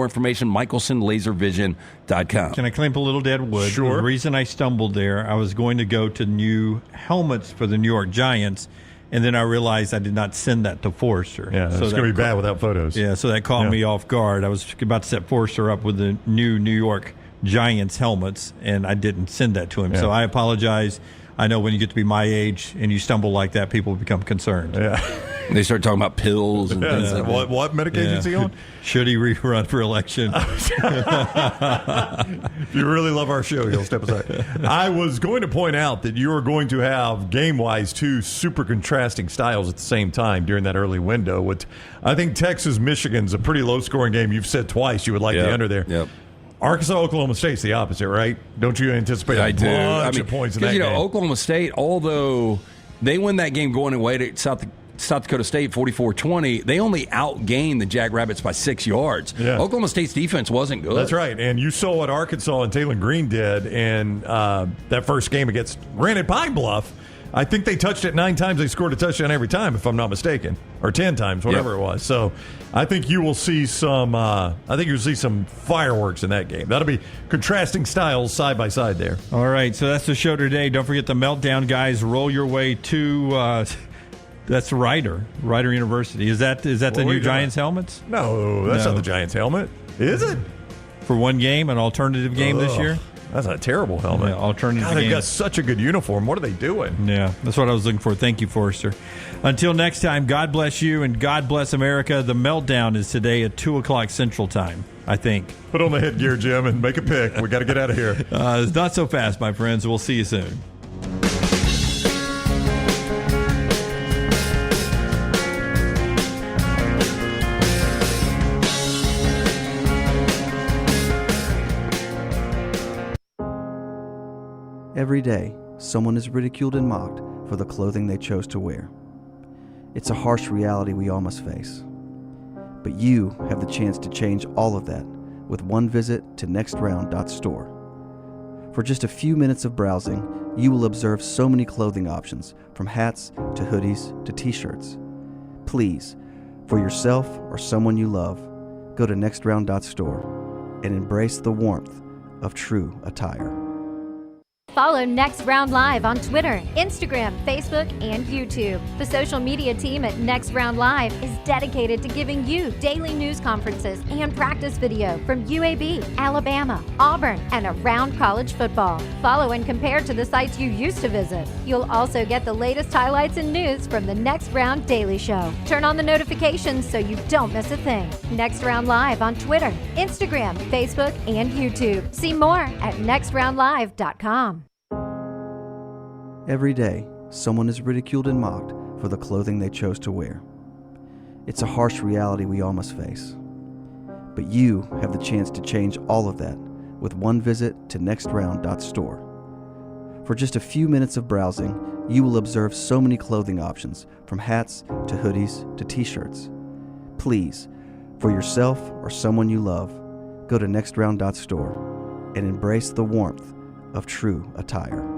more information, michelsonlaservision.com. Can I clamp a little dead wood? Sure. The reason I stumbled there, I was going to go to new helmets for the New York Giants, and then I realized I did not send that to Forrester. Yeah, so it's going to be bad without photos. Yeah, so that caught me off guard. I was about to set Forrester up with the new New York Giants helmets, and I didn't send that to him. Yeah. So I apologize. I know when you get to be my age and you stumble like that, people become concerned. Yeah. They start talking about pills and things like that. What medication is he on? Should he rerun for election? If you really love our show, you'll step aside. I was going to point out that you are going to have, game-wise, two super contrasting styles at the same time during that early window. I think Texas-Michigan's a pretty low-scoring game. You've said twice you would like the under there. Yep. Arkansas, Oklahoma State's the opposite, right? Don't you anticipate a bunch of points in that game? Oklahoma State, although they win that game going away to South Dakota State 44-20, they only outgained the Jackrabbits by 6 yards. Yeah. Oklahoma State's defense wasn't good. That's right. And you saw what Arkansas and Taylor Green did in that first game against, granted, Pine Bluff. I think they touched it 9 times. They scored a touchdown every time, if I'm not mistaken, or 10 times, whatever it was. So I think you will see some. Some fireworks in that game. That'll be contrasting styles side by side there. All right, so that's the show today. Don't forget the Meltdown, guys. Roll your way to. That's Ryder University. Is that the new Giants helmets? No, that's not the Giants helmet. Is it? For one game, an alternative game this year? That's a terrible helmet. Yeah, alternative God, they've game. got such a good uniform. What are they doing? Yeah, that's what I was looking for. Thank you, Forrester. Until next time, God bless you and God bless America. The Meltdown is today at 2 o'clock Central Time, I think. Put on the headgear, Jim, and make a pick. We got to get out of here. It's not so fast, my friends. We'll see you soon. Every day, someone is ridiculed and mocked for the clothing they chose to wear. It's a harsh reality we all must face. But you have the chance to change all of that with one visit to nextround.store. For just a few minutes of browsing, you will observe so many clothing options, from hats to hoodies to t-shirts. Please, for yourself or someone you love, go to nextround.store and embrace the warmth of true attire. Follow Next Round Live on Twitter, Instagram, Facebook, and YouTube. The social media team at Next Round Live is dedicated to giving you daily news conferences and practice video from UAB, Alabama, Auburn, and around college football. Follow and compare to the sites you used to visit. You'll also get the latest highlights and news from the Next Round Daily Show. Turn on the notifications so you don't miss a thing. Next Round Live on Twitter, Instagram, Facebook, and YouTube. See more at nextroundlive.com. Every day, someone is ridiculed and mocked for the clothing they chose to wear. It's a harsh reality we all must face. But you have the chance to change all of that with one visit to nextround.store. For just a few minutes of browsing, you will observe so many clothing options, from hats to hoodies to t-shirts. Please, for yourself or someone you love, go to nextround.store and embrace the warmth of true attire.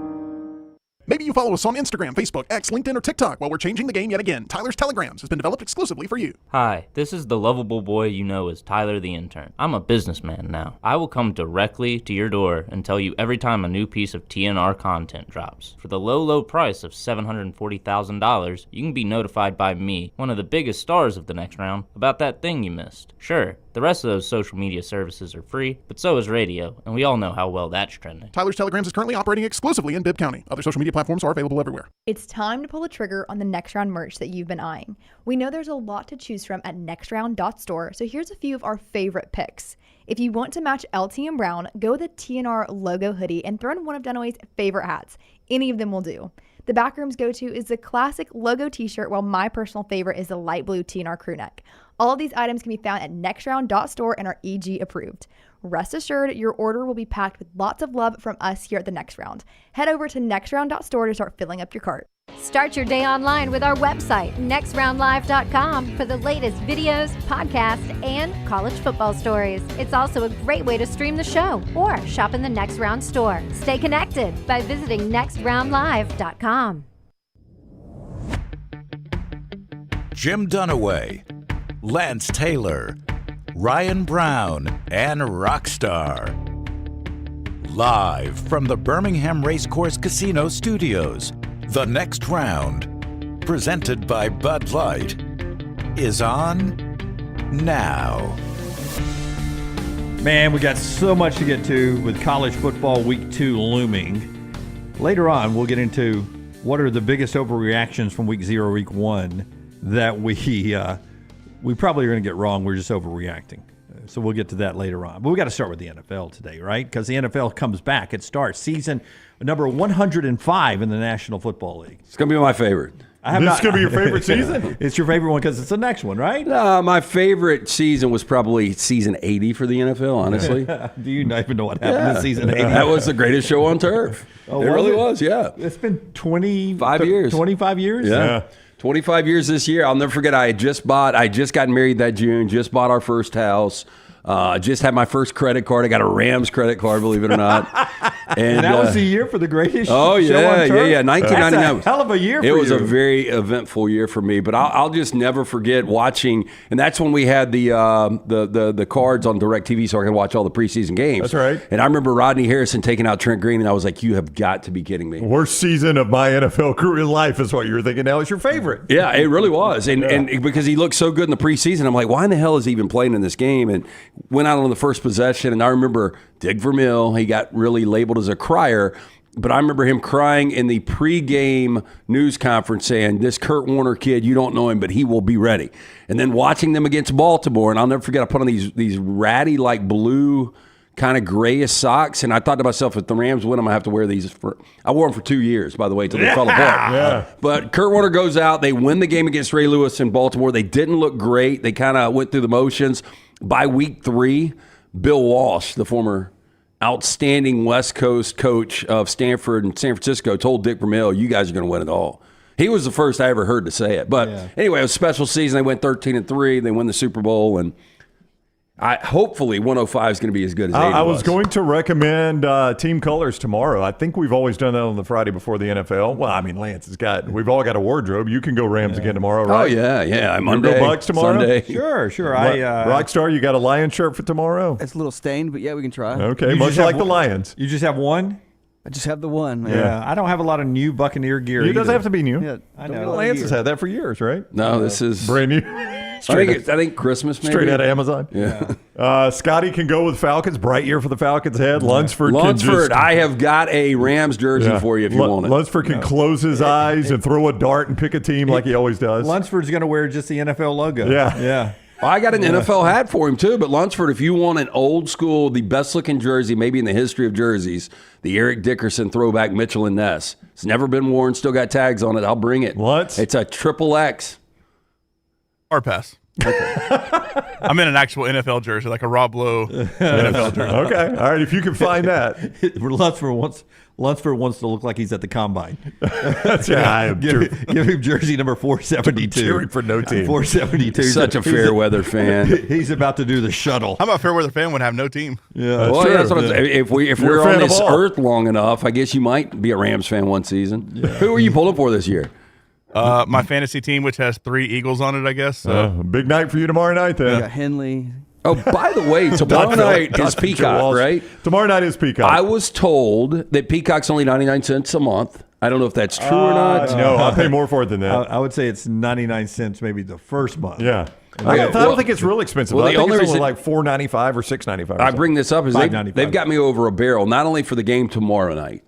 Maybe you follow us on Instagram, Facebook, X, LinkedIn, or TikTok. While we're changing the game yet again, Tyler's Telegrams has been developed exclusively for you. Hi, this is the lovable boy you know as Tyler the Intern. I'm a businessman now. I will come directly to your door and tell you every time a new piece of TNR content drops. For the low, low price of $740,000, you can be notified by me, one of the biggest stars of the Next Round, about that thing you missed. Sure, the rest of those social media services are free, but so is radio, and we all know how well that's trending. Tyler's Telegrams is currently operating exclusively in Bibb County. Other social media platforms are available everywhere. It's time to pull the trigger on the Next Round merch that you've been eyeing. We know there's a lot to choose from at nextround.store, so here's a few of our favorite picks. If you want to match LT and Brown, go with the TNR logo hoodie and throw in one of Dunaway's favorite hats. Any of them will do. The Backroom's go-to is the classic logo t-shirt, while my personal favorite is the light blue TNR crew neck. All of these items can be found at nextround.store and are EG approved. Rest assured, your order will be packed with lots of love from us here at the Next Round. Head over to nextround.store to start filling up your cart. Start your day online with our website, nextroundlive.com, for the latest videos, podcasts, and college football stories. It's also a great way to stream the show or shop in the Next Round store. Stay connected by visiting nextroundlive.com. Jim Dunaway, Lance Taylor, Ryan Brown and Rockstar. Live from the Birmingham Racecourse Casino Studios, the next round, presented by Bud Light, is on now. Man, we got so much to get to with college football week 2 looming. Later on, we'll get into what are the biggest overreactions from week 0, week 1 that we probably are going to get wrong. We're just overreacting. So we'll get to that later on. But we got to start with the NFL today, right? Because the NFL comes back. It starts season number 105 in the National Football League. It's going to be my favorite. This is going to be your favorite season? It's your favorite one because it's the next one, right? My favorite season was probably season 80 for the NFL, honestly. Do you not even know what happened in season 80? That was the greatest show on turf. Oh, it really was, yeah. It's been 25 years. 25 years? Yeah. 25 years this year. I'll never forget, I just got married that June, just bought our first house. Just had my first credit card. I got a Rams credit card, believe it or not. And that was the year for the greatest show on turf? Yeah. 1999. That's a hell of a year for you. It was a very eventful year for me, but I'll just never forget watching. And that's when we had the cards on DirecTV so I could watch all the preseason games. That's right. And I remember Rodney Harrison taking out Trent Green, and I was like, you have got to be kidding me. Worst season of my NFL career life is what you were thinking now is your favorite. Yeah, it really was. And because he looked so good in the preseason, I'm like, why in the hell is he even playing in this game? And went out on the first possession, and I remember Dick Vermeil, he got really labeled as a crier, but I remember him crying in the pregame news conference saying, this Kurt Warner kid, you don't know him, but he will be ready. And then watching them against Baltimore, and I'll never forget, I put on these ratty, like blue, kind of grayish socks, and I thought to myself, if the Rams win, I'm going to have to wear these. I wore them for 2 years, by the way, until they fell apart. Yeah. But Kurt Warner goes out. They win the game against Ray Lewis in Baltimore. They didn't look great. They kind of went through the motions. By week 3, Bill Walsh, the former outstanding West Coast coach of Stanford and San Francisco, told Dick Vermeil, you guys are going to win it all. He was the first I ever heard to say it. But anyway, it was a special season. They went 13-3. They won the Super Bowl, and hopefully 105 is going to be as good as 80 I was going to recommend team colors tomorrow. I think we've always done that on the Friday before the NFL. Well, I mean, we've all got a wardrobe. You can go Rams again tomorrow, right? Oh, yeah. Monday, go Bucks tomorrow? Sunday. Sure. Rockstar, you got a Lions shirt for tomorrow? It's a little stained, but yeah, we can try. Okay, much like the Lions. You just have one? I just have the one, man. Yeah, I don't have a lot of new Buccaneer gear either. It doesn't have to be new. Yeah, I know. Lance has had that for years, right? No, this is brand new. I think Christmas, maybe. Straight out of Amazon. Yeah. Scotty can go with Falcons. Bright year for the Falcons head. Lunceford, I have got a Rams jersey for you if you want it. Lunceford can close his eyes and throw a dart and pick a team like he always does. Lunceford's going to wear just the NFL logo. Yeah. Well, I got an NFL hat for him, too. But Lunceford, if you want an old school, the best-looking jersey, maybe in the history of jerseys, the Eric Dickerson throwback Mitchell and Ness. It's never been worn, still got tags on it. I'll bring it. What? It's a XXX. Or pass. Okay. I'm in an actual NFL jersey, like a Rob Lowe NFL jersey. Okay. All right. If you can find that. Lunceford wants to look like he's at the combine. That's right. Give him jersey number 472. Cheering for no team. 472. Such a fair weather fan. He's about to do the shuttle. How about a fair weather fan would have no team? Yeah. That's what I'm saying. If we're on this earth long enough, I guess you might be a Rams fan one season. Yeah. Who are you pulling for this year? My fantasy team, which has 3 Eagles on it, I guess. So. Big night for you tomorrow night, then. We got Henley. Oh, by the way, tomorrow night is Peacock, right? Tomorrow night is Peacock. I was told that Peacock's only 99 cents a month. I don't know if that's true or not. No, I'll pay more for it than that. I would say it's 99 cents maybe the first month. Yeah. I don't think it's real expensive. I think it's only like $4.95 or $6.95. I bring this up is they've got me over a barrel, not only for the game tomorrow night,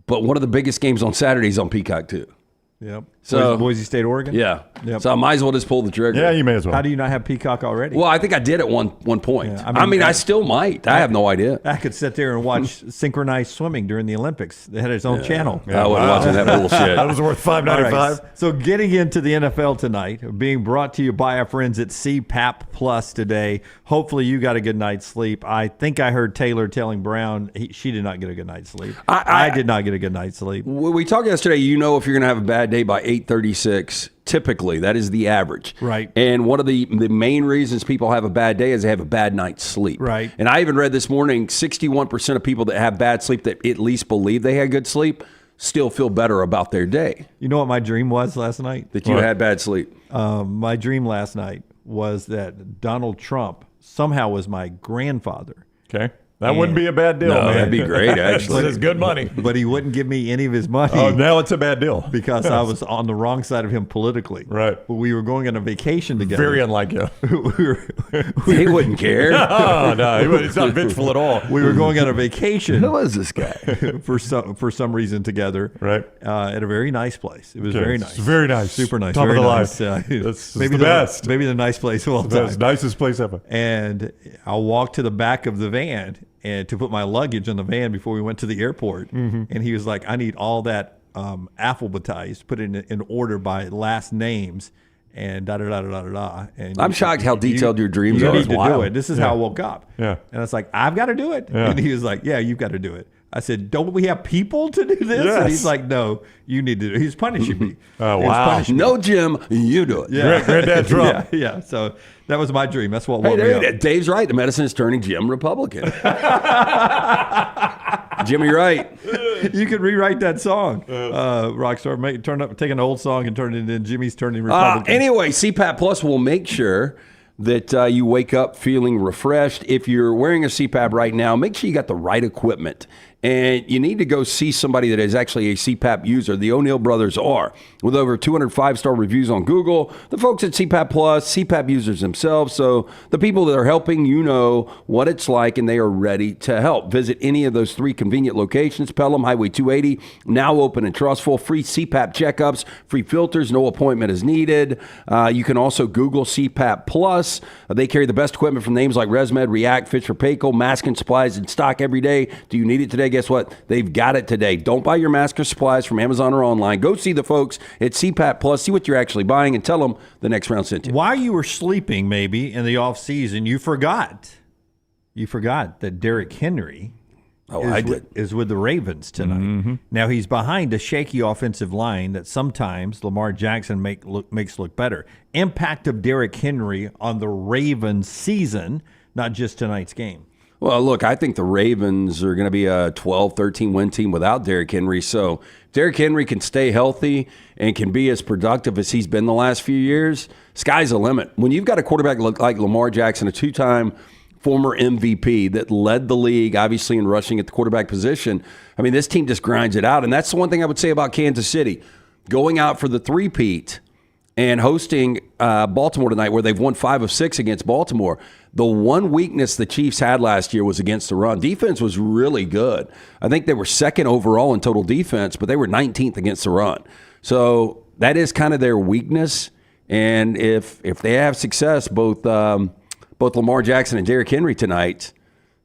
but one of the biggest games on Saturdays on Peacock, too. Yep. So Boise State, Oregon? Yeah. Yep. So I might as well just pull the trigger. Yeah, you may as well. How do you not have Peacock already? Well, I think I did at one point. Yeah, I still might. I have no idea. I could sit there and watch synchronized swimming during the Olympics. They had its own channel. Yeah, I wasn't watching that bullshit. That was worth $5.95. Right. So getting into the NFL tonight, being brought to you by our friends at CPAP Plus today. Hopefully you got a good night's sleep. I think I heard Taylor telling Brown she did not get a good night's sleep. I did not get a good night's sleep. We talked yesterday, if you're going to have a bad day by 8:36, typically that is the average. Right. And one of the main reasons people have a bad day is they have a bad night's sleep. Right. And I even read this morning, 61% of people that have bad sleep that at least believe they had good sleep still feel better about their day. You know what my dream was last night? That you had bad sleep. My dream last night was that Donald Trump somehow was my grandfather. Okay. That wouldn't be a bad deal, No, man. that'd be great, actually. This is good money. But he wouldn't give me any of his money. Oh, now it's a bad deal. Because I was on the wrong side of him politically. Right. But we were going on a vacation together. Very unlike you. He wouldn't care. Oh, no. It's not vengeful at all. We were going on a vacation. Who is this guy? for some reason together. Right. At a very nice place. It was Okay. very nice. It's very nice. Super nice. Top very of the nice. life. That's maybe the best. Maybe the nice place of all That's time. the nicest place ever. And I walked to the back of the van and to put my luggage in the van before we went to the airport. Mm-hmm. And he was like, I need all that alphabetized, put in order by last names and da-da-da-da-da-da. And I'm shocked how detailed your dreams you are. need It's to wild. do it. This is how I woke up. Yeah. And I was like, I've got to do it. Yeah. And he was like, yeah, you've got to do it. I said, don't we have people to do this? Yes. And he's like, no, you need to do it. He's punishing me. Oh, He was wow. punishing me. No, Jim, you do it. Yeah. Granddad Trump. Yeah. So that was my dream. That's what Hey, woke me up. Dave's right. The medicine is turning Jim Republican. Jimmy right. You could rewrite that song, Rockstar. Take an old song and turn it into Jimmy's Turning Republican. Anyway, CPAP Plus will make sure that you wake up feeling refreshed. If you're wearing a CPAP right now, make sure you got the right equipment. And you need to go see somebody that is actually a CPAP user. The O'Neill brothers are. With over 200 5-star reviews on Google, the folks at CPAP Plus, CPAP users themselves. So the people that are helping, you know what it's like, and they are ready to help. Visit any of those 3 convenient locations. Pelham, Highway 280, now open and trustful. Free CPAP checkups, free filters, no appointment is needed. You can also Google CPAP Plus. They carry the best equipment from names like ResMed, React, Fisher Paykel, mask and supplies in stock every day. Do you need it today? Guess what? They've got it today. Don't buy your mask or supplies from Amazon or online. Go see the folks at CPAP Plus, see what you're actually buying, and tell them the next round sent you. While you were sleeping, maybe in the off season, you forgot that Derrick Henry is with the Ravens tonight. Mm-hmm. Now he's behind a shaky offensive line that sometimes Lamar Jackson makes look better. Impact of Derrick Henry on the Ravens season, not just tonight's game. Well, look, I think the Ravens are going to be a 12, 13-win team without Derrick Henry. So if Derrick Henry can stay healthy and can be as productive as he's been the last few years, sky's the limit. When you've got a quarterback like Lamar Jackson, a 2-time former MVP that led the league, obviously, in rushing at the quarterback position, I mean, this team just grinds it out. And that's the one thing I would say about Kansas City. Going out for the three-peat and hosting Baltimore tonight, where they've won 5 of 6 against Baltimore. The one weakness the Chiefs had last year was against the run. Defense was really good. I think they were second overall in total defense, but they were 19th against the run. So that is kind of their weakness. And if they have success, both Lamar Jackson and Derrick Henry tonight,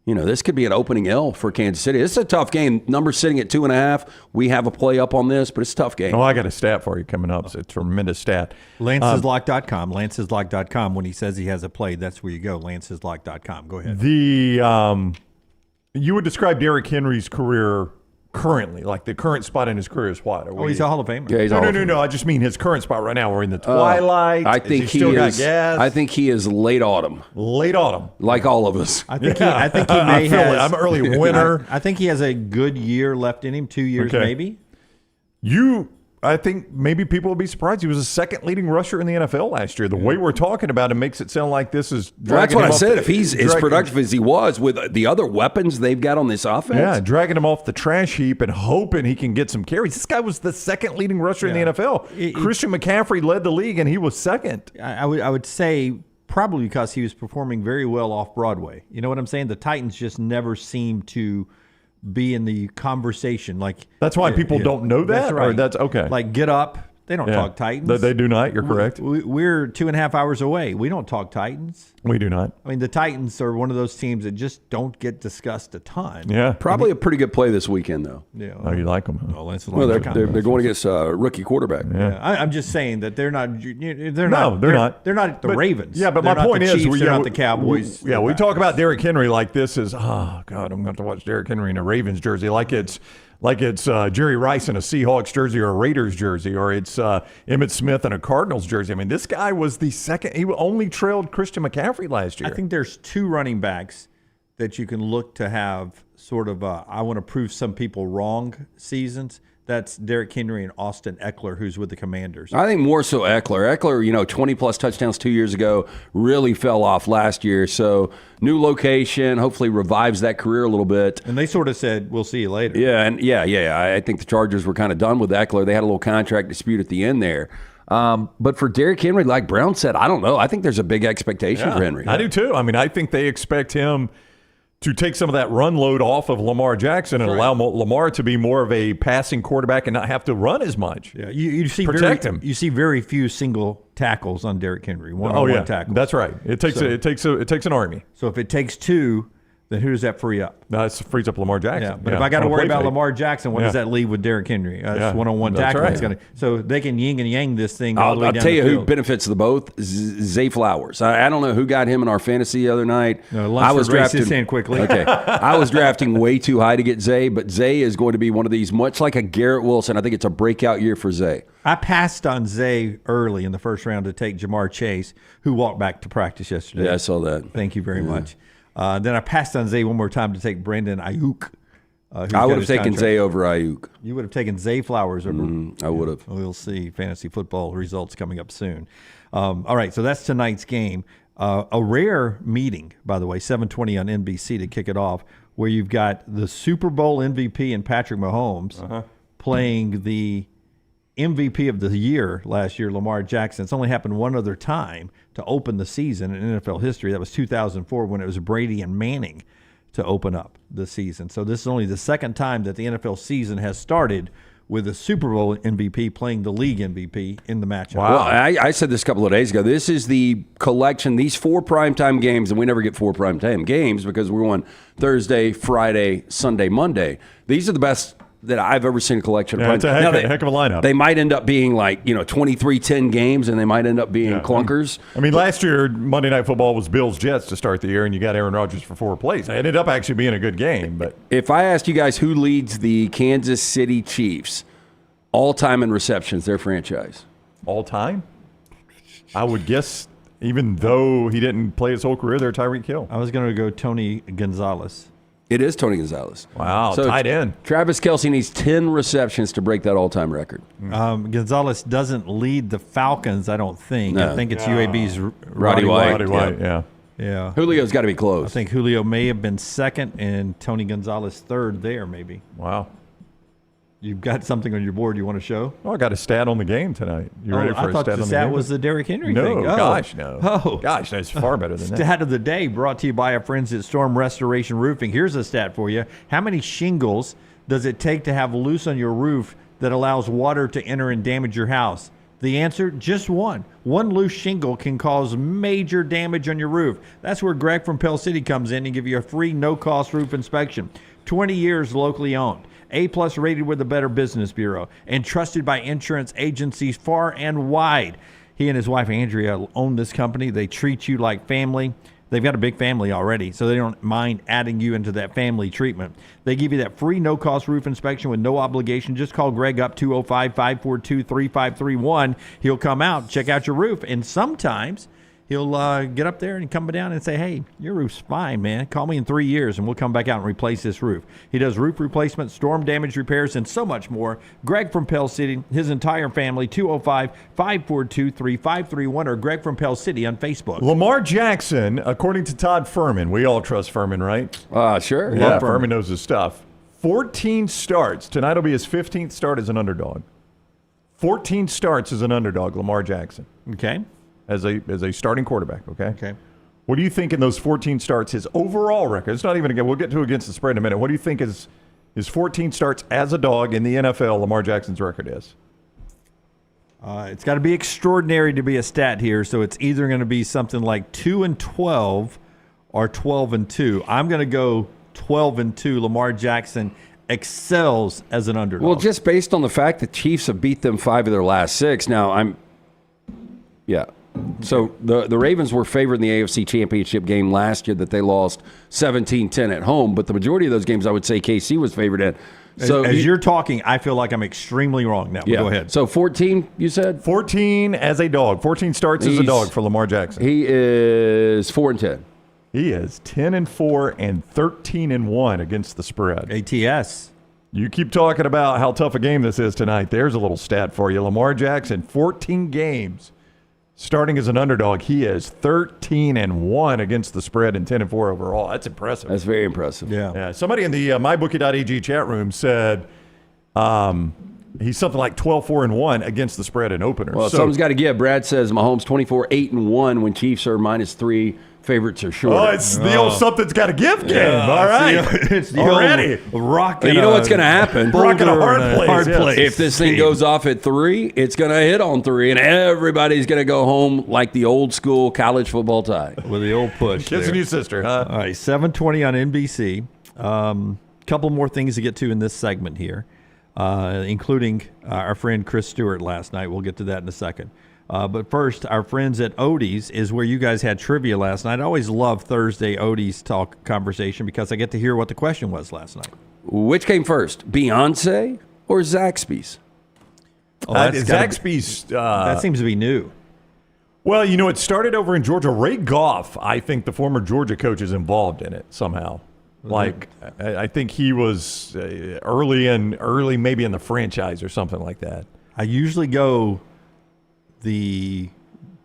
you know, this could be an opening L for Kansas City. This is a tough game. Numbers sitting at 2.5. We have a play up on this, but it's a tough game. Oh, I got a stat for you coming up. It's a tremendous stat. Lance'sLock.com. Lance'sLock.com. When he says he has a play, that's where you go. Lance'sLock.com. Go ahead. You would describe Derrick Henry's career currently, like the current spot in his career is what? He's a Hall of Famer. Yeah, he's a Hall of Famer. No. I just mean his current spot right now. We're in the twilight. I think he still got is. gas. I think he is late autumn, Late autumn. like all of us. I think he may feel have. it. I'm early winter. I think he has a good year left in him. 2 years, Okay. maybe. I think maybe people will be surprised. He was the second leading rusher in the NFL last year. The way we're talking about him makes it sound like this is Well, that's dragging what him I off said. the- If he's as productive as he was with the other weapons they've got on this offense, Yeah, dragging him off the trash heap and hoping he can get some carries. This guy was the second leading rusher in the NFL. Christian McCaffrey led the league, and he was second. I would say probably because he was performing very well off Broadway. You know what I'm saying? The Titans just never seemed to be in the conversation. Like That's why people don't know that? That's right. Or that's okay. Like Get Up. They don't talk Titans. They do not. You're correct. We're 2.5 hours away. We don't talk Titans. We do not. I mean, the Titans are one of those teams that just don't get discussed a ton. Yeah. probably a pretty good play this weekend, though. Yeah. Oh, you like them? Huh? Well, they're going against a rookie quarterback. Yeah. I'm just saying that they're not. They're not. They're not the Ravens. Yeah, but They're my not point the is, Chiefs, they're not the Cowboys. We talk about Derrick Henry like this is, oh God, I'm going to have to watch Derrick Henry in a Ravens jersey, like it's Jerry Rice in a Seahawks jersey or a Raiders jersey, or it's Emmitt Smith in a Cardinals jersey. I mean, this guy was the second. He only trailed Christian McCaffrey last year. I think there's 2 running backs that you can look to have sort of I want to prove some people wrong seasons. That's Derrick Henry and Austin Eckler, who's with the Commanders. I think more so Eckler. Eckler, 20-plus touchdowns 2 years ago, really fell off last year. So new location, hopefully revives that career a little bit. And they sort of said, we'll see you later. Yeah, and I think the Chargers were kind of done with Eckler. They had a little contract dispute at the end there. But for Derrick Henry, like Brown said, I don't know. I think there's a big expectation for Henry. I do too. I mean, I think they expect him to take some of that run load off of Lamar Jackson and allow Lamar to be more of a passing quarterback and not have to run as much. Yeah, you see protect him. You see very few single tackles on Derrick Henry. One-on-one tackles. That's right. It takes an army. So if it takes two, then who does that free up? No, it frees up Lamar Jackson. Yeah, but if I got to worry about Lamar Jackson, what does that leave with Derrick Henry? That's one-on-one tackling. Right. So they can yin and yang this thing all the way I'll down tell you the who field. benefits the both. Zay Flowers. I don't know who got him in our fantasy the other night. No, Lunceford raised his hand quickly. Okay, I was drafting way too high to get Zay, but Zay is going to be one of these, much like a Garrett Wilson. I think it's a breakout year for Zay. I passed on Zay early in the first round to take Jamar Chase, who walked back to practice yesterday. Yeah, I saw that. Thank you very much. Then I passed on Zay one more time to take Brandon Ayuk. I would have taken Zay over Ayuk. You would have taken Zay Flowers over. I would have. We'll see fantasy football results coming up soon. All right, so that's tonight's game. A rare meeting, by the way, 7:20 on NBC to kick it off, where you've got the Super Bowl MVP and Patrick Mahomes playing the MVP of the year last year, Lamar Jackson. It's only happened one other time to open the season in NFL history. That was 2004 when it was Brady and Manning to open up the season. So this is only the second time that the NFL season has started with a Super Bowl MVP playing the league MVP in the matchup. Wow. Well, I said this a couple of days ago. This is the collection, these 4 primetime games, and we never get 4 primetime games because we're on Thursday, Friday, Sunday, Monday. These are the best that I've ever seen a collection of. It's a heck of a lineup. They might end up being like 23-10 games, and they might end up being clunkers. I mean, last year Monday Night Football was Bills-Jets to start the year, and you got Aaron Rodgers for 4 plays. It ended up actually being a good game. But if I asked you guys who leads the Kansas City Chiefs all time in receptions, their franchise, all time, I would guess, even though he didn't play his whole career there, Tyreek Hill. I was going to go Tony Gonzalez. It is Tony Gonzalez. Wow, so tight end. Travis Kelce needs 10 receptions to break that all-time record. Gonzalez doesn't lead the Falcons, I don't think. No. I think it's UAB's Roddy White. Roddy White, yeah. Julio's got to be close. I think Julio may have been second and Tony Gonzalez third there, maybe. Wow. You've got something on your board you want to show? Oh, I got a stat on the game tonight. You ready for a stat on the game? I thought the stat was the Derrick Henry thing. No, gosh, no. Oh. Gosh, that's far better than that. Stat of the day brought to you by our friends at Storm Restoration Roofing. Here's a stat for you. How many shingles does it take to have loose on your roof that allows water to enter and damage your house? The answer, just one. One loose shingle can cause major damage on your roof. That's where Greg from Pell City comes in and give you a free no-cost roof inspection. 20 years locally owned. A-plus rated with the Better Business Bureau and trusted by insurance agencies far and wide. He and his wife, Andrea, own this company. They treat you like family. They've got a big family already, so they don't mind adding you into that family treatment. They give you that free no-cost roof inspection with no obligation. Just call Greg up, 205-542-3531. He'll come out, check out your roof, and sometimes he'll get up there and come down and say, hey, your roof's fine, man. Call me in 3 years, and we'll come back out and replace this roof. He does roof replacement, storm damage repairs, and so much more. Greg from Pell City, his entire family, 205-542-3531, or Greg from Pell City on Facebook. Lamar Jackson, according to Todd Furman, we all trust Furman, right? Sure. Yeah, Furman knows his stuff. 14 starts. Tonight will be his 15th start as an underdog. 14 starts as an underdog, Lamar Jackson. Okay. As a starting quarterback, okay? Okay. What do you think in those 14 starts, his overall record? It's not even again. We'll get to against the spread in a minute. What do you think his 14 starts as a dog in the NFL, Lamar Jackson's record is? It's got to be extraordinary to be a stat here, so it's either going to be something like 2-12 or 12-2. I'm going to go 12-2. Lamar Jackson excels as an underdog. Well, just based on the fact that Chiefs have beat them 5 of their last 6. Now, So the Ravens were favored in the AFC Championship game last year that they lost 17-10 at home, but the majority of those games I would say KC was favored in. So as you're talking, I feel like I'm extremely wrong now. Go ahead. So 14, you said? 14 as a dog. 14 starts as a dog for Lamar Jackson. He is 4-10. He is 10-4 and 13-1 against the spread. ATS. You keep talking about how tough a game this is tonight. There's a little stat for you. Lamar Jackson, 14 games starting as an underdog. He is 13-1 against the spread and 10-4 overall. That's impressive. That's very impressive. Yeah. Somebody in the mybookie.ag chat room said he's something like 12-4-1 against the spread in openers. Well, something's got to give. Brad says Mahomes 24-8-1 when Chiefs are -3. Favorites are short. Oh, it's the old something's got to give game. All right. It's the already. old rock. You know what's going to happen? Rock and a hard place. If this thing goes off at 3, it's going to hit on 3, and everybody's going to go home like the old school college football tie. With the old push. Kids and your sister, huh? All right, 7:20 on NBC. Couple more things to get to in this segment here, including our friend Chris Stewart last night. We'll get to that in a second. But first, our friends at Odie's is where you guys had trivia last night. I always love Thursday Odie's talk conversation because I get to hear what the question was last night. Which came first, Beyonce or Zaxby's? Oh, Zaxby's. That seems to be new. Well, it started over in Georgia. Ray Goff, I think the former Georgia coach, is involved in it somehow. Like, I think he was early maybe in the franchise or something like that. I usually go the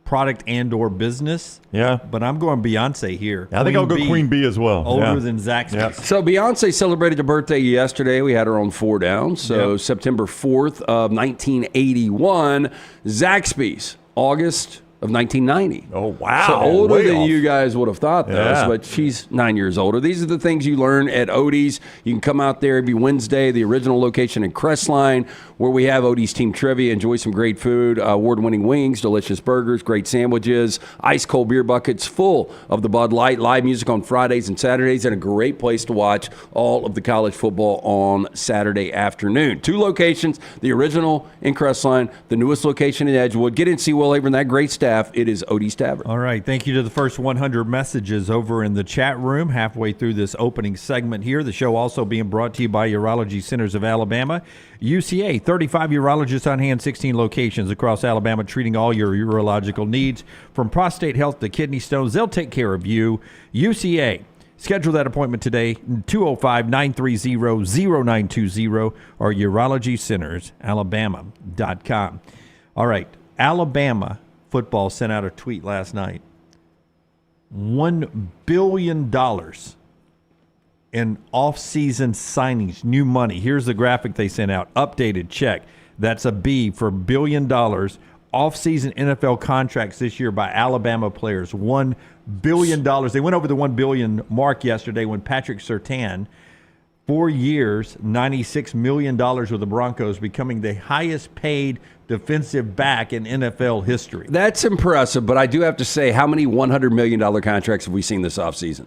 product and/or business. Yeah. But I'm going Beyonce here. I think I'll go Queen Bee as well. Older than Zaxby's. Yeah. So Beyonce celebrated her birthday yesterday. We had her on 4 Down. So September 4th of 1981. Zaxby's, August of 1990. Oh, wow. So older Way than off. you guys would have thought, though. Yeah. But she's 9 years older. These are the things you learn at Odie's. You can come out there every Wednesday, the original location in Crestline, where we have Odie's Team Trivia. Enjoy some great food, award-winning wings, delicious burgers, great sandwiches, ice-cold beer buckets full of the Bud Light, live music on Fridays and Saturdays, and a great place to watch all of the college football on Saturday afternoon. 2 locations, the original in Crestline, the newest location in Edgewood. Get in, see Will Abram, that great staff. It is Odie's Tavern. All right. Thank you to the first 100 messages over in the chat room halfway through this opening segment here. The show also being brought to you by Urology Centers of Alabama. UCA, 35 urologists on hand, 16 locations across Alabama, treating all your urological needs. From prostate health to kidney stones, they'll take care of you. UCA. Schedule that appointment today, 205-930-0920 or urologycentersalabama.com. All right. Alabama football sent out a tweet last night. $1 billion in off-season signings, new money. Here's the graphic they sent out. Updated check. That's a B for $1 billion. Off-season NFL contracts this year by Alabama players. $1 billion. They went over the $1 billion mark yesterday when Patrick Surtain, 4 years, $96 million with the Broncos, becoming the highest paid defensive back in NFL history. That's impressive, but I do have to say, how many $100 million contracts have we seen this offseason?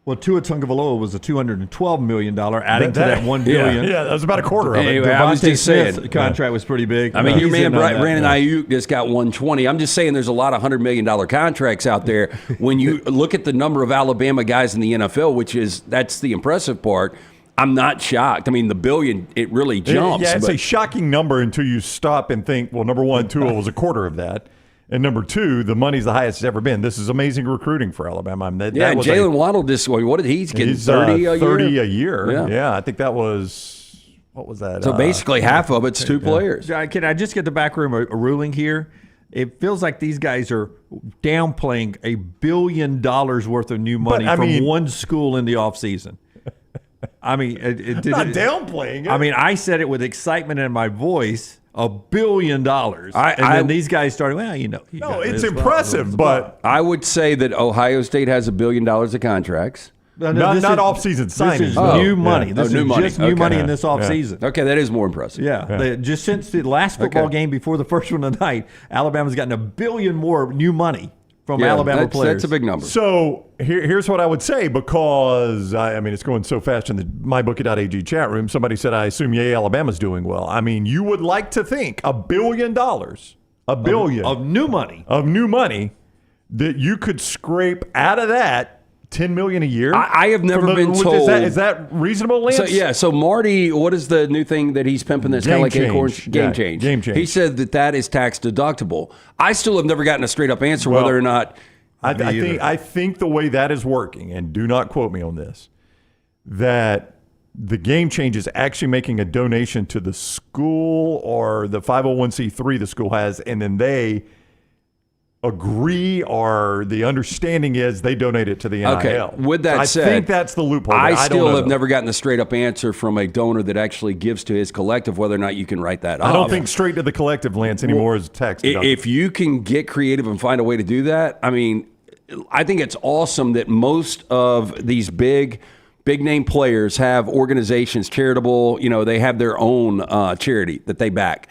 Well, Tua Tagovailoa was a $212 million, adding to that $1 billion. Yeah, that was about a quarter of it. Anyway, I was just saying, the contract was pretty big. I mean, your man Brandon Ayuk just got 120. I'm just saying there's a lot of $100 million contracts out there. When you look at the number of Alabama guys in the NFL, that's the impressive part, I'm not shocked. I mean, the billion, it really jumps. Yeah, it's a shocking number until you stop and think, well, number one, Tua was a quarter of that. And number 2, the money's the highest it's ever been. This is amazing recruiting for Alabama. I mean, and Jalen Waddle what did he get? 30 a year? 30 a year. Yeah, I think that was, what was that? So basically half of it's 2 players. Can I just get the back room a ruling here? It feels like these guys are downplaying $1 billion worth of new money from one school in the offseason. I mean, not downplaying it. I mean, I said it with excitement in my voice. $1 billion. And then these guys started, No, it's impressive, but I would say that Ohio State has $1 billion of contracts. Not off-season signings. This is new money. This is new money. just new money in this offseason. Okay, that is more impressive. Yeah. Just since the last football game before the first one tonight, Alabama's gotten $1 billion more new money from Alabama players. That's a big number. So here's what I would say, because, I mean, it's going so fast in the mybookie.ag chat room. Somebody said, I assume, Alabama's doing well. I mean, you would like to think $1 billion, $1 billion of new money, that you could scrape out of that $10 million a year. I have never been told. Is that reasonable, Lance? So Marty, what is the new thing that he's pimping that's kind of like Acorns? Game change. Game change. He said that is tax deductible. I still have never gotten a straight up answer whether or not. I think the way that is working, and do not quote me on this, that the game change is actually making a donation to the school or the 501c3 the school has, and then they agree, or the understanding is they donate it to the NIL. Okay. With that said, I think that's the loophole. I don't still know, have though. never gotten a straight up answer from a donor that actually gives to his collective whether or not you can write that off. I don't think straight to the collective, Lance, anymore is tax deductible. If you can get creative and find a way to do that, I mean, I think it's awesome that most of these big name players have organizations, charitable, they have their own charity that they back.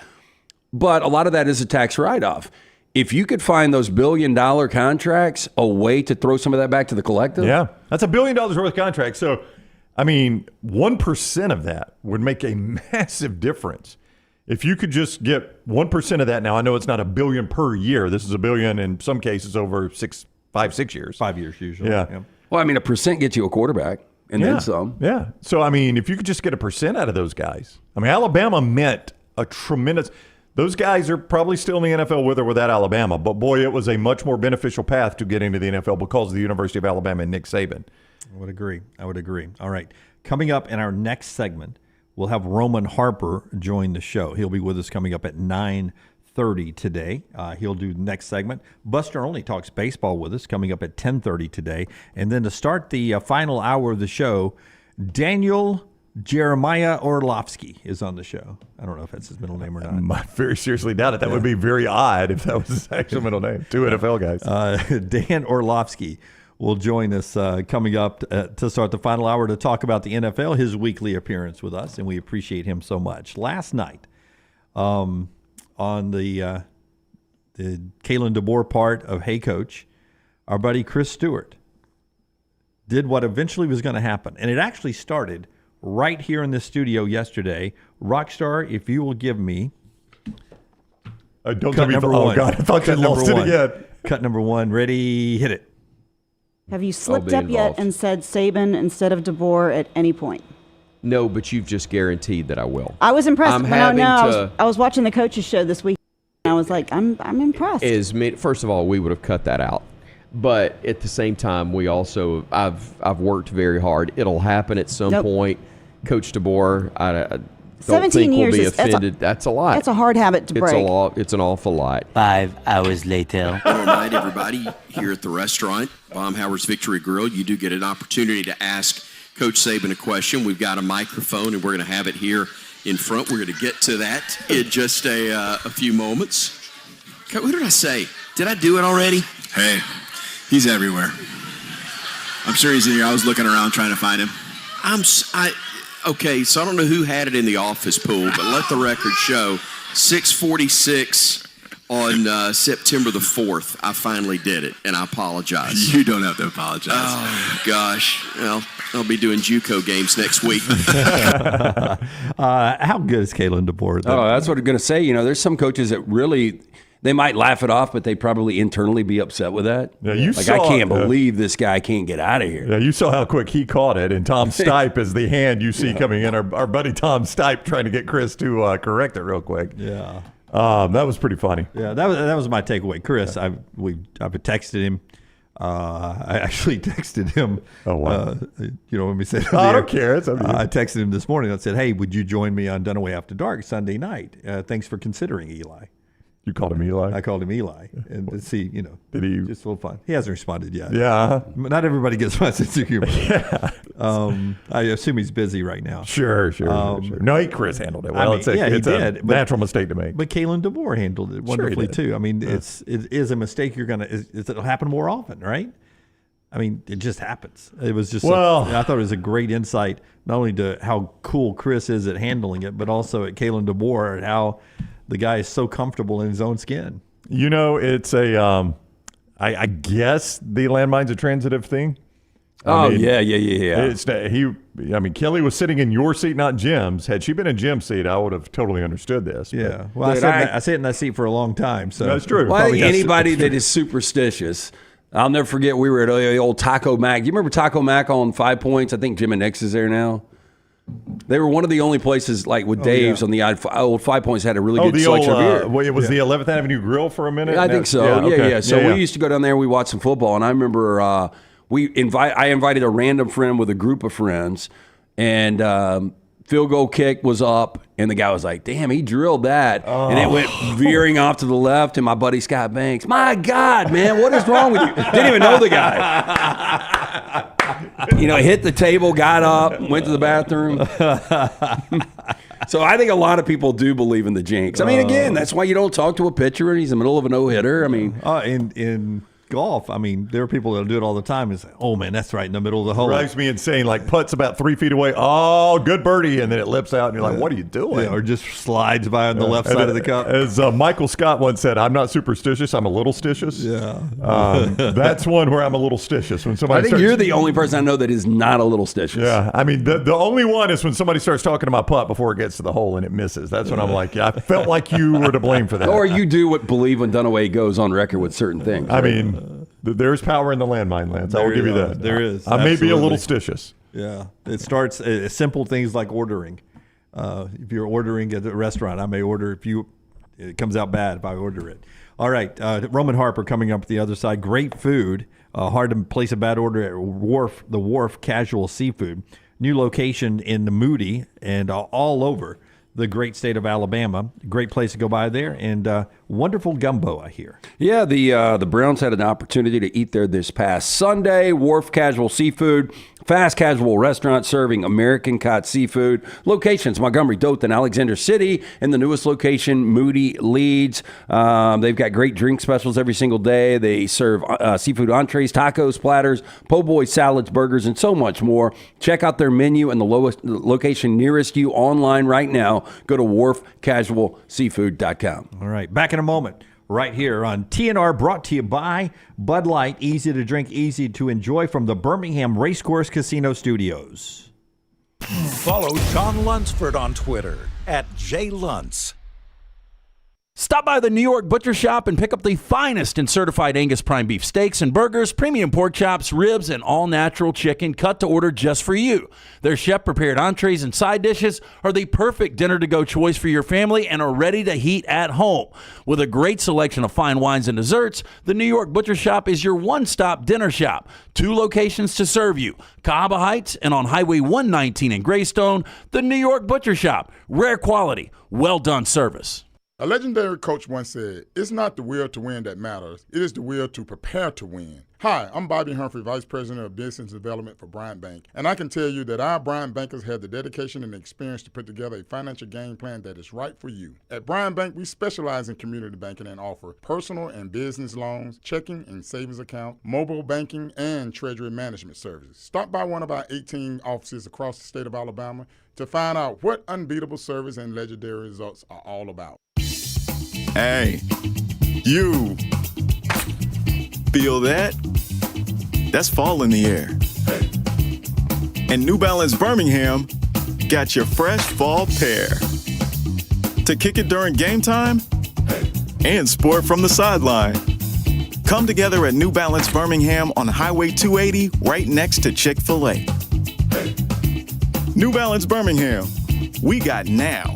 But a lot of that is a tax write-off. If you could find those $1 billion contracts, a way to throw some of that back to the collective. Yeah, that's $1 billion worth of contracts. So, I mean, 1% of that would make a massive difference. If you could just get 1% of that, now I know it's not $1 billion per year. This is $1 billion in some cases over 5, 6 years. 5 years usually. Yeah. Well, I mean, 1% gets you a quarterback and then some. Yeah. So, I mean, if you could just get 1% out of those guys. I mean, Alabama meant a tremendous – those guys are probably still in the NFL with or without Alabama. But, boy, it was a much more beneficial path to get into the NFL because of the University of Alabama and Nick Saban. I would agree. All right. Coming up in our next segment, we'll have Roman Harper join the show. He'll be with us coming up at 9:30 today. He'll do the next segment. Buster Olney talks baseball with us coming up at 10:30 today. And then to start the final hour of the show, Daniel Jeremiah Orlovsky is on the show. I don't know if that's his middle name or not. I very seriously doubt it. That would be very odd if that was his actual middle name. 2 NFL guys. Dan Orlovsky will join us coming up to start the final hour to talk about the NFL, his weekly appearance with us, and we appreciate him so much. Last night, on the Kalen DeBoer part of Hey Coach, our buddy Chris Stewart did what eventually was going to happen, and it actually started right here in the studio yesterday. Rockstar, if you will give me don't cut number one. Oh, God, I thought you lost it again. Cut number one. Ready, hit it. Have you slipped up yet and said Saban instead of DeBoer at any point? No, but you've just guaranteed that I will. I was impressed. I was watching the coaches show this week, and I was like, I'm impressed. First of all, we would have cut that out. But at the same time, we also I've worked very hard. It'll happen at some point. Coach DeBoer, I don't think will be offended. That's a lot. That's a hard habit to break. It's an awful lot. 5 hours later. All right, everybody. Here at the restaurant, Baumhauer's Victory Grill, you do get an opportunity to ask Coach Saban a question. We've got a microphone, and we're going to have it here in front. We're going to get to that in just a few moments. What did I say? Did I do it already? Hey, he's everywhere. I'm sure he's in here. I was looking around trying to find him. Okay, so I don't know who had it in the office pool, but let the record show 6:46 on September the 4th. I finally did it, and I apologize. You don't have to apologize. Oh, gosh. Well, I'll be doing JUCO games next week. How good is Kalen DeBoer? Oh, that's what I'm going to say. There's some coaches that really – they might laugh it off, but they probably internally be upset with that. Yeah, I can't believe this guy can't get out of here. Yeah, you saw how quick he caught it, and Tom Stipe is the hand you see coming in. Our buddy Tom Stipe trying to get Chris to correct it real quick. Yeah, that was pretty funny. Yeah, that was my takeaway. Chris, I've texted him. I actually texted him. Oh, wow. When we said, I don't care. I texted him this morning. I said, hey, would you join me on Dunaway After Dark Sunday night? Thanks for considering, Eli. You called him Eli? I called him Eli. And to see, did he? Just a little fun. He hasn't responded yet. Yeah. Not everybody gets my sense of humor. Yeah. I assume he's busy right now. Sure. No, Chris handled it well. It's a natural mistake to make. But Kalen DeBoer handled it wonderfully too. I mean, it is a mistake it'll happen more often, right? I mean, it just happens. It was just I thought it was a great insight, not only to how cool Chris is at handling it, but also at Kalen DeBoer and how the guy is so comfortable in his own skin. It's a, I guess the landmine's a transitive thing. Yeah. Kelly was sitting in your seat, not Jim's. Had she been in Jim's seat, I would have totally understood this. Yeah. Well, I sat in that seat for a long time. So that's true. Well, I think anybody that is superstitious, I'll never forget, we were at the old Taco Mac. You remember Taco Mac on 5 Points? I think Jim and Nick's is there now. They were one of the only places, like with Dave's on the old 5 Points, had a really good selection of beer. It was the 11th Avenue Grill for a minute? I think so. Yeah. So we used to go down there, we watched some football, and I remember I invited a random friend with a group of friends, and field goal kick was up, and the guy was like, damn, he drilled that. And it went veering off to the left, and my buddy Scott Banks, my God, man, what is wrong with you? Didn't even know the guy. Hit the table, got up, went to the bathroom. So I think a lot of people do believe in the jinx. I mean, again, that's why you don't talk to a pitcher and he's in the middle of a no-hitter. I mean, in golf, I mean, there are people that do it all the time and say, oh, man, that's right in the middle of the hole. Drives me insane. Like, putts about 3 feet away. Oh, good birdie. And then it lips out, and you're like, what are you doing? Yeah, or just slides by on the left side of the cup. As Michael Scott once said, I'm not superstitious. I'm a little stitious. Yeah. That's one where I'm a little stitious. When somebody I think you're the only person I know that is not a little stitious. Yeah. I mean, the only one is when somebody starts talking to my putt before it gets to the hole and it misses. That's when I'm like, yeah, I felt like you were to blame for that. Or you do believe when Dunaway goes on record with certain things. I mean, there's power in the landmine, Lance. I will give you that. There is. I may be a little stitious. Yeah. It starts simple things like ordering. If you're ordering at a restaurant, I may order it comes out bad if I order it. All right. Roman Harper coming up the other side. Great food. Hard to place a bad order at the Wharf Casual Seafood. New location in the Moody and all over the great state of Alabama. Great place to go by there, and wonderful gumbo, I hear. Yeah, the Browns had an opportunity to eat there this past Sunday. Wharf Casual Seafood, fast casual restaurant serving American caught seafood. Locations, Montgomery, Dothan, Alexander City, and the newest location, Moody, Leeds. They've got great drink specials every single day. They serve seafood entrees, tacos, platters, po' boy salads, burgers, and so much more. Check out their menu and the location nearest you online right now. Go to wharfcasualseafood.com. All right, back in a moment, right here on TNR, brought to you by Bud Light. Easy to drink, easy to enjoy from the Birmingham Racecourse Casino Studios. Follow Jon Lunceford on Twitter @jlunce. Stop by the New York Butcher Shop and pick up the finest in certified Angus prime beef steaks and burgers, premium pork chops, ribs, and all-natural chicken cut to order just for you. Their chef-prepared entrees and side dishes are the perfect dinner-to-go choice for your family and are ready to heat at home. With a great selection of fine wines and desserts, the New York Butcher Shop is your one-stop dinner shop. 2 locations to serve you, Cahaba Heights and on Highway 119 in Greystone. The New York Butcher Shop, rare quality, well-done service. A legendary coach once said, "It's not the will to win that matters. It is the will to prepare to win." Hi, I'm Bobby Humphrey, Vice President of Business Development for Bryant Bank, and I can tell you that our Bryant bankers have the dedication and experience to put together a financial game plan that is right for you. At Bryant Bank, we specialize in community banking and offer personal and business loans, checking and savings accounts, mobile banking, and treasury management services. Stop by one of our 18 offices across the state of Alabama to find out what unbeatable service and legendary results are all about. Hey, you feel that? That's fall in the air. And New Balance Birmingham got your fresh fall pair to kick it during game time and sport from the sideline. Come together at New Balance Birmingham on Highway 280 right next to Chick-fil-A. New Balance Birmingham, we got now.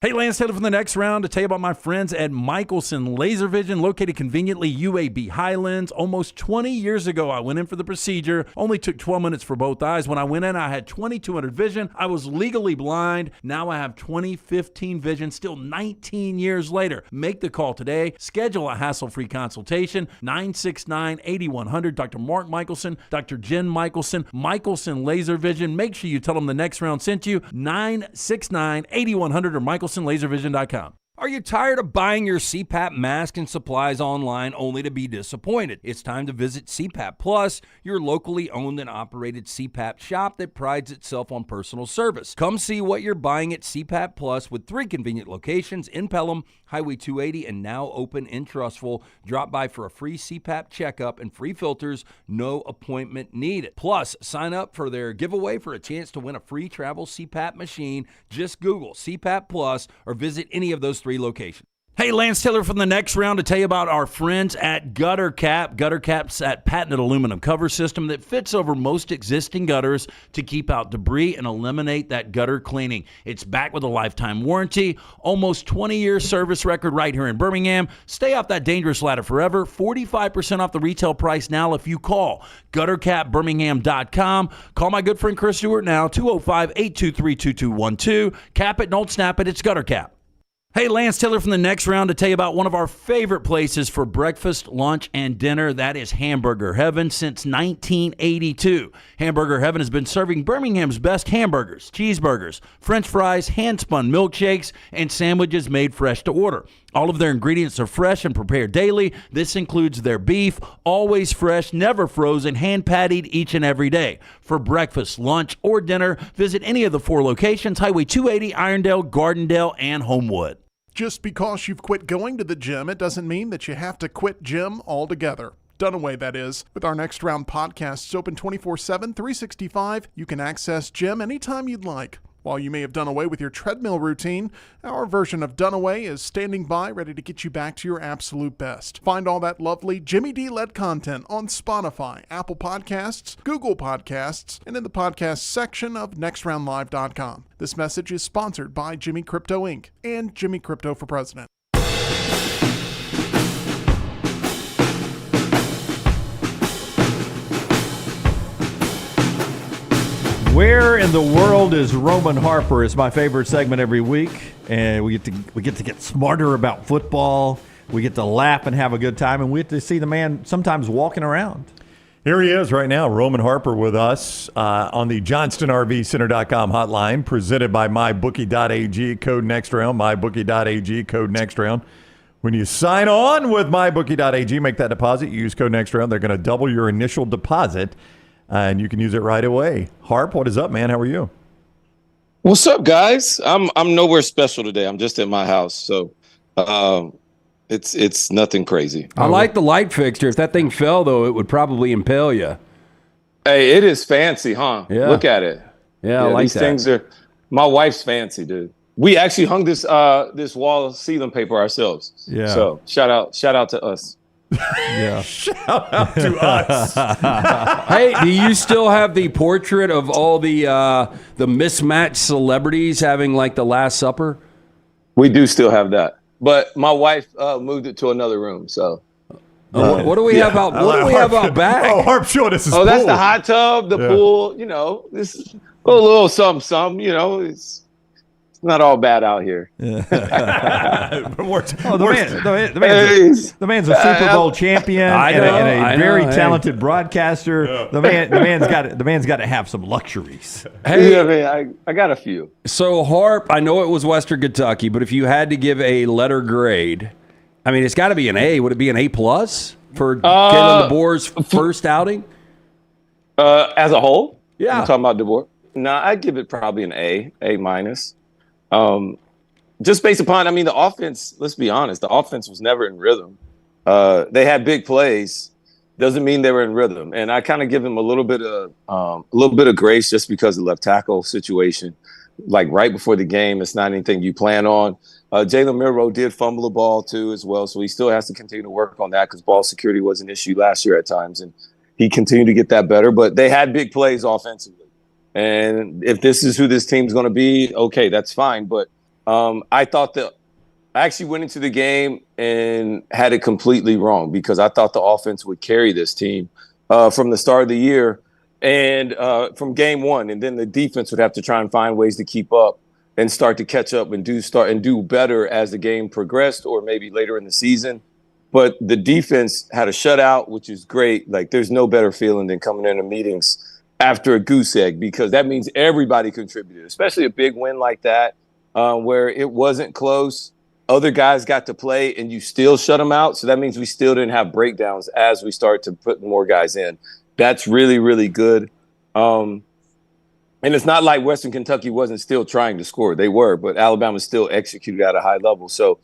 Hey, Lance Taylor from the next round to tell you about my friends at Michelson Laser Vision, located conveniently UAB Highlands. Almost 20 years ago, I went in for the procedure. Only took 12 minutes for both eyes. When I went in, I had 2200 vision. I was legally blind. Now I have 20/15 vision, still 19 years later. Make the call today. Schedule a hassle-free consultation. 969-8100. Dr. Mark Michelson, Dr. Jen Michelson, Michelson Laser Vision. Make sure you tell them the next round sent you. 969-8100 or MichelsonLaserVision.com. Are you tired of buying your CPAP mask and supplies online only to be disappointed? It's time to visit CPAP Plus, your locally owned and operated CPAP shop that prides itself on personal service. Come see what you're buying at CPAP Plus with 3 convenient locations in Pelham, Highway 280, and now open in Trustful. Drop by for a free CPAP checkup and free filters, no appointment needed. Plus, sign up for their giveaway for a chance to win a free travel CPAP machine. Just Google CPAP Plus or visit any of those 3 locations. Hey, Lance Taylor from the next round to tell you about our friends at Gutter Cap. Gutter Cap's that patented aluminum cover system that fits over most existing gutters to keep out debris and eliminate that gutter cleaning. It's backed with a lifetime warranty, almost 20-year service record right here in Birmingham. Stay off that dangerous ladder forever. 45% off the retail price now if you call guttercapbirmingham.com. Call my good friend Chris Stewart now, 205-823-2212. Cap it, don't snap it. It's Gutter Cap. Hey, Lance Taylor from the next round to tell you about one of our favorite places for breakfast, lunch, and dinner. That is Hamburger Heaven since 1982. Hamburger Heaven has been serving Birmingham's best hamburgers, cheeseburgers, French fries, hand-spun milkshakes, and sandwiches made fresh to order. All of their ingredients are fresh and prepared daily. This includes their beef, always fresh, never frozen, hand-pattied each and every day. For breakfast, lunch, or dinner, visit any of the 4 locations, Highway 280, Irondale, Gardendale, and Homewood. Just because you've quit going to the gym, it doesn't mean that you have to quit gym altogether. Dunaway, that is. With our Next Round podcasts open 24/7, 365, you can access gym anytime you'd like. While you may have done away with your treadmill routine, our version of Dunaway is standing by ready to get you back to your absolute best. Find all that lovely Jimmy D-led content on Spotify, Apple Podcasts, Google Podcasts, and in the podcast section of nextroundlive.com. This message is sponsored by Jimmy Crypto Inc. and Jimmy Crypto for President. Where in the world is Roman Harper is my favorite segment every week, and we get to get smarter about football. We get to laugh and have a good time, and we get to see the man sometimes walking around. Here he is right now, Roman Harper with us on the JohnstonRVCenter.com hotline, presented by MyBookie.ag, code NEXTROUND, MyBookie.ag, code NEXTROUND. When you sign on with MyBookie.ag, make that deposit, you use code NEXTROUND, they're going to double your initial deposit. And you can use it right away. Harp, what is up, man? How are you? What's up, guys? I'm nowhere special today. I'm just at my house, so it's nothing crazy. I like the light fixture. If that thing fell, though, it would probably impale you. Hey, it is fancy, huh? Yeah. Look at it. Yeah, I like these that. things are. My wife's fancy, dude. We actually hung this wall sealing paper ourselves. Yeah. So shout out to us. Yeah. Shout out to us. Hey, do you still have the portrait of all the mismatched celebrities having like the Last Supper? We do still have that, but my wife moved it to another room. So, what do we have out? What do we have out back? Oh, Harp showed us his Oh, that's pool. the hot tub, the pool. You know, this is a little something. You know, it's not all bad out here. The man's a Super Bowl champion and a very talented broadcaster. Yeah. The man's got to have some luxuries. Hey, yeah, man, I got a few. So Harp, I know it was Western Kentucky, but if you had to give a letter grade, I mean, it's got to be an A. Would it be an A+ for Kalen DeBoer's first outing? As a whole, yeah. I'm talking about DeBoer. No, I'd give it probably an A-. Just based upon, I mean, the offense, let's be honest, the offense was never in rhythm. They had big plays. Doesn't mean they were in rhythm. And I kind of give them a little bit of grace just because of the left tackle situation. Like right before the game, it's not anything you plan on. Jalen Milroe did fumble the ball too as well. So he still has to continue to work on that because ball security was an issue last year at times. And he continued to get that better. But they had big plays offensively. And if this is who this team's going to be, okay, that's fine. But I thought I actually went into the game and had it completely wrong because I thought the offense would carry this team from the start of the year and from game one. And then the defense would have to try and find ways to keep up and start to catch up and do better as the game progressed or maybe later in the season. But the defense had a shutout, which is great. Like there's no better feeling than coming into meetings after a goose egg, because that means everybody contributed, especially a big win like that, where it wasn't close. Other guys got to play and you still shut them out. So that means we still didn't have breakdowns as we start to put more guys in. That's really, really good. And it's not like Western Kentucky wasn't still trying to score. They were, but Alabama still executed at a high level. So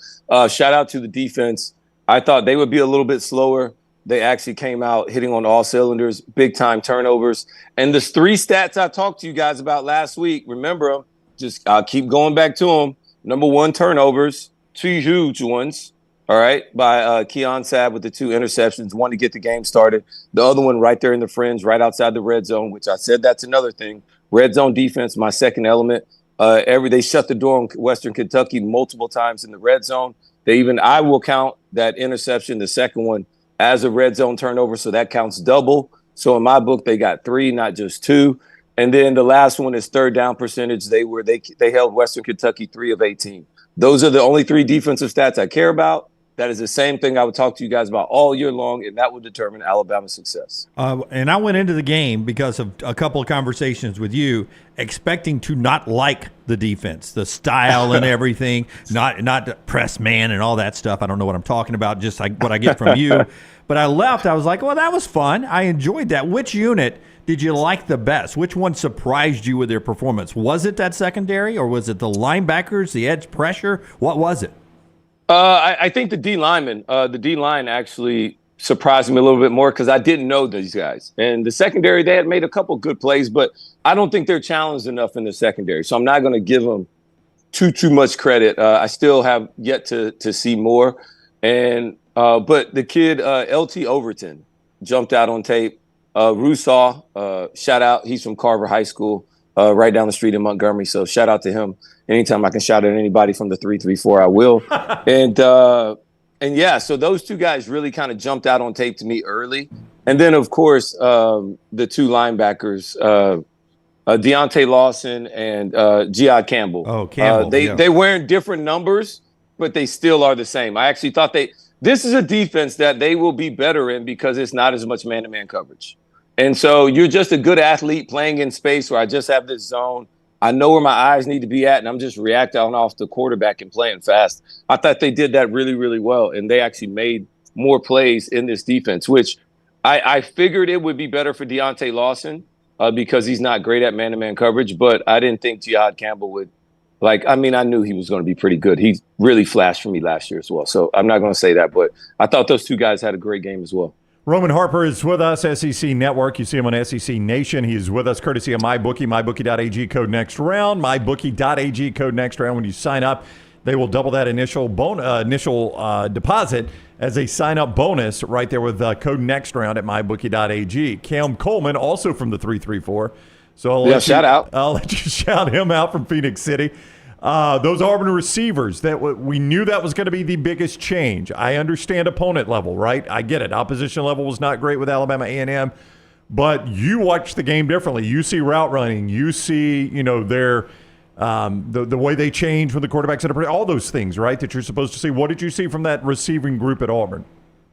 shout out to the defense. I thought they would be a little bit slower. They actually came out hitting on all cylinders, big-time turnovers. And the 3 stats I talked to you guys about last week, remember them, I'll keep going back to them. Number 1, turnovers. two huge ones, all right, by Keon Sabb with the 2 interceptions, one to get the game started, the other one right there in the fringe, right outside the red zone, which I said that's another thing. Red zone defense, my second element. They shut the door on Western Kentucky multiple times in the red zone. I will count that interception, the second one, as a red zone turnover, so that counts double. So in my book, they got 3, not just 2. And then the last one is third down percentage. They held Western Kentucky 3 of 18. Those are the only 3 defensive stats I care about. That is the same thing I would talk to you guys about all year long, and that will determine Alabama's success. And I went into the game because of a couple of conversations with you, expecting to not like the defense, the style and everything, not press man and all that stuff. I don't know what I'm talking about, just like what I get from you. But I left. I was like, well, that was fun. I enjoyed that. Which unit did you like the best? Which one surprised you with their performance? Was it that secondary, or was it the linebackers, the edge pressure? What was it? I think the D-lineman, the D-line actually surprised me a little bit more because I didn't know these guys. And the secondary, they had made a couple good plays, but I don't think they're challenged enough in the secondary. So I'm not going to give them too much credit. I still have yet to see more. And but the kid, LT Overton, jumped out on tape. Rusaw, shout out. He's from Carver High School, right down the street in Montgomery. So shout out to him. Anytime I can shout at anybody from the 334, I will. And yeah, so those 2 guys really kind of jumped out on tape to me early. And then, of course, the 2 linebackers, Deontay Lawson and G.I. Campbell. Oh, Campbell. They wearing different numbers, but they still are the same. I actually thought this is a defense that they will be better in because it's not as much man-to-man coverage. And so you're just a good athlete playing in space where I just have this zone. I know where my eyes need to be at, and I'm just reacting off the quarterback and playing fast. I thought they did that really, really well, and they actually made more plays in this defense, which I figured it would be better for Deontay Lawson because he's not great at man-to-man coverage, but I didn't think Jihad Campbell would. I knew he was going to be pretty good. He really flashed for me last year as well, so I'm not going to say that, but I thought those 2 guys had a great game as well. Roman Harper is with us, SEC Network. You see him on SEC Nation. He is with us courtesy of MyBookie, mybookie.ag, code next round, mybookie.ag, code next round. When you sign up, they will double that initial deposit as a sign-up bonus right there with code next round at mybookie.ag. Cam Coleman, also from the 334. So I'll let you shout him out from Phoenix City. Those Auburn receivers, we knew that was going to be the biggest change. I understand opponent level, right? I get it. Opposition level was not great with Alabama A&M, but you watch the game differently. You see route running. You see, their the way they change when the quarterback's at all those things, right? That you're supposed to see. What did you see from that receiving group at Auburn?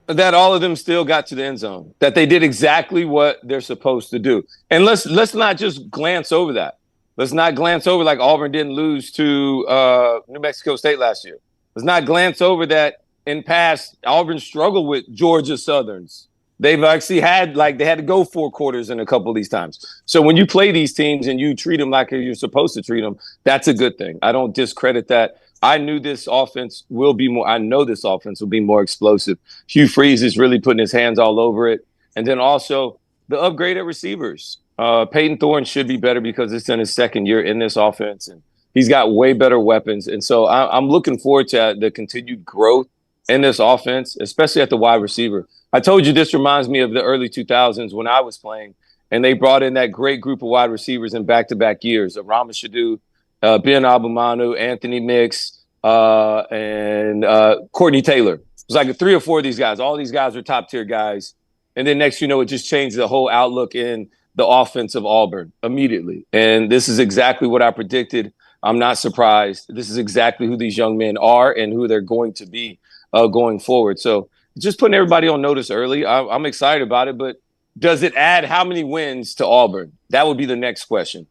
That all of them still got to the end zone. That they did exactly what they're supposed to do. And let's not just glance over that. Let's not glance over like Auburn didn't lose to New Mexico State last year. Let's not glance over that in past Auburn struggled with Georgia Southerns. They've actually had they had to go 4 quarters in a couple of these times. So when you play these teams and you treat them like you're supposed to treat them, that's a good thing. I don't discredit that. I know this offense will be more explosive. Hugh Freeze is really putting his hands all over it. And then also the upgrade at receivers. Peyton Thorne should be better because it's in his second year in this offense, and he's got way better weapons. And so I'm looking forward to the continued growth in this offense, especially at the wide receiver. I told you this reminds me of the early 2000s when I was playing, and they brought in that great group of wide receivers in back-to-back years of Rama Shadu, Ben Abumanu, Anthony Mix, and Courtney Taylor. It was like 3 or 4 of these guys. All these guys were top-tier guys. And then next, it just changed the whole outlook in the offense of Auburn immediately. And this is exactly what I predicted. I'm not surprised. This is exactly who these young men are and who they're going to be going forward. So just putting everybody on notice early. I'm excited about it, but does it add how many wins to Auburn? That would be the next question.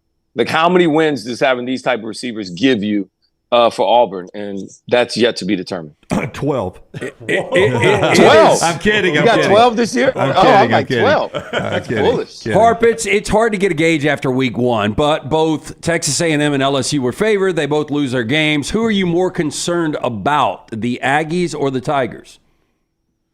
How many wins does having these type of receivers give you for Auburn? And that's yet to be determined. 12. 12? I'm kidding. You got 12 this year? I'm like 12. That's foolish. Harp, it's hard to get a gauge after week 1, but both Texas A&M and LSU were favored. They both lose their games. Who are you more concerned about, the Aggies or the Tigers?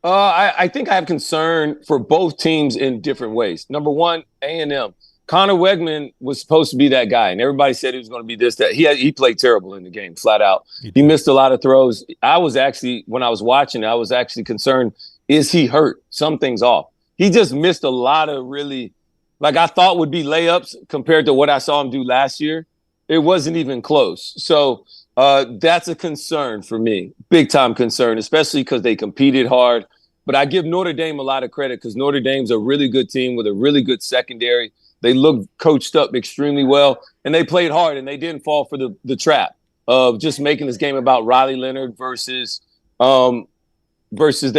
I think I have concern for both teams in different ways. Number one, A&M. Connor Wegman was supposed to be that guy, and everybody said he was going to be this, that. He played terrible in the game, flat out. He missed a lot of throws. When I was watching, I was actually concerned, is he hurt? Something's off. He just missed a lot of really, like I thought would be layups compared to what I saw him do last year. It wasn't even close. So that's a concern for me, big time concern, especially because they competed hard. But I give Notre Dame a lot of credit because Notre Dame's a really good team with a really good secondary. They looked coached up extremely well, and they played hard, and they didn't fall for the trap of just making this game about Riley Leonard versus the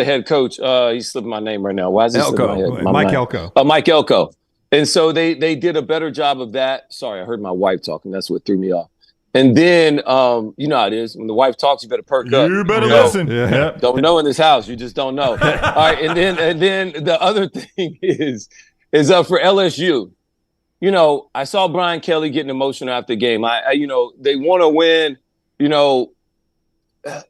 head coach. He's slipping my name right now. Why is he slipping my head? Mike Elko. Mike Elko. And so they did a better job of that. Sorry, I heard my wife talking. That's what threw me off. And then, you know how it is. When the wife talks, you better perk up. You better listen. Yeah. Don't know in this house. You just don't know. All right. And then the other thing is for LSU. You know, I saw Brian Kelly getting emotional after the game. You know, they want to win. You know,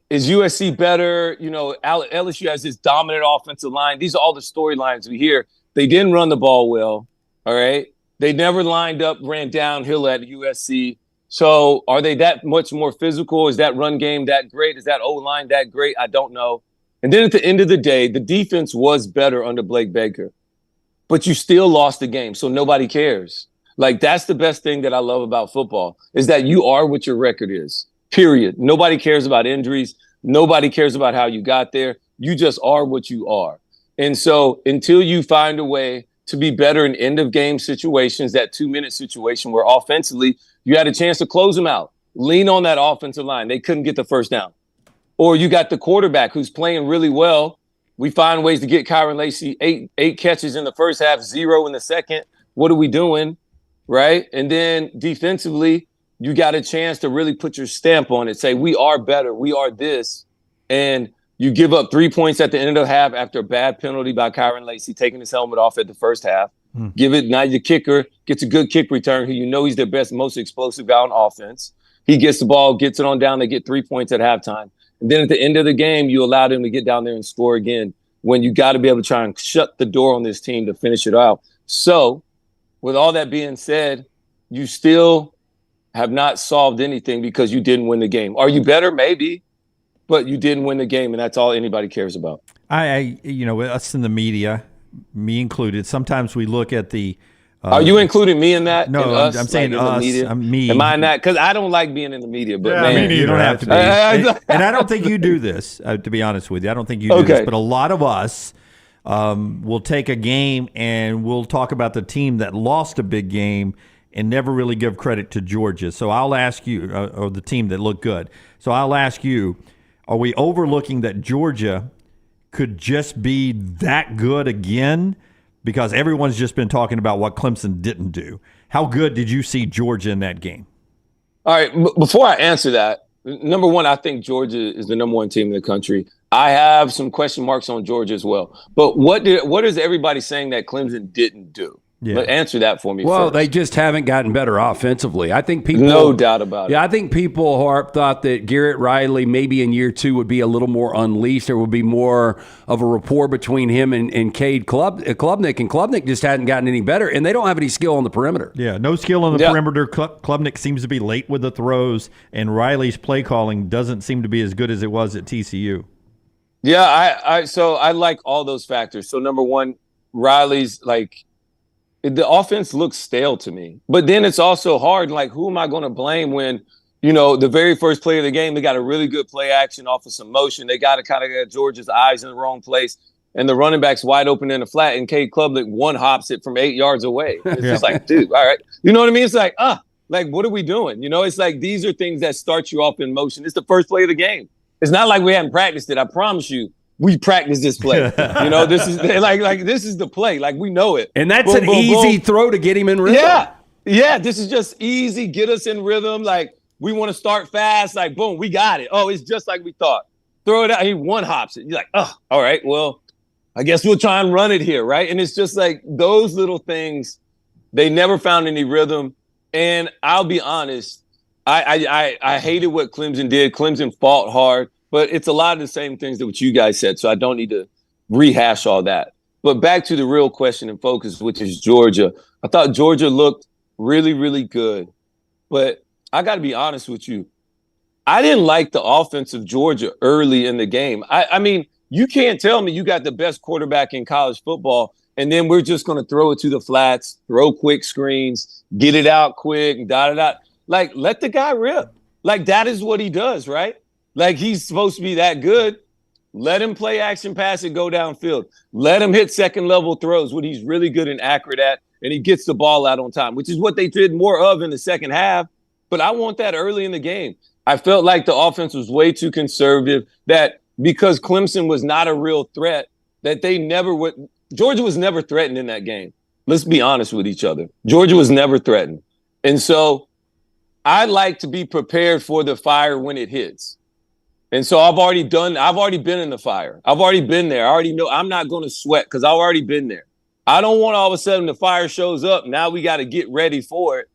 is USC better? You know, LSU has this dominant offensive line. These are all the storylines we hear. They didn't run the ball well. All right. They never ran downhill at USC. So are they that much more physical? Is that run game that great? Is that O-line that great? I don't know. And then at the end of the day, the defense was better under Blake Baker. But you still lost the game, so nobody cares. Like, that's the best thing that I love about football, is that you are what your record is, period. Nobody cares about injuries. Nobody cares about how you got there. You just are what you are. And so until you find a way to be better in end-of-game situations, that 2-minute situation where offensively you had a chance to close them out, lean on that offensive line. They couldn't get the first down. Or you got the quarterback who's playing really well. We find ways to get Kyron Lacy eight catches in the first half, 0 in the second. What are we doing, right? And then defensively, you got a chance to really put your stamp on it, say, we are better, we are this. And you give up 3 points at the end of the half after a bad penalty by Kyron Lacy, taking his helmet off at the first half. Give it, now your kicker gets a good kick return, who you know he's their best, most explosive guy on offense. He gets the ball, gets it on down, they get 3 points at halftime. And then at the end of the game, you allow them to get down there and score again when you got to be able to try and shut the door on this team to finish it out. So with all that being said, you still have not solved anything because you didn't win the game. Are you better? Maybe, but you didn't win the game, and that's all anybody cares about. You know, us in the media, me included, sometimes we look at the are you including me in that? No, us, I'm saying like, us. Media? I'm me. Am I in that? Because I don't like being in the media. But yeah, man, you don't have to be. And I don't think you do this. To be honest with you, I don't think you do this. But a lot of us will take a game and we'll talk about the team that lost a big game and never really give credit to Georgia. So I'll ask you, or the team that looked good. So I'll ask you, are we overlooking that Georgia could just be that good again? Because everyone's just been talking about what Clemson didn't do. How good did you see Georgia in that game? All right, before I answer that, number one, I think Georgia is the number one team in the country. I have some question marks on Georgia as well. But what is everybody saying that Clemson didn't do? Yeah. Answer that for me Well, first. they just haven't gotten better offensively. I think people, no doubt about it. Yeah, I think people, Harp, thought that Garrett Riley maybe in year 2 would be a little more unleashed. There would be more of a rapport between him and Cade Klubnik, and Klubnik just hadn't gotten any better, and they don't have any skill on the perimeter. Yeah, no skill on the perimeter. Klubnik seems to be late with the throws, and Riley's play calling doesn't seem to be as good as it was at TCU. Yeah, so I like all those factors. So number one, Riley's the offense looks stale to me. But then it's also hard. Like, who am I going to blame when, you know, the very first play of the game, they got a really good play action off of some motion. They got to kind of get Georgia's eyes in the wrong place. And the running back's wide open in the flat, and Cade Klubnik one-hops it from 8 yards away. It's just like, dude, all right. You know what I mean? It's like, what are we doing? You know, it's like these are things that start you off in motion. It's the first play of the game. It's not like we haven't practiced it. I promise you. We practice this play. You know, this is like this is the play. Like, we know it. And that's an easy throw to get him in rhythm. Yeah, this is just easy. Get us in rhythm. Like, we want to start fast. Like, boom, we got it. Oh, it's just like we thought. Throw it out. He one-hops it. You're like, all right, well, I guess we'll try and run it here, right? And it's just like those little things, they never found any rhythm. And I'll be honest, I hated what Clemson did. Clemson fought hard. But it's a lot of the same things that what you guys said, so I don't need to rehash all that. But back to the real question and focus, which is Georgia. I thought Georgia looked really, really good. But I got to be honest with you. I didn't like the offense of Georgia early in the game. I mean, you can't tell me you got the best quarterback in college football, and then we're just going to throw it to the flats, throw quick screens, get it out quick, da-da-da. Like, let the guy rip. Like, that is what he does, right? Like, he's supposed to be that good. Let him play action pass and go downfield. Let him hit second-level throws, what he's really good and accurate at, and he gets the ball out on time, which is what they did more of in the second half. But I want that early in the game. I felt like the offense was way too conservative, that because Clemson was not a real threat, that they never would. Georgia was never threatened in that game. Let's be honest with each other. Georgia was never threatened. And so I like to be prepared for the fire when it hits. And so I've already been in the fire. I've already been there. I already know I'm not going to sweat because I've already been there. I don't want all of a sudden the fire shows up. Now we got to get ready for it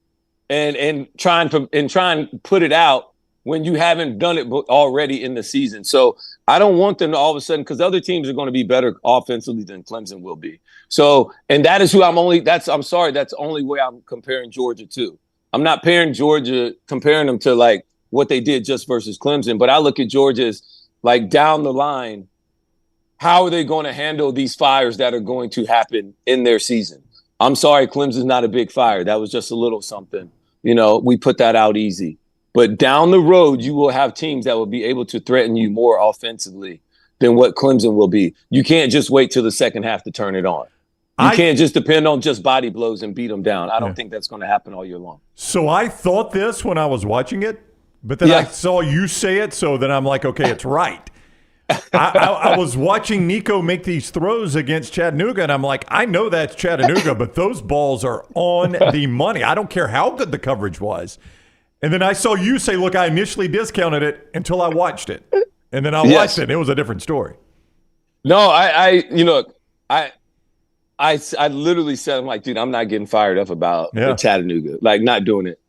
and try and put it out when you haven't done it already in the season. So I don't want them to all of a sudden, because other teams are going to be better offensively than Clemson will be. So, and that is who that's the only way I'm comparing Georgia to. I'm not comparing them to like what they did just versus Clemson, but I look at Georgia as like down the line, how are they going to handle these fires that are going to happen in their season? I'm sorry, Clemson's not a big fire. That was just a little something. We put that out easy. But down the road, you will have teams that will be able to threaten you more offensively than what Clemson will be. You can't just wait till the second half to turn it on. You can't just depend on just body blows and beat them down. I don't think that's going to happen all year long. So I thought this when I was watching it, but then I saw you say it, so then I'm like, okay, it's right. I was watching Nico make these throws against Chattanooga, and I'm like, I know that's Chattanooga, but those balls are on the money. I don't care how good the coverage was. And then I saw you say, look, I initially discounted it until I watched it. And then I watched it, and it was a different story. No, I literally said, I'm like, dude, I'm not getting fired up about the Chattanooga, like not doing it.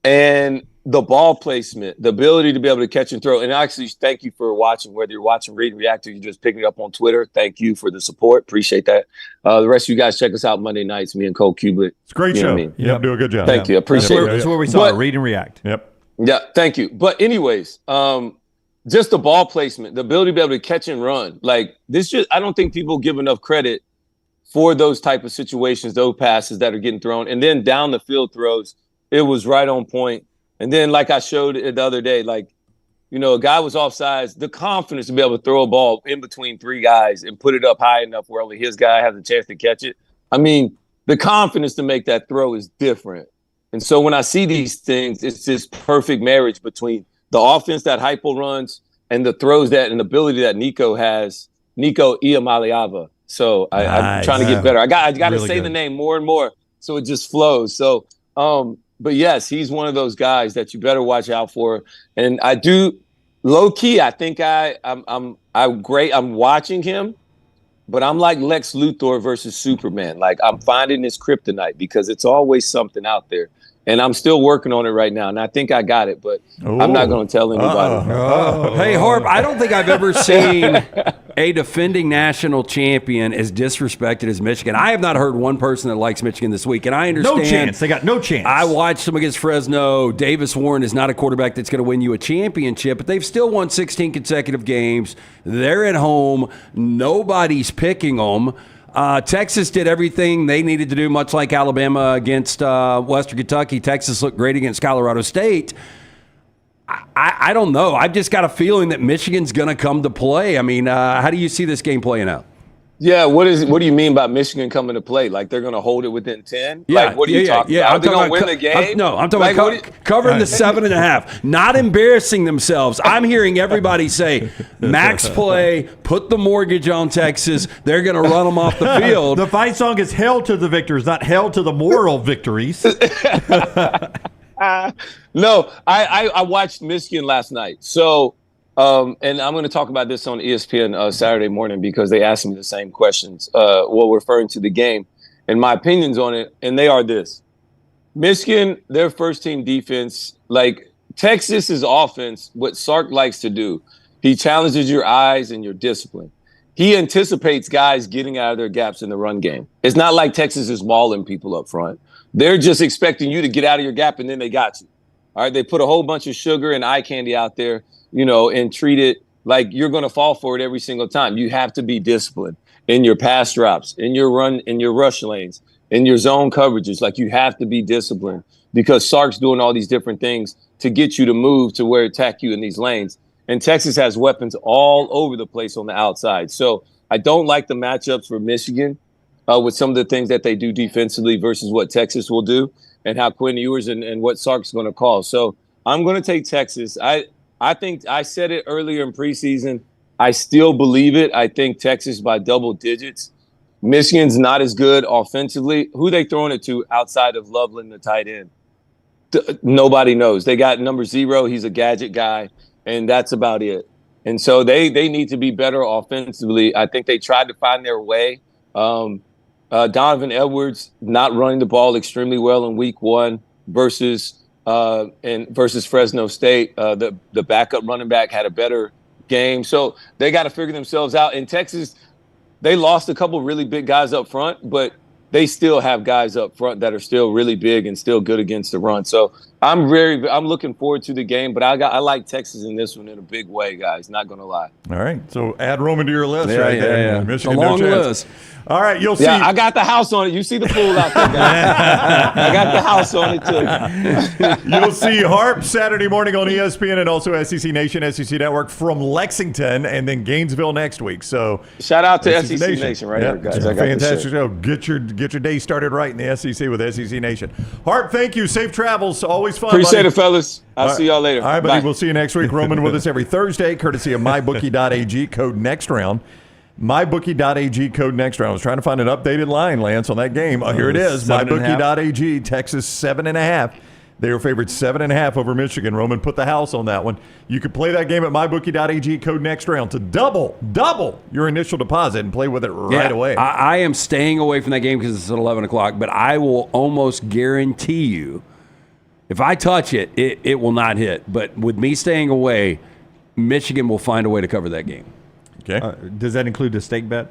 And the ball placement, the ability to be able to catch and throw. And actually, thank you for watching, whether you're watching, read, and react, or you're just picking it up on Twitter. Thank you for the support. Appreciate that. The rest of you guys, check us out Monday nights, me and Cole Cubitt. It's a great show. Yep, do a good job. Thank you. Appreciate it. That's where we saw it, read and react. Yep. Yeah, thank you. But anyways, just the ball placement, the ability to be able to catch and run. Like I don't think people give enough credit for those type of situations, those passes that are getting thrown. And then down the field throws, it was right on point. And then, like I showed it the other day, like, a guy was offsides, the confidence to be able to throw a ball in between three guys and put it up high enough where only his guy has a chance to catch it. I mean, the confidence to make that throw is different. And so when I see these things, it's this perfect marriage between the offense that Heupel runs and the throws and ability that Nico has, Nico Iamaleava. So I'm trying to get better. I got to really say the name more and more so it just flows. So, but yes, he's one of those guys that you better watch out for. And I do, low key, I think I'm watching him, but I'm like Lex Luthor versus Superman. Like I'm finding his kryptonite because it's always something out there. And I'm still working on it right now. And I think I got it, but I'm not going to tell anybody. Hey, Harp, I don't think I've ever seen a defending national champion as disrespected as Michigan. I have not heard one person that likes Michigan this week. And I understand. No chance. They got no chance. I watched them against Fresno. Davis Warren is not a quarterback that's going to win you a championship, but they've still won 16 consecutive games. They're at home. Nobody's picking them. Texas did everything they needed to do, much like Alabama against Western Kentucky. Texas looked great against Colorado State. I don't know. I've just got a feeling that Michigan's going to come to play. I mean, how do you see this game playing out? Yeah, what do you mean by Michigan coming to play? Like they're going to hold it within 10? Yeah, like, what are you talking about? Are they going to win the game? I'm talking about covering the 7.5, not embarrassing themselves. I'm hearing everybody say, max play, put the mortgage on Texas. They're going to run them off the field. The fight song is hell to the victors, not hell to the moral victories. No, I watched Michigan last night. So, and I'm going to talk about this on ESPN Saturday morning because they asked me the same questions while referring to the game and my opinions on it. And they are this. Michigan, their first team defense, like Texas's offense, what Sark likes to do, he challenges your eyes and your discipline. he anticipates guys getting out of their gaps in the run game. It's not like Texas is mauling people up front. They're just expecting you to get out of your gap, and then they got you. All right, they put a whole bunch of sugar and eye candy out there, and treat it like you're going to fall for it every single time. You have to be disciplined in your pass drops, in your run, in your rush lanes, in your zone coverages. Like, you have to be disciplined because Sark's doing all these different things to get you to move to where attack you in these lanes. And Texas has weapons all over the place on the outside. So I don't like the matchups for Michigan with some of the things that they do defensively versus what Texas will do and how Quinn Ewers and what Sark's going to call. So I'm going to take Texas. I think I said it earlier in preseason. I still believe it. I think Texas by double digits. Michigan's not as good offensively. Who they throwing it to outside of Loveland, the tight end? Nobody knows. They got number 0. He's a gadget guy, and that's about it. And so they need to be better offensively. I think they tried to find their way. Donovan Edwards not running the ball extremely well in week 1 versus Fresno State. The backup running back had a better game. So they got to figure themselves out. In Texas, they lost a couple really big guys up front, but they still have guys up front that are still really big and still good against the run. So I'm looking forward to the game, but I like Texas in this one in a big way, guys. Not going to lie. All right. So add Roman to your list right there. Yeah. Michigan, it's a long list. All right. You'll see. Yeah, I got the house on it. You see the pool out there, guys. I got the house on it, too. You'll see Harp Saturday morning on ESPN and also SEC Nation, SEC Network from Lexington, and then Gainesville next week. So shout out to SEC Nation right here, guys. It's a fantastic show. Get your day started right in the SEC with SEC Nation. Harp, thank you. Safe travels. Always fun. Appreciate buddy. it, fellas. I'll see y'all later. All right, buddy. Bye. We'll see you next week. Roman with us every Thursday, courtesy of mybookie.ag, code next round. mybookie.ag, code next round. I was trying to find an updated line, Lance, on that game. Here it is. mybookie.ag, Texas 7.5. They were favored 7.5 over Michigan. Roman put the house on that one. You could play that game at mybookie.ag, code next round to double your initial deposit and play with it right away. I am staying away from that game because it's at 11 o'clock, but I will almost guarantee you if I touch it, it will not hit. But with me staying away, Michigan will find a way to cover that game. Okay. Does that include the stake bet?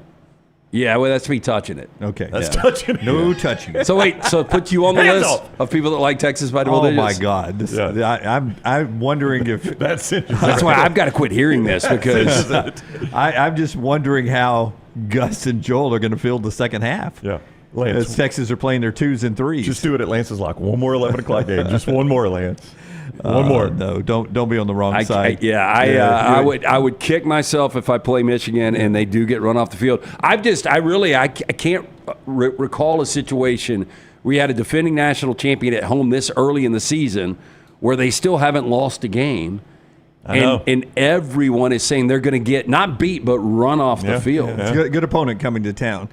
Yeah, well, that's me touching it. Okay. That's touching it. No touching it. So wait, so it puts you on the list of people that like Texas by double digits? Oh, my God. I'm wondering if... That's interesting. That's why I've got to quit hearing this because... I'm just wondering how Gus and Joel are going to field the second half. Yeah. Lance, as Texas are playing their 2s and 3s. Just do it at Lance's lock. One more 11 o'clock game. Just one more, Lance. One more. No, don't be on the wrong side. I would kick myself if I play Michigan and they do get run off the field. I can't recall a situation where you had a defending national champion at home this early in the season where they still haven't lost a game. And everyone is saying they're going to get not beat but run off the field. It's a good opponent coming to town.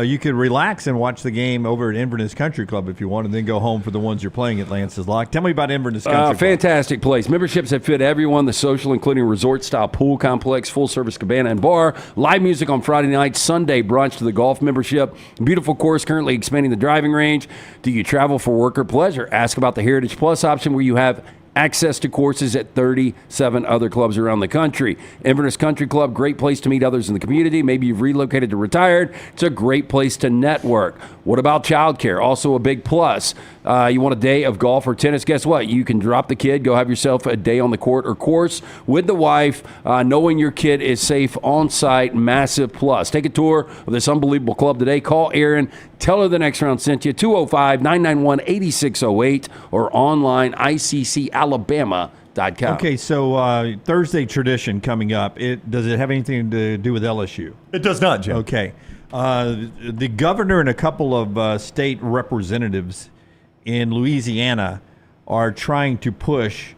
You could relax and watch the game over at Inverness Country Club if you want, and then go home for the ones you're playing at Lance's Lock. Tell me about Inverness Country Club. Fantastic place. Memberships that fit everyone. The social, including resort-style pool complex, full-service cabana and bar, live music on Friday night, Sunday brunch to the golf membership. Beautiful course, currently expanding the driving range. Do you travel for work or pleasure? Ask about the Heritage Plus option where you have access to courses at 37 other clubs around the country. Inverness Country Club, great place to meet others in the community. Maybe you've relocated to retired. It's a great place to network. What about childcare? Also a big plus. You want a day of golf or tennis? Guess what? You can drop the kid, go have yourself a day on the court or course with the wife. Knowing your kid is safe on site, massive plus. Take a tour of this unbelievable club today. Call Erin. Tell her the next round sent you. 205-991-8608 or online ICCalabama.com. Okay, so Thursday tradition coming up. Does it have anything to do with LSU? It does not, Jim. Okay. The governor and a couple of state representatives in Louisiana are trying to push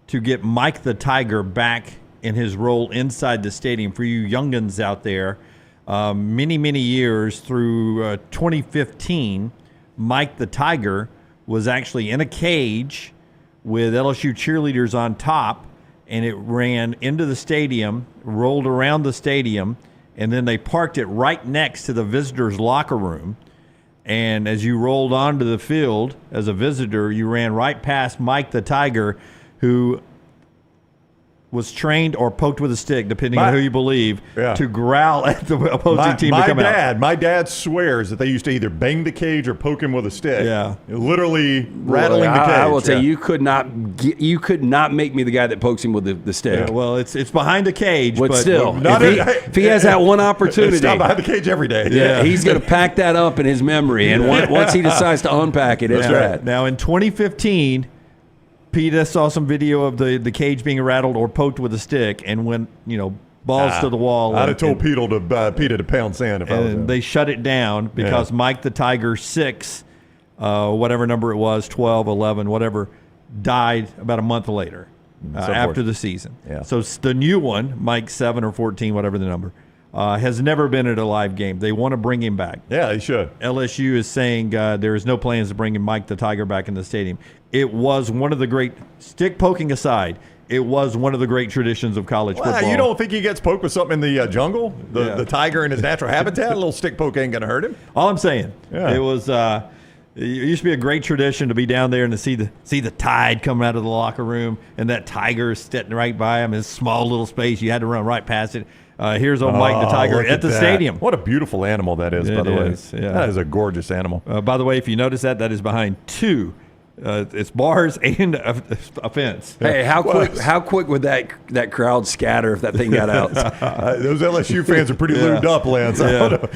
to get Mike the Tiger back in his role inside the stadium. For you youngins out there, many years through 2015, Mike the Tiger was actually in a cage with LSU cheerleaders on top, and it ran into the stadium, rolled around the stadium, and then they parked it right next to the visitors' locker room. And as you rolled onto the field as a visitor, you ran right past Mike the Tiger, who was trained or poked with a stick, depending on who you believe, to growl at the opposing team to come out. My dad swears that they used to either bang the cage or poke him with a stick. Yeah. Literally rattling the cage. I will tell you, you could not make me the guy that pokes him with the stick. Yeah, well, it's behind the cage. But still, if he has that one opportunity. It's not behind the cage every day. Yeah, he's going to pack that up in his memory. And once he decides to unpack it, it's bad. Now, in 2015, Pete saw some video of the cage being rattled or poked with a stick and went, balls to the wall. I'd have told Pete to pound sand if I was him. They shut it down because Mike the Tiger 6, whatever number it was, 12, 11, whatever, died about a month later after the season. Yeah. So the new one, Mike 7 or 14, whatever the number, has never been at a live game. They want to bring him back. Yeah, they should. LSU is saying there is no plans to bring Mike the Tiger back in the stadium. It was one of the great, stick poking aside, it was one of the great traditions of college football. You don't think he gets poked with something in the jungle? The tiger in his natural habitat? A little stick poke ain't going to hurt him. All I'm saying, it was it used to be a great tradition to be down there and to see the tide coming out of the locker room and that tiger sitting right by him in a small little space. You had to run right past it. Here's old Mike the Tiger at the stadium. What a beautiful animal that is, by the way. Yeah. That is a gorgeous animal. By the way, if you notice that is behind two. It's bars and a fence. Hey, how quick would that crowd scatter if that thing got out? Those LSU fans are pretty lubed up, Lance.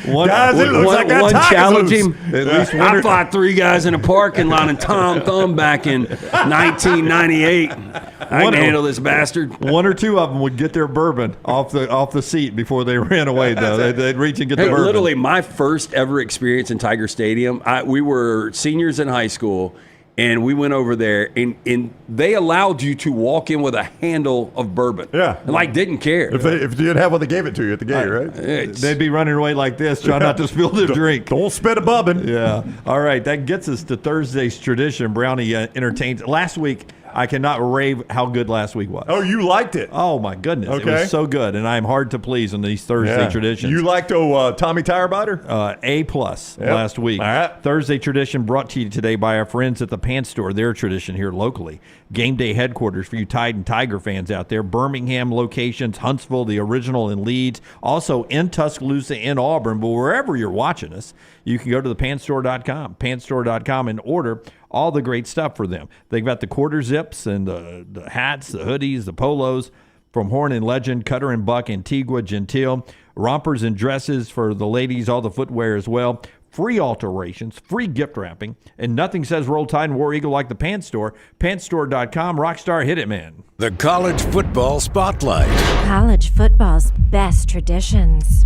One challenge him. I fought 3 guys in a parking lot and Tom Thumb back in 1998. I can handle this bastard. 1 or 2 of them would get their bourbon off the seat before they ran away, though. They'd reach and get the bourbon. Literally, my first ever experience in Tiger Stadium, we were seniors in high school. And we went over there, and they allowed you to walk in with a handle of bourbon. Yeah. And, didn't care. If you didn't have one, they gave it to you at the gate, right? They'd be running away like this, trying not to spill their drink. Don't spit a bubbin'. Yeah. All right, that gets us to Thursday's tradition. Brownie entertains. Last week, I cannot rave how good last week was. Oh, you liked it? Oh, my goodness. Okay. It was so good, and I'm hard to please on these Thursday traditions. You liked Tommy Tire Biter? A+ last week. All right. Thursday tradition brought to you today by our friends at the Pants Store, their tradition here locally. Game day headquarters for you Tide and Tiger fans out there. Birmingham locations, Huntsville, the original in Leeds, also in Tuscaloosa, in Auburn. But wherever you're watching us, you can go to the pantstore.com, pantstore.com, and order all the great stuff for them. They've got the quarter zips and the hats, the hoodies, the polos from Horn and Legend, Cutter and Buck, Antigua, Gentile, rompers and dresses for the ladies, all the footwear as well. Free alterations, free gift wrapping, and nothing says Roll Tide and War Eagle like the Pants Store. Pantstore.com, Rockstar, hit it, man. The College Football Spotlight. College football's best traditions.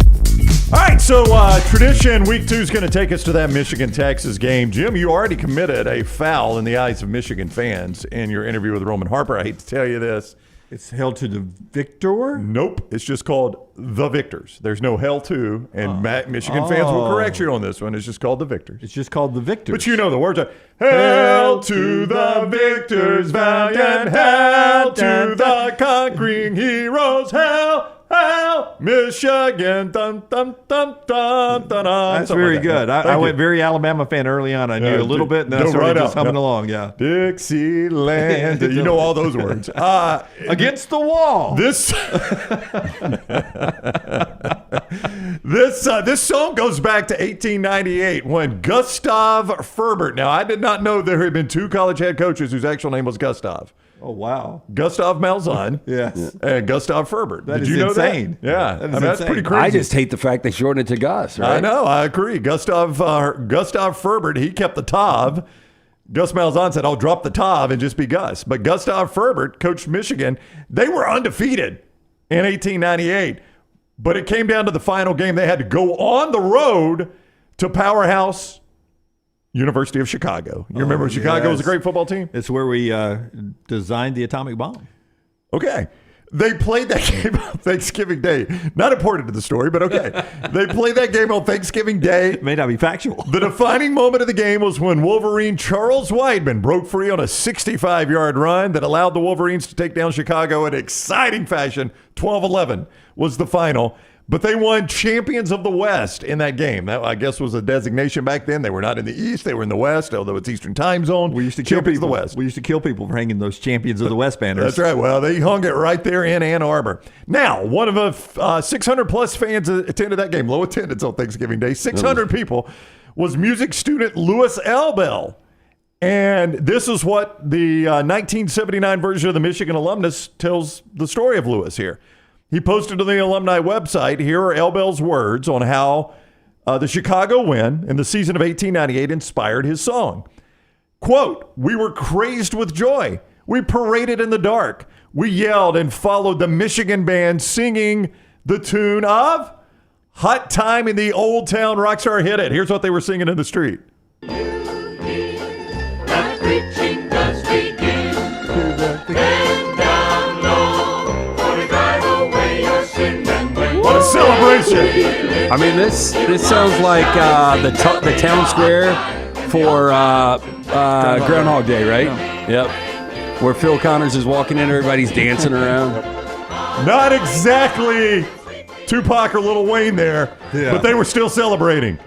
All right, so tradition week 2 is going to take us to that Michigan-Texas game. Jim, you already committed a foul in the eyes of Michigan fans in your interview with Roman Harper. I hate to tell you this. It's held to the victor? Nope. It's just called the Victors. There's no hell to, and Michigan fans will correct you on this one. It's just called the Victors. It's just called the Victors. But you know the words are, hail to the victors, valiant, hail to the conquering heroes, hail, hail, Michigan, dun, dun, dun, dun, dun, dun. That's very good. I went very Alabama fan early on. I knew a little bit, and then I started just humming along. Yeah, Dixieland. You know all those words. Against the wall. This this song goes back to 1898 when Gustav Ferbert. Now, I did not know there had been 2 college head coaches whose actual name was Gustav. Oh, wow. Gustav Malzahn. Yes. And Gustav Ferbert. That Did is you know insane. That? Yeah. That's pretty crazy. I just hate the fact they shortened it to Gus, right? I know. I agree. Gustav Ferbert, he kept the Tav. Gus Malzahn said, I'll drop the Tav and just be Gus. But Gustav Ferbert coached Michigan. They were undefeated in 1898. But it came down to the final game. They had to go on the road to powerhouse University of Chicago. You remember Chicago was a great football team? It's where we designed the atomic bomb. Okay. They played that game on Thanksgiving Day. Not important to the story, but okay. They played that game on Thanksgiving Day. It may not be factual. The defining moment of the game was when Wolverine Charles Weidman broke free on a 65-yard run that allowed the Wolverines to take down Chicago in exciting fashion. 12-11 was the final. But they won Champions of the West in that game. That, I guess, was a designation back then. They were not in the East. They were in the West, although it's Eastern time zone. We used to kill Champions people. of the West. We used to kill people for hanging those Champions of the West banners. That's right. Well, they hung it right there in Ann Arbor. Now, one of the 600-plus fans attended that game. Low attendance on Thanksgiving Day. 600 people was music student Louis Elbel. And this is what the 1979 version of the Michigan alumnus tells the story of Louis here. He posted to the alumni website, here are Elbel's words on how the Chicago win in the season of 1898 inspired his song. Quote, "We were crazed with joy. We paraded in the dark. We yelled and followed the Michigan band singing the tune of Hot Time in the Old Town. Rockstar hit it." Here's what they were singing in the street. Preaching does begin. Bend down low, for to drive away your sin and win. What a celebration! I mean, this sounds like the town square for Groundhog Day, right? Yep. Where Phil Connors is walking in, everybody's dancing around. Not exactly Tupac or Lil Wayne there, but they were still celebrating.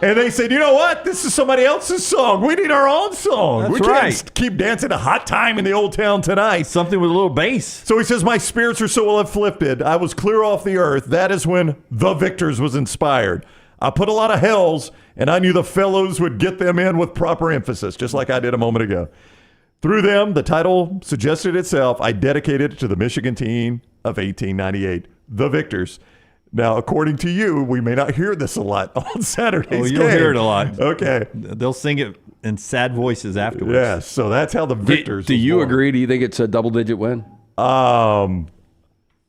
And they said, you know what? This is somebody else's song. We need our own song. That's we can't keep dancing a hot time in the old town tonight. Something with a little bass. So he says, my spirits are so afflicted. I was clear off the earth. That is when The Victors was inspired. I put a lot of hells, and I knew the fellows would get them in with proper emphasis, just like I did a moment ago. Through them, the title suggested itself. I dedicated it to the Michigan team of 1898, The Victors. Now, according to you, we may not hear this a lot on Saturday's you'll game. hear it a lot. Okay. They'll sing it in sad voices afterwards. Yes, so that's how the Victors. Do you agree? Do you think it's a double-digit win?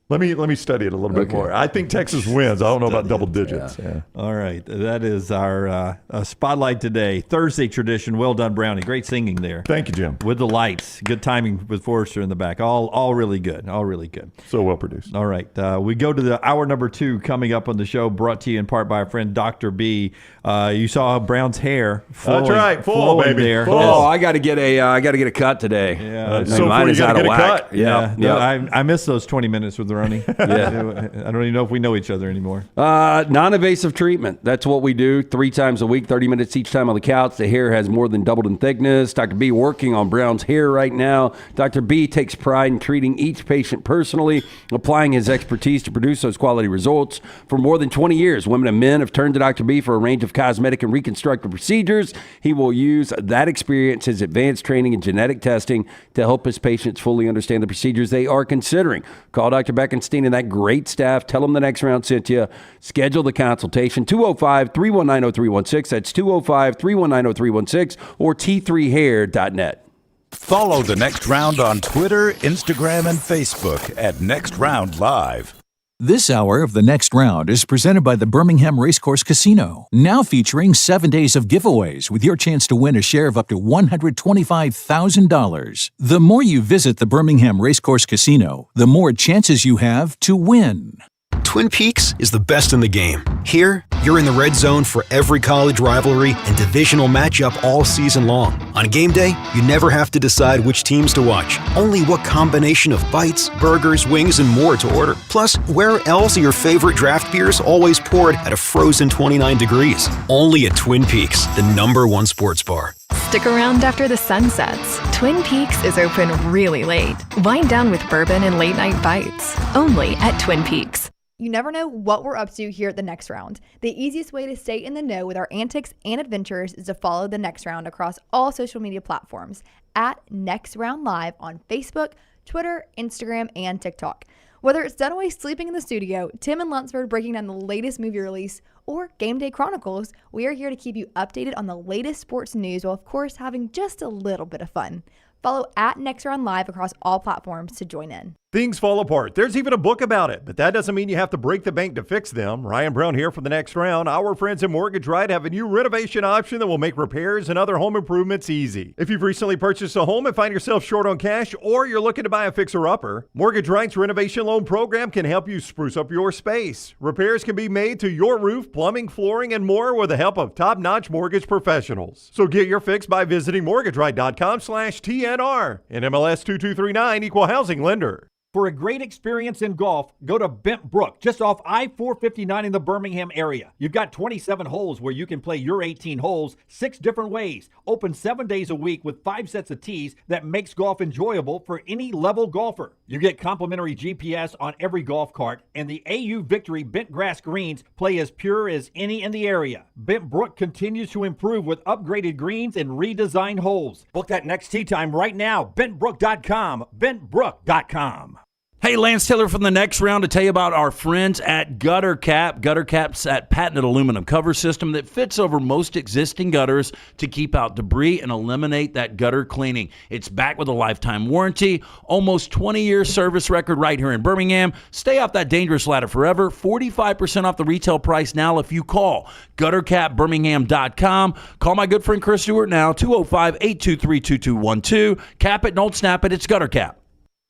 Let me study it a little bit more. I think Texas wins. I don't know about double digits. Yeah. All right. That is our spotlight today. Thursday tradition. Well done, Brownie. Great singing there. Thank you, Jim. With the lights. Good timing with Forrester in the back. All really good. All really good. So well produced. All right. We go to the hour number 2 coming up on the show, brought to you in part by our friend Dr. B. You saw Brown's hair flowing. That's right. Full, baby. There. Full. Oh, I got to get a cut today. Yeah. So mine is out of whack. Yeah. Yeah. I miss those 20 minutes with Ronnie. Yeah. I don't even know if we know each other anymore. Non-invasive treatment. That's what we do 3 times a week, 30 minutes each time on the couch. The hair has more than doubled in thickness. Dr. B working on Brown's hair right now. Dr. B takes pride in treating each patient personally, applying his expertise to produce those quality results. For more than 20 years, women and men have turned to Dr. B for a range of cosmetic and reconstructive procedures. He will use that experience, his advanced training and genetic testing to help his patients fully understand the procedures they are considering. Call Dr. Beckenstein and that great staff. Tell them the next round sent you. Schedule the consultation. 205-319-0316. That's 205-319-0316 or t3hair.net. Follow The Next Round on Twitter, Instagram, and Facebook at Next Round Live. This hour of The Next Round is presented by the Birmingham Racecourse Casino, now featuring 7 days of giveaways with your chance to win a share of up to $125,000. The more you visit the Birmingham Racecourse Casino, the more chances you have to win. Twin Peaks is the best in the game. Here, you're in the red zone for every college rivalry and divisional matchup all season long. On game day, you never have to decide which teams to watch, only what combination of bites, burgers, wings, and more to order. Plus, where else are your favorite draft beers always poured at a frozen 29 degrees? Only at Twin Peaks, the #1 sports bar. Stick around after the sun sets. Twin Peaks is open really late. Wind down with bourbon and late night bites. Only at Twin Peaks. You never know what we're up to here at The Next Round. The easiest way to stay in the know with our antics and adventures is to follow The Next Round across all social media platforms at Next Round Live on Facebook, Twitter, Instagram, and TikTok. Whether it's Dunaway sleeping in the studio, Tim and Lunceford breaking down the latest movie release, or Game Day Chronicles, we are here to keep you updated on the latest sports news while, of course, having just a little bit of fun. Follow at Next Round Live across all platforms to join in. Things fall apart. There's even a book about it, but that doesn't mean you have to break the bank to fix them. Ryan Brown here for The Next Round. Our friends at Mortgage Right have a new renovation option that will make repairs and other home improvements easy. If you've recently purchased a home and find yourself short on cash, or you're looking to buy a fixer-upper, Mortgage Right's renovation loan program can help you spruce up your space. Repairs can be made to your roof, plumbing, flooring, and more with the help of top-notch mortgage professionals. So get your fix by visiting mortgageright.com/TNR. NMLS 2239, Equal Housing Lender. For a great experience in golf, go to Bent Brook, just off I-459 in the Birmingham area. You've got 27 holes where you can play your 18 holes 6 different ways. Open 7 days a week with 5 sets of tees that makes golf enjoyable for any level golfer. You get complimentary GPS on every golf cart, and the AU Victory bent grass greens play as pure as any in the area. Bent Brook continues to improve with upgraded greens and redesigned holes. Book that next tee time right now. BentBrook.com. BentBrook.com. Hey, Lance Taylor from the next round to tell you about our friends at Gutter Cap. Gutter Cap's that patented aluminum cover system that fits over most existing gutters to keep out debris and eliminate that gutter cleaning. It's backed with a lifetime warranty, almost 20-year service record right here in Birmingham. Stay off that dangerous ladder forever. 45% off the retail price now if you call guttercapbirmingham.com. Call my good friend Chris Stewart now, 205-823-2212. Cap it, don't snap it. It's Gutter Cap.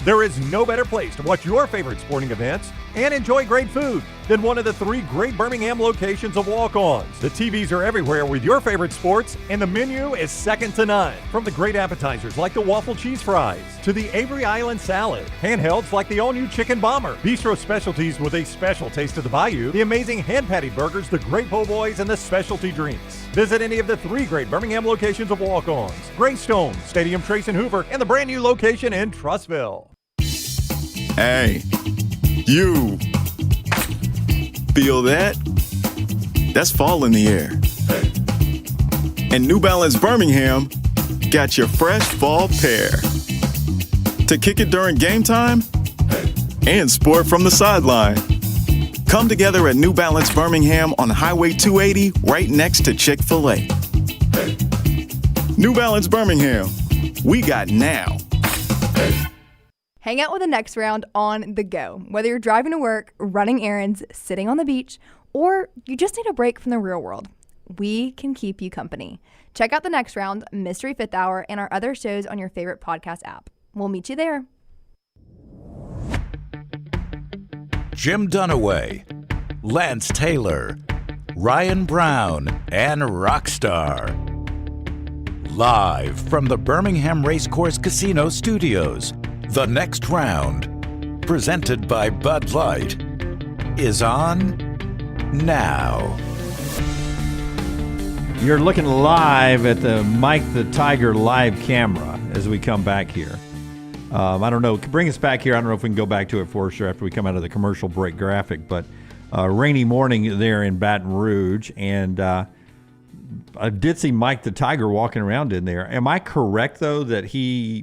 There is no better place to watch your favorite sporting events and enjoy great food than one of the 3 great Birmingham locations of Walk-Ons. The TVs are everywhere with your favorite sports, and the menu is second to none. From the great appetizers like the waffle cheese fries, to the Avery Island salad, handhelds like the all-new chicken bomber, bistro specialties with a special taste of the bayou, the amazing hand-patty burgers, the great po' boys, and the specialty drinks. Visit any of the 3 great Birmingham locations of Walk-Ons: Greystone, Stadium Trace and Hoover, and the brand new location in Trussville. Hey, you. Feel that? That's fall in the air. And New Balance Birmingham got your fresh fall pair. To kick it during game time and sport from the sideline. Come together at New Balance Birmingham on Highway 280 right next to Chick-fil-A. New Balance Birmingham, we got now. Hang out with the next round on the go. Whether you're driving to work, running errands, sitting on the beach, or you just need a break from the real world, we can keep you company. Check out the next round, Mystery Fifth Hour, and our other shows on your favorite podcast app. We'll meet you there. Jim Dunaway, Lance Taylor, Ryan Brown, and Rockstar. Live from the Birmingham Racecourse Casino Studios, the next round, presented by Bud Light, is on now. You're looking live at the Mike the Tiger live camera as we come back here. I don't know. Bring us back here. I don't know if we can go back to it for sure after we come out of the commercial break graphic, but rainy morning there in Baton Rouge, and I did see Mike the Tiger walking around in there. Am I correct, though, that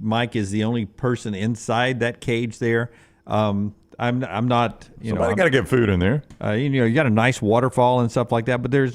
Mike is the only person inside that cage there? I'm not, Somebody got to get food in there. You got a nice waterfall and stuff like that, but there's,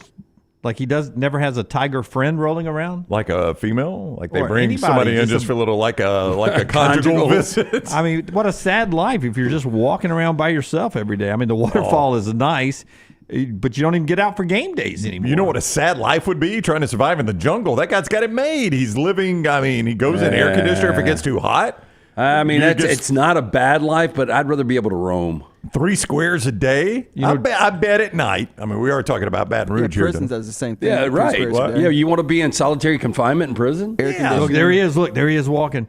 like, never has a tiger friend rolling around? Like a female? Like they Or bring anybody, somebody in just for a little, like a conjugal visit? I mean, what a sad life if you're just walking around by yourself every day. I mean, the waterfall is nice, but you don't even get out for game days anymore. You know what a sad life would be? Trying to survive in the jungle. That guy's got it made. He's living, he goes in air conditioner if it gets too hot. I mean, it's not a bad life, but I'd rather be able to roam. 3 squares a day? I bet at night. I mean, we are talking about Baton Rouge here. Prison does the same thing. Yeah, right. Yeah, you want to be in solitary confinement in prison? Yeah. Look, there he is. Look, there he is walking.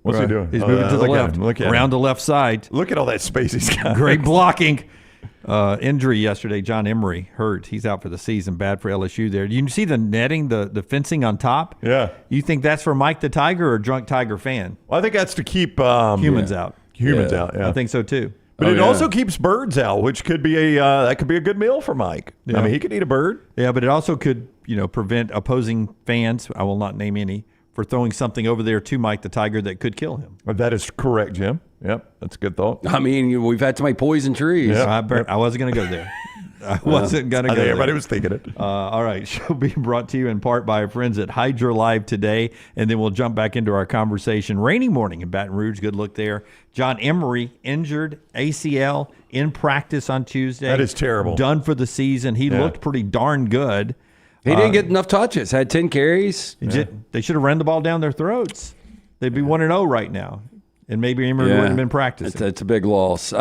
What's he doing? He's moving to the left. Around the left side. Look at all that space he's got. Great blocking. Injury yesterday. John Emery hurt. He's out for the season. Bad for LSU there. Do you see the netting, the fencing on top? Yeah. You think that's for Mike the Tiger or a drunk Tiger fan? Well, I think that's to keep humans out. Humans out, yeah. I think so too. But it also keeps birds out, which could be that could be a good meal for Mike. Yeah. I mean, he could eat a bird. Yeah, but it also could, prevent opposing fans, I will not name any, for throwing something over there to Mike the Tiger that could kill him. That is correct, Jim. Yep, that's a good thought. I mean, we've had so many poison trees. Yeah. I wasn't going to go there. I wasn't going to go there. Everybody was thinking it. All right. Show being brought to you in part by our friends at Hydra Live today, and then we'll jump back into our conversation. Rainy morning in Baton Rouge. Good look there. John Emery injured ACL in practice on Tuesday. That is terrible. Done for the season. He looked pretty darn good. He didn't get enough touches. Had 10 carries. They should have run the ball down their throats. They'd be 1-0 right now. And maybe Emery wouldn't have been practicing. It's a big loss. IV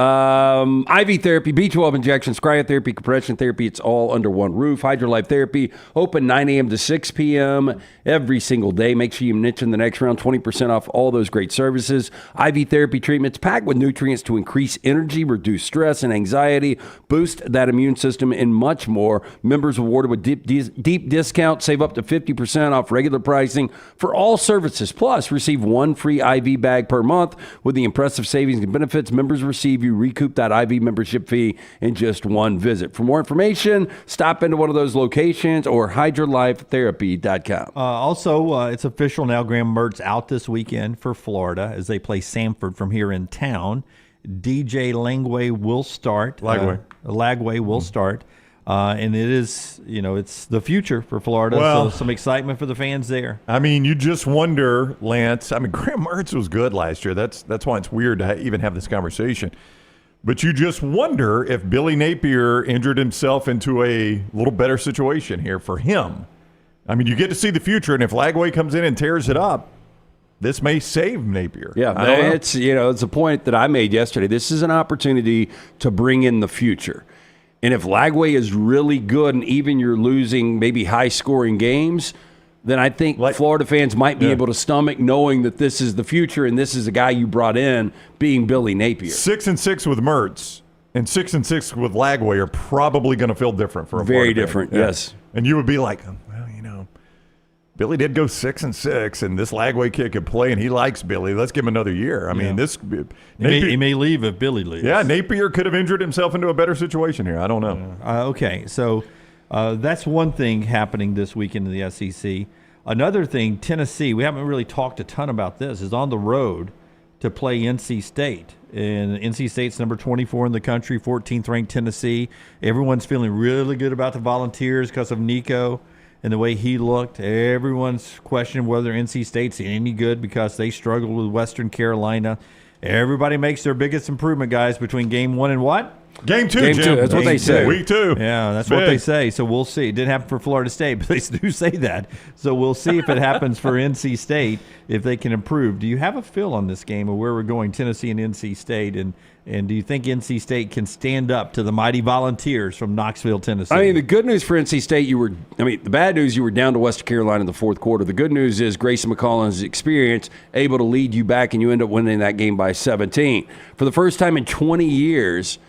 therapy, B12 injections, cryotherapy, compression therapy, it's all under one roof. HydroLife Therapy, open 9 a.m. to 6 p.m. every single day. Make sure you mention the next round, 20% off all those great services. IV therapy treatments packed with nutrients to increase energy, reduce stress and anxiety, boost that immune system, and much more. Members awarded with deep discount. Save up to 50% off regular pricing for all services. Plus, receive one free IV bag per month. With the impressive savings and benefits members receive, you recoup that IV membership fee in just one visit. For more information, stop into one of those locations or hydrolifetherapy.com. Also, it's official now. Graham Mertz out this weekend for Florida as they play Samford from here in town. DJ Lagway will start. Lagway will start. And it is, it's the future for Florida, so some excitement for the fans there. I mean, you just wonder, Lance. I mean, Graham Mertz was good last year. That's why it's weird to even have this conversation. But you just wonder if Billy Napier injured himself into a little better situation here for him. I mean, you get to see the future, and if Lagway comes in and tears it up, this may save Napier. Yeah, it's a point that I made yesterday. This is an opportunity to bring in the future. And if Lagway is really good and even you're losing maybe high-scoring games, then I think Florida fans might be able to stomach knowing that this is the future and this is a guy you brought in being Billy Napier. 6-6 with Mertz and 6-6 with Lagway are probably going to feel different for a very Florida different, fan. yes. And you would be like, Billy did go 6-6, and this Lagway kid could play, and he likes Billy. Let's give him another year. I mean, He may leave if Billy leaves. Yeah, Napier could have injured himself into a better situation here. I don't know. Okay, so that's one thing happening this weekend in the SEC. Another thing, Tennessee, we haven't really talked a ton about this, is on the road to play NC State. And NC State's number 24 in the country, 14th ranked Tennessee. Everyone's feeling really good about the Volunteers because of Nico and the way he looked. Everyone's questioning whether NC State's any good because they struggled with Western Carolina. Everybody makes their biggest improvement, guys, between game one and what? Game two, Jim. That's what they say. Week 2. Yeah, that's what they say. So we'll see. It didn't happen for Florida State, but they do say that. So we'll see if it happens for NC State, if they can improve. Do you have a feel on this game of where we're going, Tennessee and NC State? And do you think NC State can stand up to the mighty Volunteers from Knoxville, Tennessee? I mean, the good news for NC State, the bad news, you were down to Western Carolina in the fourth quarter. The good news is Grayson McCollum's experience able to lead you back, and you end up winning that game by 17. For the first time in 20 years,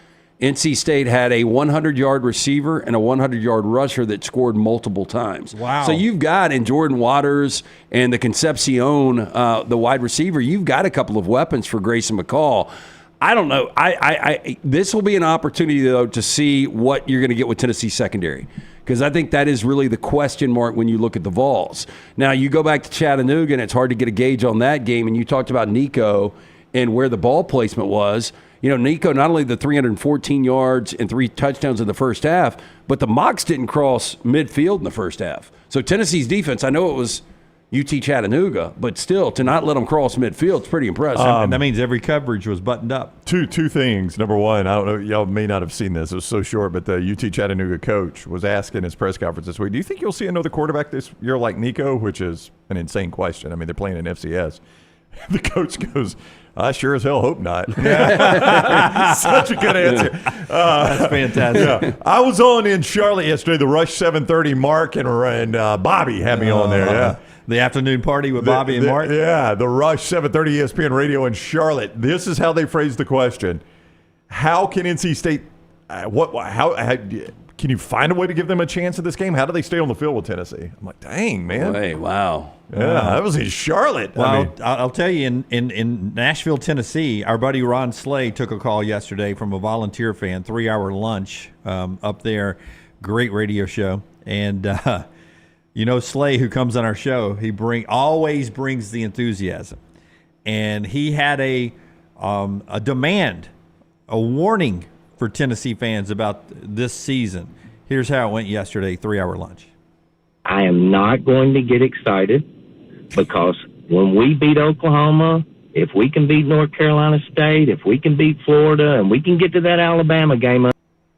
NC State had a 100-yard receiver and a 100-yard rusher that scored multiple times. Wow. So you've got, in Jordan Waters and the Concepcion, the wide receiver, you've got a couple of weapons for Grayson McCall. I don't know. This will be an opportunity, though, to see what you're going to get with Tennessee secondary, because I think that is really the question mark when you look at the Vols. Now, you go back to Chattanooga, and it's hard to get a gauge on that game, and you talked about Nico and where the ball placement was. Nico, not only the 314 yards and 3 touchdowns in the first half, but the Mocs didn't cross midfield in the first half. So Tennessee's defense, I know it was UT Chattanooga, but still, to not let them cross midfield is pretty impressive. And that means every coverage was buttoned up. Two things. Number one, I don't know, y'all may not have seen this. It was so short, but the UT Chattanooga coach was asked in his press conference this week, do you think you'll see another quarterback this year like Nico? Which is an insane question. I mean, they're playing in FCS. The coach goes, I sure as hell hope not. Such a good answer. That's fantastic. Yeah. I was on in Charlotte yesterday, the Rush 730. Mark and Bobby had me on there. Yeah. The afternoon party with Bobby and Mark? Yeah, the Rush 730 ESPN Radio in Charlotte. This is how they phrased the question. How can NC State can you find a way to give them a chance at this game? How do they stay on the field with Tennessee? I'm like, dang, man. Hey, wow. Yeah, that was in Charlotte. Well, I'll tell you, in Nashville, Tennessee, our buddy Ron Slay took a call yesterday from a Volunteer fan, 3-hour lunch up there. Great radio show. And, Slay, who comes on our show, he always brings the enthusiasm. And he had a demand, a warning for Tennessee fans about this season. Here's how it went yesterday, 3-hour lunch. I am not going to get excited because when we beat Oklahoma, if we can beat North Carolina State, if we can beat Florida, and we can get to that Alabama game,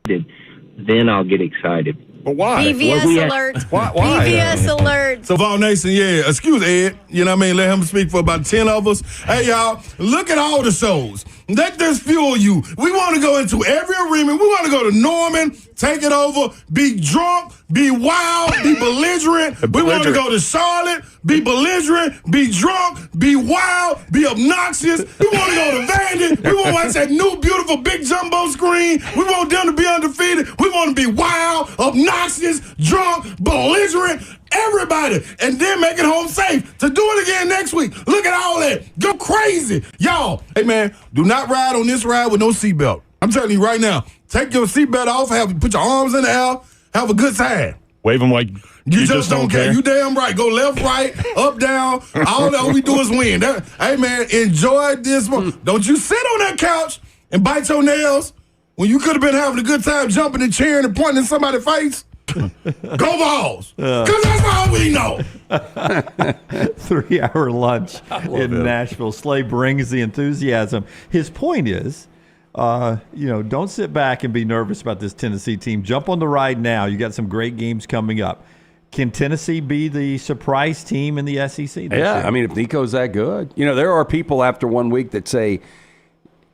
then I'll get excited. But why? BVS alert. Why? BVS alert. So, Vol Nation, excuse Ed. You know what I mean? Let him speak for about 10 of us. Hey, y'all, look at all the shows. Let this fuel you. We want to go into every arena. We want to go to Norman, take it over, be drunk, be wild, be belligerent. We want to go to Charlotte, be belligerent, be drunk, be wild, be obnoxious. We want to go to Vandy. We want to watch that new, beautiful, big jumbo screen. We want them to be undefeated. We want to be wild, obnoxious, drunk, belligerent. Everybody, and then make it home safe to do it again next week. Look at all that. Go crazy. Y'all, hey man, do not ride on this ride with no seatbelt. I'm telling you right now, take your seatbelt off, put your arms in the air, have a good time. Wave them like you just don't care. You damn right. Go left, right, up, down. All we do is win. Hey man, enjoy this one. Don't you sit on that couch and bite your nails when you could have been having a good time jumping and cheering and pointing in somebody's face. Go Vols! Because that's all we know. 3-hour lunch in Nashville. Slay brings the enthusiasm. His point is, don't sit back and be nervous about this Tennessee team. Jump on the ride now. You got some great games coming up. Can Tennessee be the surprise team in the SEC this year? I mean, if Nico's that good. There are people after 1 week that say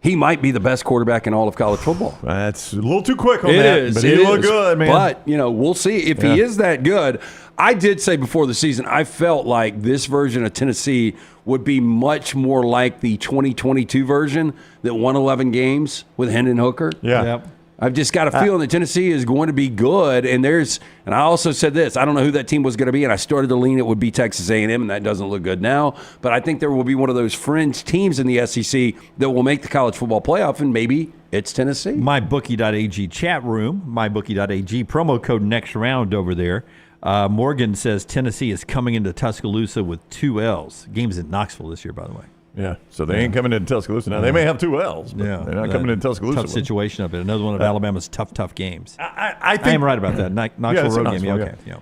he might be the best quarterback in all of college football. That's a little too quick on that. But he looked good, man. But, we'll see. If he is that good, I did say before the season, I felt like this version of Tennessee would be much more like the 2022 version that won 11 games with Hendon Hooker. Yeah. Yep. I've just got a feeling that Tennessee is going to be good. And I also said this, I don't know who that team was going to be, and I started to lean it would be Texas A&M, and that doesn't look good now. But I think there will be one of those fringe teams in the SEC that will make the college football playoff, and maybe it's Tennessee. MyBookie.ag chat room, MyBookie.ag, promo code next round over there. Morgan says Tennessee is coming into Tuscaloosa with 2 L's. Game's in Knoxville this year, by the way. Yeah, so they ain't coming into Tuscaloosa now. They may have 2 L's, but they're not coming into Tuscaloosa. Tough situation up there. Another one of Alabama's tough games. I think I am right about that. Knoxville road game. Yeah, okay. Yeah.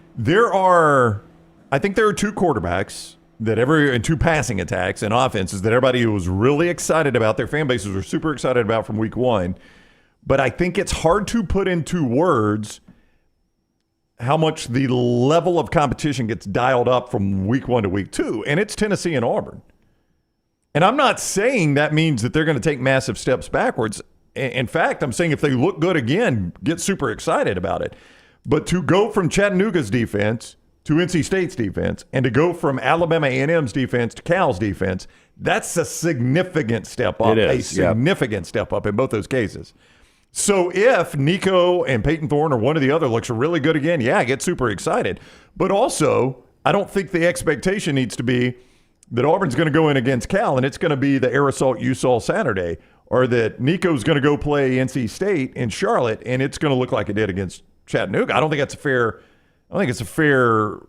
I think there are 2 quarterbacks and 2 passing attacks and offenses that everybody was really excited about. Their fan bases were super excited about from week 1. But I think it's hard to put into words how much the level of competition gets dialed up from week 1 to week 2, and it's Tennessee and Auburn. And I'm not saying that means that they're going to take massive steps backwards. In fact, I'm saying if they look good again, get super excited about it. But to go from Chattanooga's defense to NC State's defense and to go from Alabama A&M's defense to Cal's defense, that's a significant step up. It is, significant step up in both those cases. So if Nico and Peyton Thorne or one or the other looks really good again, I get super excited. But also, I don't think the expectation needs to be that Auburn's going to go in against Cal and it's going to be the air assault you saw Saturday, or that Nico's going to go play NC State in Charlotte and it's going to look like it did against Chattanooga. I don't think it's a fair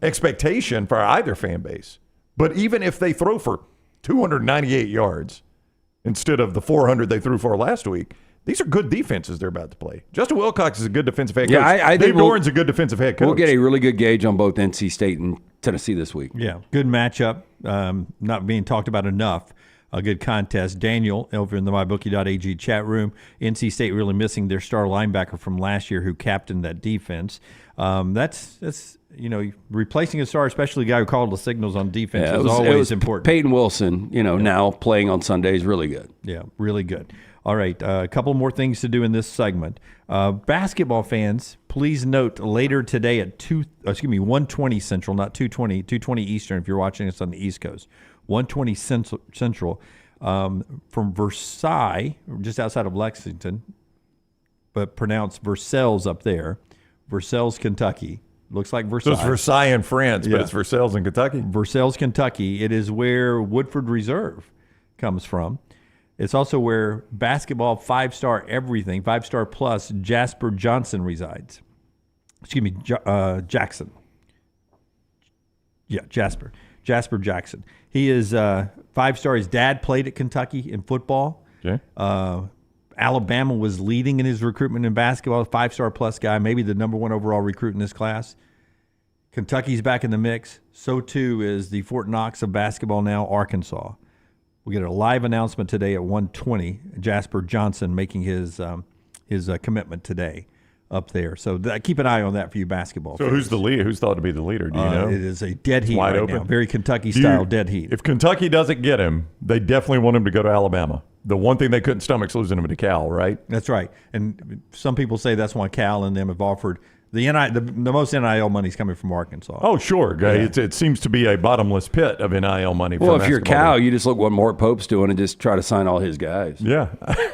expectation for either fan base. But even if they throw for 298 yards instead of the 400 they threw for last week, these are good defenses they're about to play. Justin Wilcox is a good defensive head coach. I Dave Doran's a good defensive head coach. We'll get a really good gauge on both NC State and Tennessee this week. Yeah, good matchup. Not being talked about enough. A good contest. Daniel over in the MyBookie.ag chat room. NC State really missing their star linebacker from last year who captained that defense. That's replacing a star, especially a guy who called the signals on defense, is always important. Peyton Wilson, now playing on Sunday is really good. Yeah, really good. All right, a couple more things to do in this segment. Basketball fans, please note later today at 1:20 Central, not 2:20, 2:20 Eastern if you're watching us on the East Coast. 1:20 Central from Versailles, just outside of Lexington, but pronounced Versailles up there. Versailles, Kentucky. Looks like Versailles. So it's Versailles in France, but it's Versailles in Kentucky? Versailles, Kentucky. It is where Woodford Reserve comes from. It's also where basketball 5-star everything, 5-star plus, Jasper Johnson resides. Excuse me, Jackson. Yeah, Jasper Jackson. He is 5-star. His dad played at Kentucky in football. Okay. Alabama was leading in his recruitment in basketball, 5-star plus guy, maybe the number 1 overall recruit in this class. Kentucky's back in the mix. So too is the Fort Knox of basketball now, Arkansas. We get a live announcement today at 1:20. Jasper Johnson making his commitment today. up there. So keep an eye on that for you basketball So fans. who's the leader? Who's thought to be the leader? Do you know? It is a dead heat Wide right open. now. Very Kentucky-style dead heat. If Kentucky doesn't get him, they definitely want him to go to Alabama. The one thing they couldn't stomach is losing him to Cal, right? That's right. And some people say that's why Cal and them have offered the most NIL money is coming from Arkansas. Oh, sure. Yeah. It seems to be a bottomless pit of NIL money. Well, for if you're basketball. Cal, you just look what Mark Pope's doing and just try to sign all his guys. Yeah.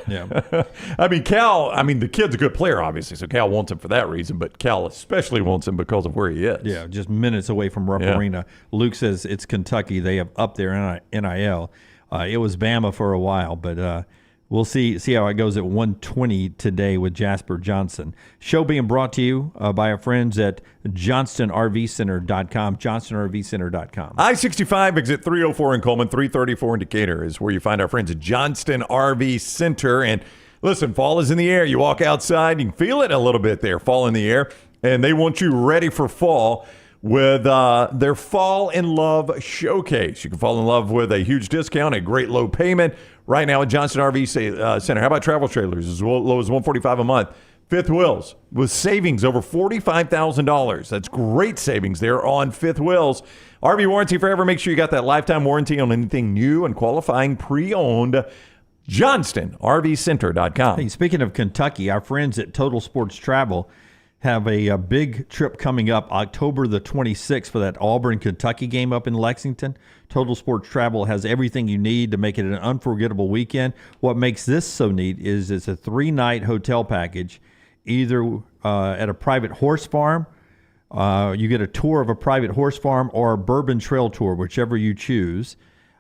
Yeah. I mean, Cal, the kid's a good player, obviously, so Cal wants him for that reason, but Cal especially wants him because of where he is. Yeah, just minutes away from Rupp Arena. Luke says it's Kentucky. They have up their NIL. It was Bama for a while, but we'll see how it goes at 1:20 today with Jasper Johnson. Show being brought to you by our friends at johnstonrvcenter.com, johnstonrvcenter.com. I-65 exit 304 in Coleman, 334 in Decatur is where you find our friends at Johnston RV Center. And listen, fall is in the air. You walk outside, you can feel it a little bit there, fall in the air. And they want you ready for fall with their Fall in Love Showcase. You can fall in love with a huge discount, a great low payment. Right now at Johnston RV Center. How about travel trailers as low as $145 a month? Fifth Wheels with savings over $45,000. That's great savings there on Fifth Wheels. RV Warranty Forever. Make sure you got that lifetime warranty on anything new and qualifying pre-owned. JohnstonRVCenter.com. Hey, speaking of Kentucky, our friends at Total Sports Travel have a big trip coming up October the 26th for that Auburn, Kentucky game up in Lexington. Total Sports Travel has everything you need to make it an unforgettable weekend. What makes this so neat is it's a 3-night hotel package, either at a private horse farm, you get a tour of a private horse farm, or a bourbon trail tour, whichever you choose.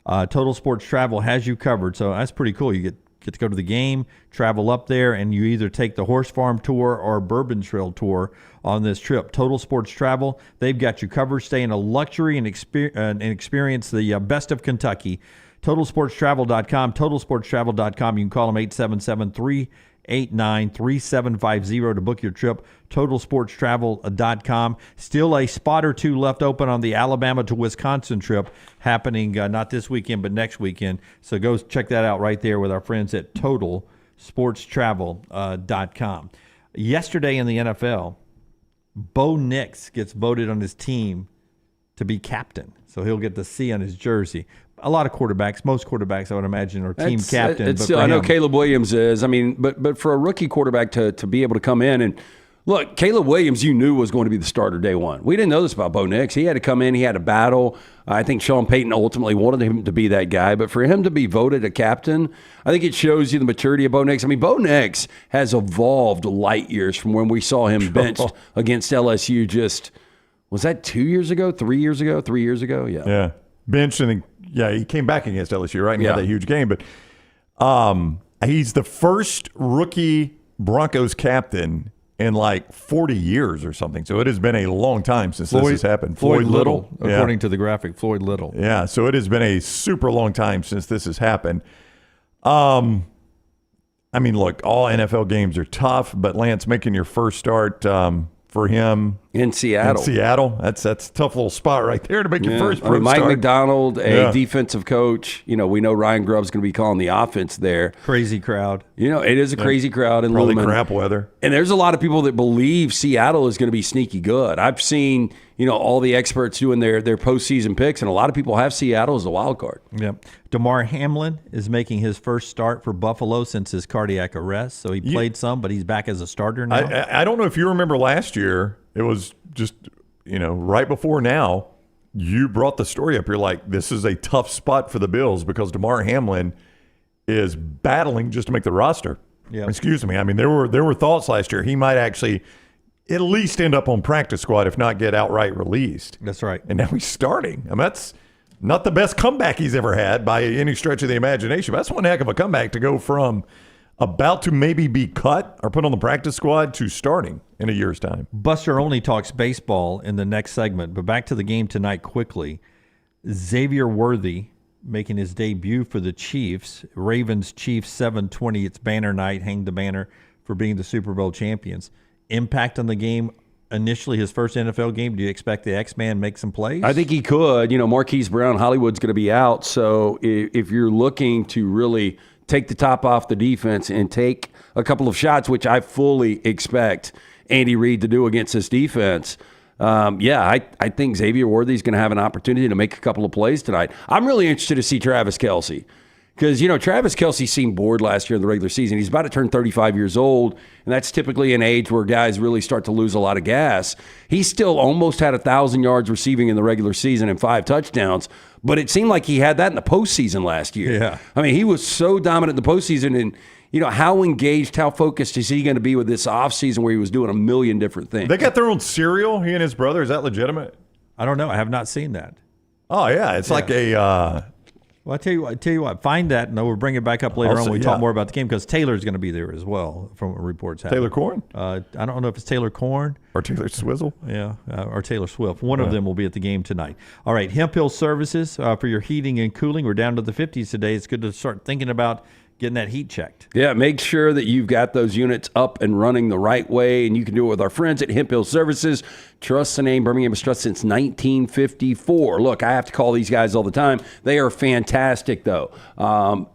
Total Sports Travel has you covered, so that's pretty cool. You get to go to the game, travel up there, and you either take the horse farm tour or a bourbon trail tour on this trip. Total Sports Travel, they've got you covered. Stay in a luxury and experience the best of Kentucky. TotalSportsTravel.com, TotalSportsTravel.com. You can call them 877-389-3750 to book your trip. TotalSportsTravel.com. Still a spot or two left open on the Alabama to Wisconsin trip happening not this weekend but next weekend. So go check that out right there with our friends at TotalSportsTravel.com. Yesterday in the NFL, Bo Nix gets voted on his team to be captain. So he'll get the C on his jersey. A lot of quarterbacks, most quarterbacks, I would imagine, are team captain. But I know Caleb Williams is. But for a rookie quarterback to be able to come in and look, Caleb Williams, you knew was going to be the starter day one. We didn't know this about Bo Nix. He had to come in. He had a battle. I think Sean Payton ultimately wanted him to be that guy. But for him to be voted a captain, I think it shows you the maturity of Bo Nix. Bo Nix has evolved light years from when we saw him benched against LSU just, was that 2 years ago, 3 years ago, 3 years ago? Yeah. Benched and he came back against LSU, right? And he had that huge game. But he's the first rookie Broncos captain in like 40 years or something. So it has been a long time since this has happened. Floyd Little, according to the graphic, Floyd Little. Yeah, so it has been a super long time since this has happened. Look, all NFL games are tough, but Lance, making your first start for him in Seattle. That's a tough little spot right there to make your first pro Mike start. McDonald, a defensive coach. We know Ryan Grubb's going to be calling the offense there. Crazy crowd. It is a crazy crowd in Probably Lumen. crap weather. And there's a lot of people that believe Seattle is going to be sneaky good. I've seen, all the experts doing their postseason picks, and a lot of people have Seattle as a wild card. Yep. DeMar Hamlin is making his first start for Buffalo since his cardiac arrest. So he played some, but he's back as a starter now. I don't know if you remember last year. It was just, right before now, you brought the story up. You're like, this is a tough spot for the Bills because DeMar Hamlin is battling just to make the roster. Yeah. Excuse me. There were thoughts last year he might actually at least end up on practice squad, if not get outright released. That's right. And now he's starting. That's not the best comeback he's ever had by any stretch of the imagination. But that's one heck of a comeback to go from about to maybe be cut or put on the practice squad to starting in a year's time. Buster only talks baseball in the next segment, but back to the game tonight quickly. Xavier Worthy making his debut for the Chiefs. Ravens-Chiefs 7:20. It's banner night. Hang the banner for being the Super Bowl champions. Impact on the game initially, his first NFL game. Do you expect the X-Man make some plays? I think he could. Marquise Brown, Hollywood's going to be out. So if you're looking to really take the top off the defense and take a couple of shots, which I fully expect, Andy Reid to do against this defense. I think Xavier Worthy's going to have an opportunity to make a couple of plays tonight. I'm really interested to see Travis Kelce because, Travis Kelce seemed bored last year in the regular season. He's about to turn 35 years old, and that's typically an age where guys really start to lose a lot of gas. He still almost had 1,000 yards receiving in the regular season and 5 touchdowns, but it seemed like he had that in the postseason last year. Yeah. I mean, he was so dominant in the postseason, and how engaged, how focused is he going to be with this offseason where he was doing a million different things? They got their own cereal, he and his brother. Is that legitimate? I don't know. I have not seen that. Oh, yeah. It's like a... Well, I tell you what, find that, and we'll bring it back up later on when we talk more about the game, because Taylor's going to be there as well, from reports happening. Taylor Korn? I don't know if it's Taylor Korn. Or Taylor Swizzle. Yeah, or Taylor Swift. One of them will be at the game tonight. All right, Hemp Hill Services for your heating and cooling. We're down to the 50s today. It's good to start thinking about getting that heat checked. Yeah, make sure that you've got those units up and running the right way, and you can do it with our friends at Hemp Hill Services. Trust the name. Birmingham has trusted since 1954. Look, I have to call these guys all the time. They are fantastic, though.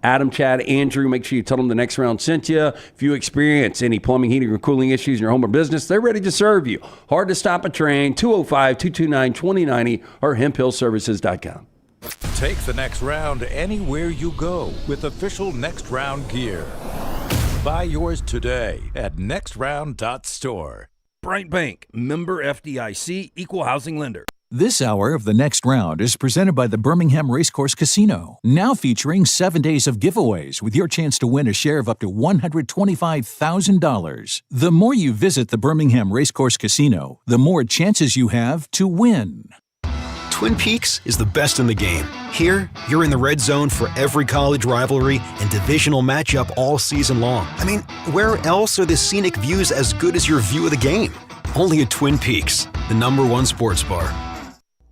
Adam, Chad, Andrew, make sure you tell them the next round sent you. If you experience any plumbing, heating, or cooling issues in your home or business, they're ready to serve you. Hard to stop a train, 205-229-2090 or hemphillservices.com. Take the next round anywhere you go with official Next Round gear. Buy yours today at nextround.store. Bright Bank, member FDIC, equal housing lender. This hour of the Next Round is presented by the Birmingham Racecourse Casino, now featuring 7 days of giveaways with your chance to win a share of up to $125,000. The more you visit the Birmingham Racecourse Casino, the more chances you have to win. Twin Peaks is the best in the game. Here, you're in the red zone for every college rivalry and divisional matchup all season long. I mean, where else are the scenic views as good as your view of the game? Only at Twin Peaks, the #1 sports bar.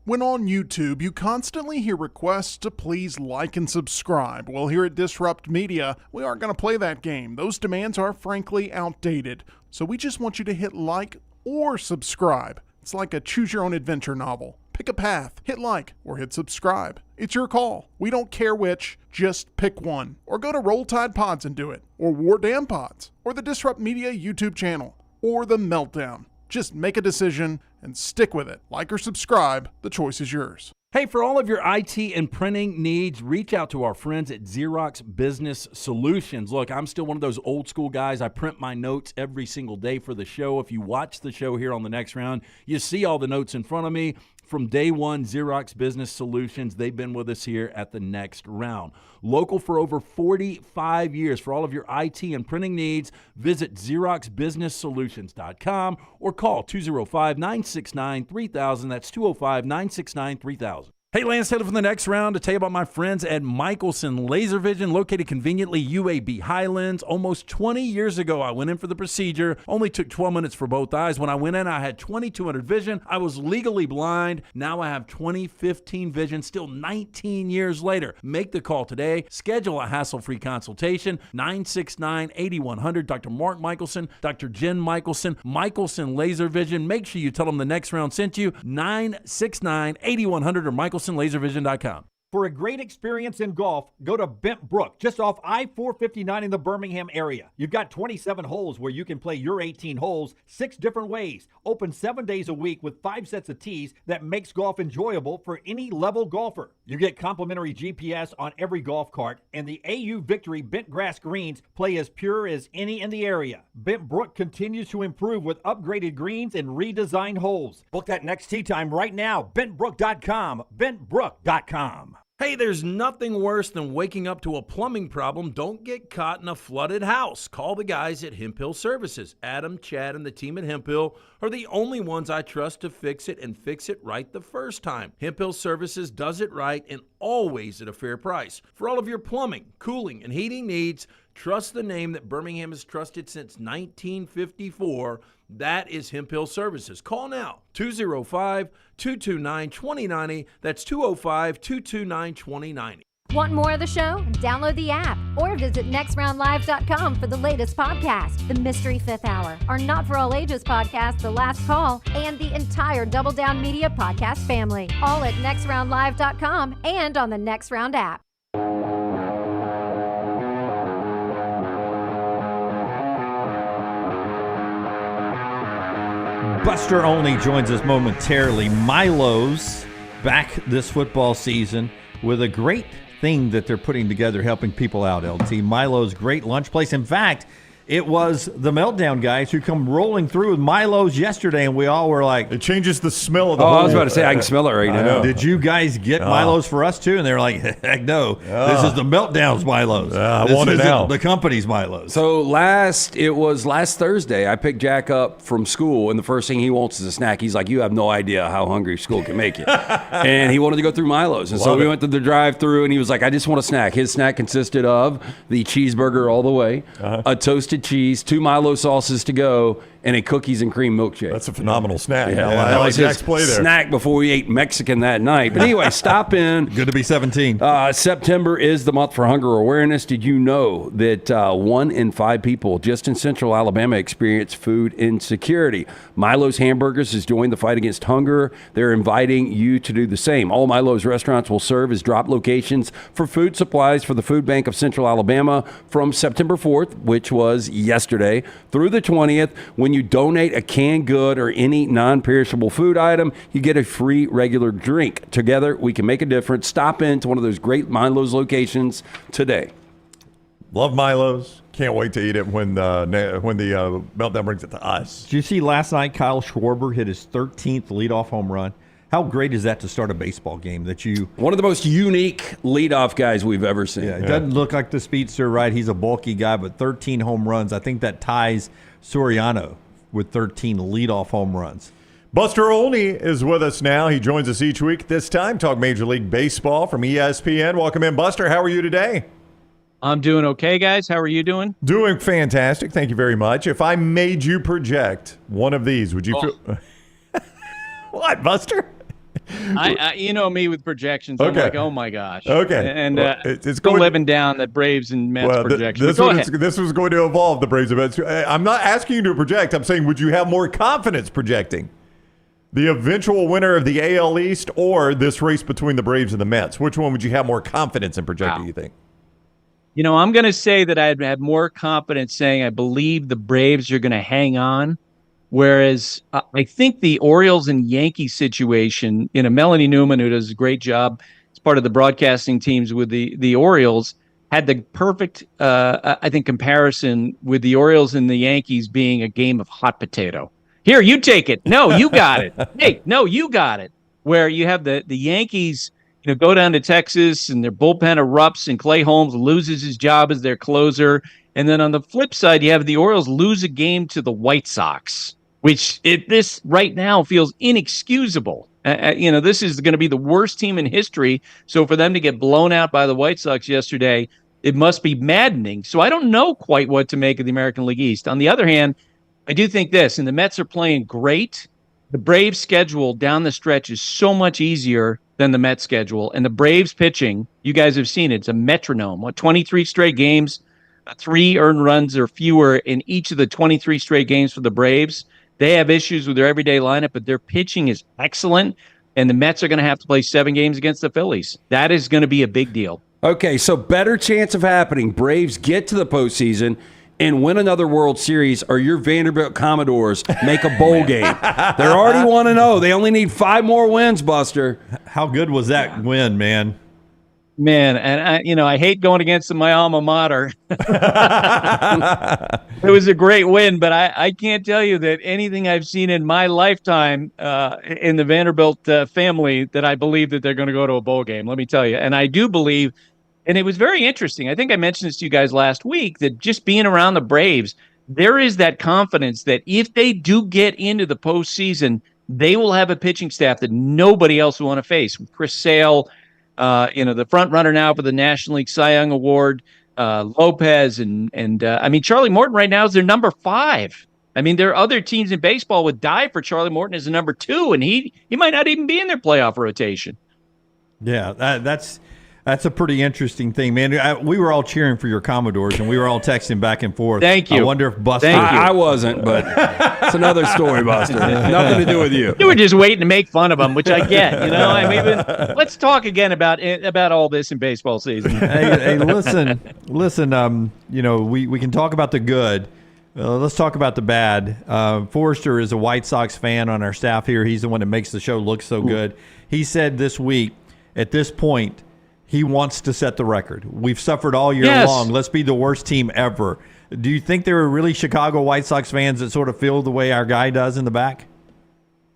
When on YouTube, you constantly hear requests to please like and subscribe. Well, here at Disrupt Media, we aren't going to play that game. Those demands are frankly outdated. So we just want you to hit like or subscribe. It's like a choose-your-own-adventure novel. Pick a path, hit like, or hit subscribe. It's your call. We don't care which, just pick one. Or go to Roll Tide Pods and do it. Or War Damn Pods. Or the Disrupt Media YouTube channel. Or the Meltdown. Just make a decision and stick with it. Like or subscribe, the choice is yours. Hey, for all of your IT and printing needs, reach out to our friends at Xerox Business Solutions. Look, I'm still one of those old school guys. I print my notes every single day for the show. If you watch the show here on the Next Round, you see all the notes in front of me. From day one, Xerox Business Solutions, they've been with us here at the Next Round. Local for over 45 years. For all of your IT and printing needs, visit XeroxBusinessSolutions.com or call 205-969-3000. That's 205-969-3000. Hey, Lance Taylor from the Next Round to tell you about my friends at Michelson Laser Vision, located conveniently UAB Highlands. Almost 20 years ago, I went in for the procedure. Only took 12 minutes for both eyes. When I went in, I had 20/200 vision. I was legally blind. Now I have 20/15 vision, still 19 years later. Make the call today. Schedule a hassle-free consultation. 969-8100. Dr. Mark Michelson, Dr. Jen Michelson, Michelson Laser Vision. Make sure you tell them the Next Round sent you. 969-8100 or MichelsonLaserVision.com. For a great experience in golf, go to Bent Brook, just off I-459 in the Birmingham area. You've got 27 holes where you can play your 18 holes 6 different ways. Open 7 days a week with 5 sets of tees that makes golf enjoyable for any level golfer. You get complimentary GPS on every golf cart, and the AU Victory bent grass greens play as pure as any in the area. Bent Brook continues to improve with upgraded greens and redesigned holes. Book that next tee time right now. BentBrook.com. BentBrook.com. Hey, there's nothing worse than waking up to a plumbing problem. Don't get caught in a flooded house. Call the guys at Hemp Hill Services. Adam, Chad, and the team at Hemp Hill are the only ones I trust to fix it and fix it right the first time. Hemp Hill Services does it right and always at a fair price. For all of your plumbing, cooling, and heating needs, trust the name that Birmingham has trusted since 1954. That is Hemp Hill Services. Call now, 205-229-2090. That's 205-229-2090. Want more of the show? Download the app or visit nextroundlive.com for the latest podcast, The Mystery Fifth Hour, our Not For All Ages podcast, The Last Call, and the entire Double Down Media podcast family. All at nextroundlive.com and on the Next Round app. Buster Olney joins us momentarily. Milo's back this football season with a great thing that they're putting together, helping people out, LT. Milo's great lunch place. In fact, it was the Meltdown guys who come rolling through with Milo's yesterday, and we all were like... It changes the smell of the whole... I was about to say, I can smell it right now. Did you guys get Milo's for us, too? And they were like, heck no. This is the Meltdown's Milo's. I want it now. The company's Milo's. So last Thursday, I picked Jack up from school, and the first thing he wants is a snack. He's like, you have no idea how hungry school can make you. And he wanted to go through Milo's. And so we went to the drive-thru, and he was like, I just want a snack. His snack consisted of the cheeseburger all the way, a toasted cheese, 2 Milo sauces to go, and a cookies and cream milkshake. That's a phenomenal snack. Yeah, I like Jack's play there. Snack before we ate Mexican that night. But anyway, stop in. Good to be 17. September is the month for hunger awareness. Did you know that 1 in 5 people just in Central Alabama experience food insecurity? Milo's Hamburgers has joined the fight against hunger. They're inviting you to do the same. All Milo's restaurants will serve as drop locations for food supplies for the Food Bank of Central Alabama from September 4th, which was yesterday, through the 20th. When you donate a canned good or any non-perishable food item, you get a free regular drink. Together, we can make a difference. Stop in to one of those great Milo's locations today. Love Milo's. Can't wait to eat it when the Meltdown brings it to us. Did you see last night Kyle Schwarber hit his 13th leadoff home run? How great is that to start a baseball game? One of the most unique leadoff guys we've ever seen. Yeah, it doesn't look like the speedster, right? He's a bulky guy, but 13 home runs. I think that ties Soriano with 13 leadoff home runs. Buster Olney is with us now. He joins us each week. This time, talk Major League Baseball from ESPN. Welcome in, Buster. How are you today? I'm doing okay, guys. How are you doing? Doing fantastic. Thank you very much. If I made you project one of these, would you feel... What, Buster? I you know me with projections. I'm like, oh my gosh. Okay. And it's still living down that Braves and Mets projections. This was going to evolve the Braves and Mets. I'm not asking you to project. I'm saying, would you have more confidence projecting the eventual winner of the AL East or this race between the Braves and the Mets? Which one would you have more confidence in projecting, you think? You know, I'm going to say that I'd have more confidence saying I believe the Braves are going to hang on. Whereas I think the Orioles and Yankees situation, Melanie Newman, who does a great job as part of the broadcasting teams with the Orioles, had the perfect, I think, comparison with the Orioles and the Yankees being a game of hot potato. Here, you take it. No, you got it. Hey, no, you got it. Where you have the Yankees, go down to Texas and their bullpen erupts and Clay Holmes loses his job as their closer. And then on the flip side, you have the Orioles lose a game to the White Sox, which this right now feels inexcusable. This is going to be the worst team in history. So for them to get blown out by the White Sox yesterday, it must be maddening. So I don't know quite what to make of the American League East. On the other hand, I do think this, and the Mets are playing great. The Braves schedule down the stretch is so much easier than the Mets schedule. And the Braves pitching, you guys have seen it, it's a metronome. 23 straight games, 3 earned runs or fewer in each of the 23 straight games for the Braves. They have issues with their everyday lineup, but their pitching is excellent, and the Mets are going to have to play 7 games against the Phillies. That is going to be a big deal. Okay, so better chance of happening. Braves get to the postseason and win another World Series, or your Vanderbilt Commodores make a bowl game. They're already 1-0. They only need 5 more wins, Buster. How good was that win, man? Man, and I hate going against my alma mater. It was a great win, but I can't tell you that anything I've seen in my lifetime in the Vanderbilt family that I believe that they're going to go to a bowl game. Let me tell you. And I do believe, and it was very interesting. I think I mentioned this to you guys last week, that just being around the Braves, there is that confidence that if they do get into the postseason, they will have a pitching staff that nobody else will want to face. Chris Sale, the front runner now for the National League Cy Young Award, Lopez, and Charlie Morton right now is their number 5. I mean, there are other teams in baseball would die for Charlie Morton as a number 2, and he might not even be in their playoff rotation. Yeah, that's a pretty interesting thing, man. We were all cheering for your Commodores, and we were all texting back and forth. Thank you. I wonder if Buster... I wasn't, but it's another story, Buster. Nothing to do with you. You were just waiting to make fun of them, which I get. Let's talk again about all this in baseball season. Hey, listen. We can talk about the good. Let's talk about the bad. Forrester is a White Sox fan on our staff here. He's the one that makes the show look so good. He said this week, at this point, he wants to set the record. We've suffered all year long. Let's be the worst team ever. Do you think there are really Chicago White Sox fans that sort of feel the way our guy does in the back?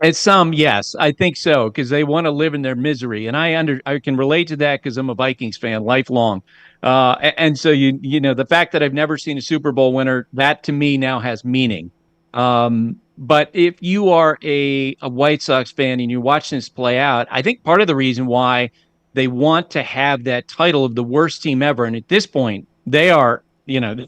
It's some, yes, I think so, because they want to live in their misery, and I can relate to that because I'm a Vikings fan, lifelong, and so you know the fact that I've never seen a Super Bowl winner, that to me now has meaning. But if you are a White Sox fan and you're watching this play out, I think part of the reason why they want to have that title of the worst team ever, and at this point they are, you know,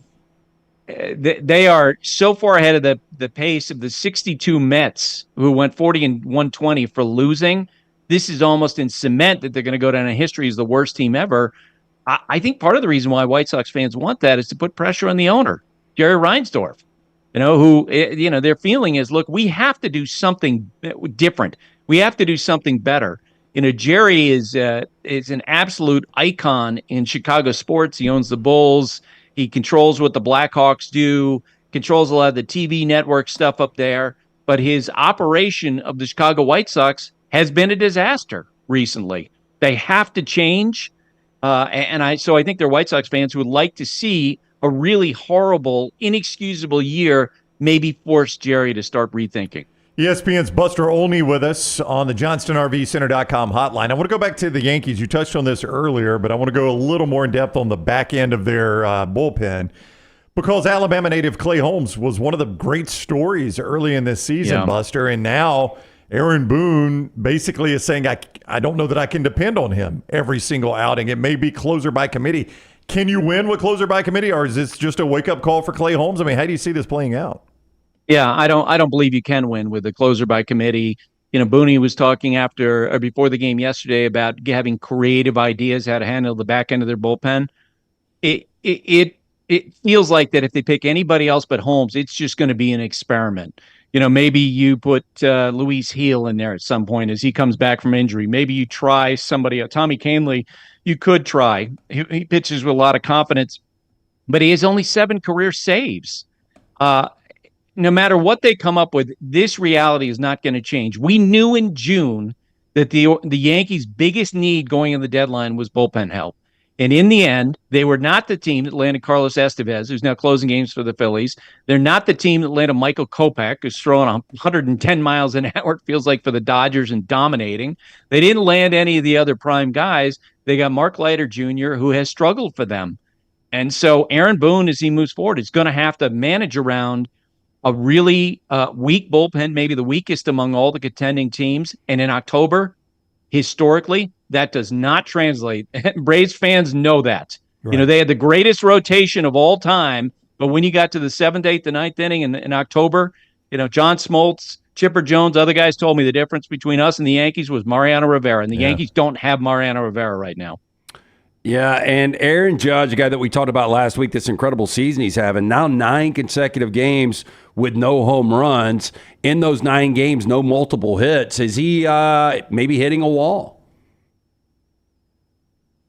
they are so far ahead of the pace of the 62 Mets who went 40 and 120 for losing. This is almost in cement that they're going to go down in history as the worst team ever. I think part of the reason why White Sox fans want that is to put pressure on the owner, Jerry Reinsdorf, you know, who, you know, their feeling is, look, we have to do something different. We have to do something better. You know, Jerry is an absolute icon in Chicago sports. He owns the Bulls. He controls what the Blackhawks do, controls a lot of the TV network stuff up there. But his operation of the Chicago White Sox has been a disaster recently. They have to change. So I think they're White Sox fans who would like to see a really horrible, inexcusable year maybe force Jerry to start rethinking. ESPN's Buster Olney with us on the JohnstonRVCenter.com hotline. I want to go back to the Yankees. You touched on this earlier, but I want to go a little more in depth on the back end of their bullpen, because Alabama native Clay Holmes was one of the great stories early in this season, Buster, and now Aaron Boone basically is saying, I don't know that I can depend on him every single outing. It may be closer by committee. Can you win with closer by committee, or is this just a wake-up call for Clay Holmes? I mean, how do you see this playing out? Yeah, I don't believe you can win with a closer by committee. You know, Booney was talking after or before the game yesterday about having creative ideas how to handle the back end of their bullpen. It feels like that if they pick anybody else but Holmes, it's just going to be an experiment. You know, maybe you put Luis Heel in there at some point as he comes back from injury. Maybe you try somebody, Tommy Kahnle, you could try. He pitches with a lot of confidence, but he has only 7 career saves. No matter what they come up with, this reality is not going to change. We knew in June that the Yankees' biggest need going in the deadline was bullpen help. And in the end, they were not the team that landed Carlos Estevez, who's now closing games for the Phillies. They're not the team that landed Michael Kopech, who's throwing 110 miles an hour, it feels like, for the Dodgers and dominating. They didn't land any of the other prime guys. They got Mark Leiter Jr., who has struggled for them. And so Aaron Boone, as he moves forward, is going to have to manage around a really weak bullpen, maybe the weakest among all the contending teams. And in October, historically, that does not translate. Braves fans know that. Right. You know, they had the greatest rotation of all time, but when you got to the 7th, 8th, and 9th inning in October, you know, John Smoltz, Chipper Jones, other guys told me the difference between us and the Yankees was Mariano Rivera, and the Yankees don't have Mariano Rivera right now. Yeah, and Aaron Judge, a guy that we talked about last week, this incredible season he's having, now 9 consecutive games with no home runs. In those 9 games, no multiple hits. Is he maybe hitting a wall?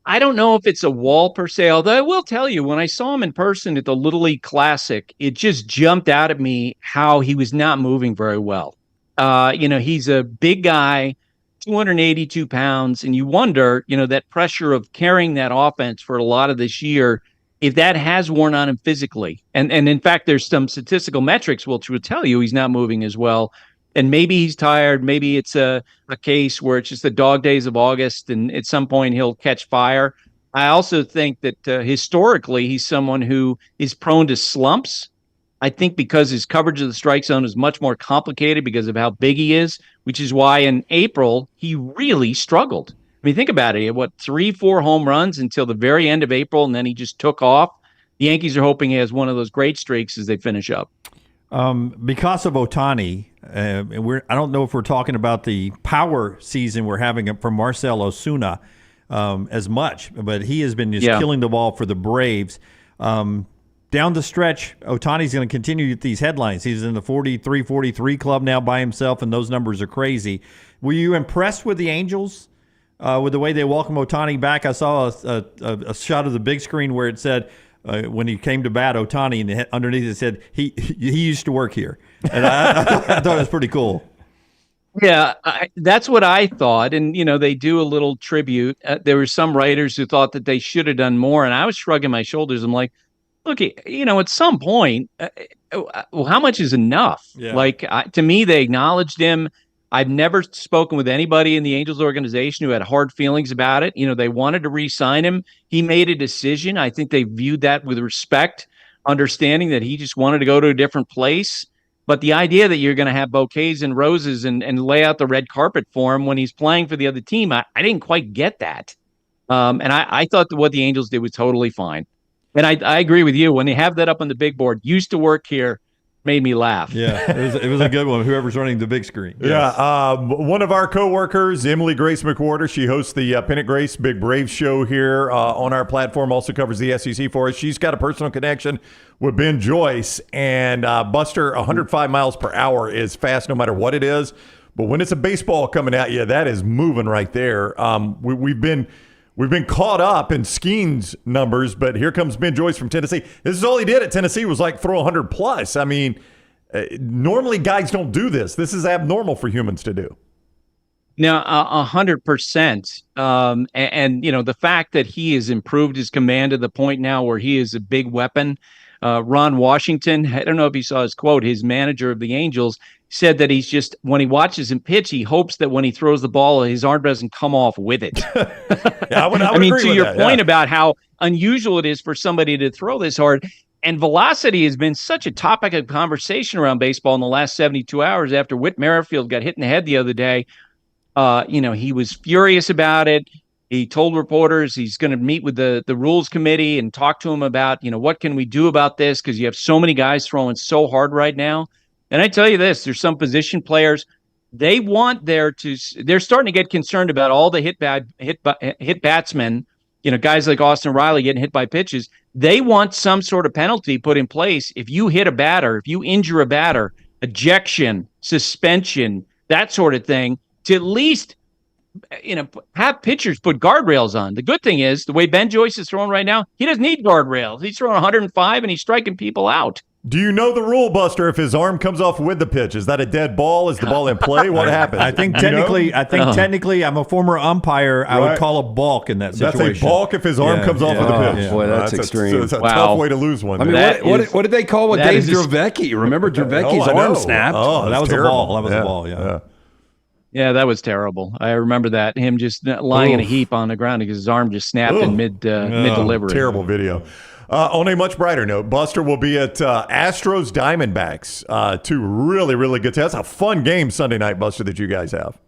I don't know if it's a wall per se, although I will tell you, when I saw him in person at the Little League Classic, it just jumped out at me how he was not moving very well. You know, he's a big guy, 282 pounds, and you wonder, you know, that pressure of carrying that offense for a lot of this year, if that has worn on him physically. And in fact, there's some statistical metrics which would tell you he's not moving as well. And maybe he's tired. Maybe it's a case where it's just the dog days of August, and at some point he'll catch fire. I also think that historically he's someone who is prone to slumps. I think because his coverage of the strike zone is much more complicated because of how big he is, which is why in April he really struggled. I mean, think about it. He had, 3-4 home runs until the very end of April, and then he just took off. The Yankees are hoping he has one of those great streaks as they finish up. Because of Ohtani, I don't know if we're talking about the power season we're having from Marcell Ozuna as much, but he has been just killing the ball for the Braves. Down the stretch, Ohtani's going to continue to get these headlines. He's in the 43-43 club now by himself, and those numbers are crazy. Were you impressed with the Angels, with the way they welcome Ohtani back? I saw a shot of the big screen where it said, when he came to bat Ohtani, and underneath it said he used to work here, and I thought it was pretty cool. Yeah, that's what I thought. And, they do a little tribute. There were some writers who thought that they should have done more. And I was shrugging my shoulders. I'm like, look, at some point, how much is enough? Yeah. To me, they acknowledged him. I've never spoken with anybody in the Angels organization who had hard feelings about it. They wanted to re-sign him. He made a decision. I think they viewed that with respect, understanding that he just wanted to go to a different place. But the idea that you're going to have bouquets and roses and lay out the red carpet for him when he's playing for the other team, I didn't quite get that. And I thought that what the Angels did was totally fine. And I agree with you. When they have that up on the big board, used to work here, made me laugh. Yeah, it was a good one. Whoever's running the big screen. Yes. Yeah, one of our coworkers, Emily Grace McWhorter, she hosts the Pennant Grace Big Braves show here on our platform. Also covers the SEC for us. She's got a personal connection with Ben Joyce, and Buster, 105 miles per hour is fast no matter what it is. But when it's a baseball coming at you, that is moving right there. We've been caught up in Skeen's numbers, but here comes Ben Joyce from Tennessee. This is all he did at Tennessee was throw 100 plus. I mean, normally guys don't do this. This is abnormal for humans to do. Now, 100%. And the fact that he has improved his command to the point now where he is a big weapon. Ron Washington, I don't know if you saw his quote, his manager of the Angels, said that he's just, when he watches him pitch, he hopes that when he throws the ball, his arm doesn't come off with it. Yeah, I would to your point about how unusual it is for somebody to throw this hard. And velocity has been such a topic of conversation around baseball in the last 72 hours after Whit Merrifield got hit in the head the other day. He was furious about it. He told reporters he's going to meet with the rules committee and talk to them about, what can we do about this? Because you have so many guys throwing so hard right now. And I tell you this, there's some position players, they're starting to get concerned about all the hit batsmen, guys like Austin Riley getting hit by pitches. They want some sort of penalty put in place. If you hit a batter, if you injure a batter, ejection, suspension, that sort of thing, to at least have pitchers put guardrails on. The good thing is the way Ben Joyce is throwing right now, he doesn't need guardrails. He's throwing 105 and he's striking people out. Do you know the rule, Buster? If his arm comes off with the pitch, is that a dead ball? Is the ball in play? What happens? I think technically, I'm a former umpire. I would call a balk in that situation. That's a balk if his arm comes off with the pitch. Yeah. Boy, that's extreme. It's a tough way to lose one. I mean, what did they call Dave Dravecki? Remember Dravecki's arm snapped? Oh, that was terrible. A ball. That was a ball. Yeah. Yeah, that was terrible. I remember that. Him just lying in a heap on the ground because his arm just snapped in mid-delivery. Terrible video. On a much brighter note, Buster will be at Astros Diamondbacks. Two really, really good. That's a fun game Sunday night, Buster, that you guys have.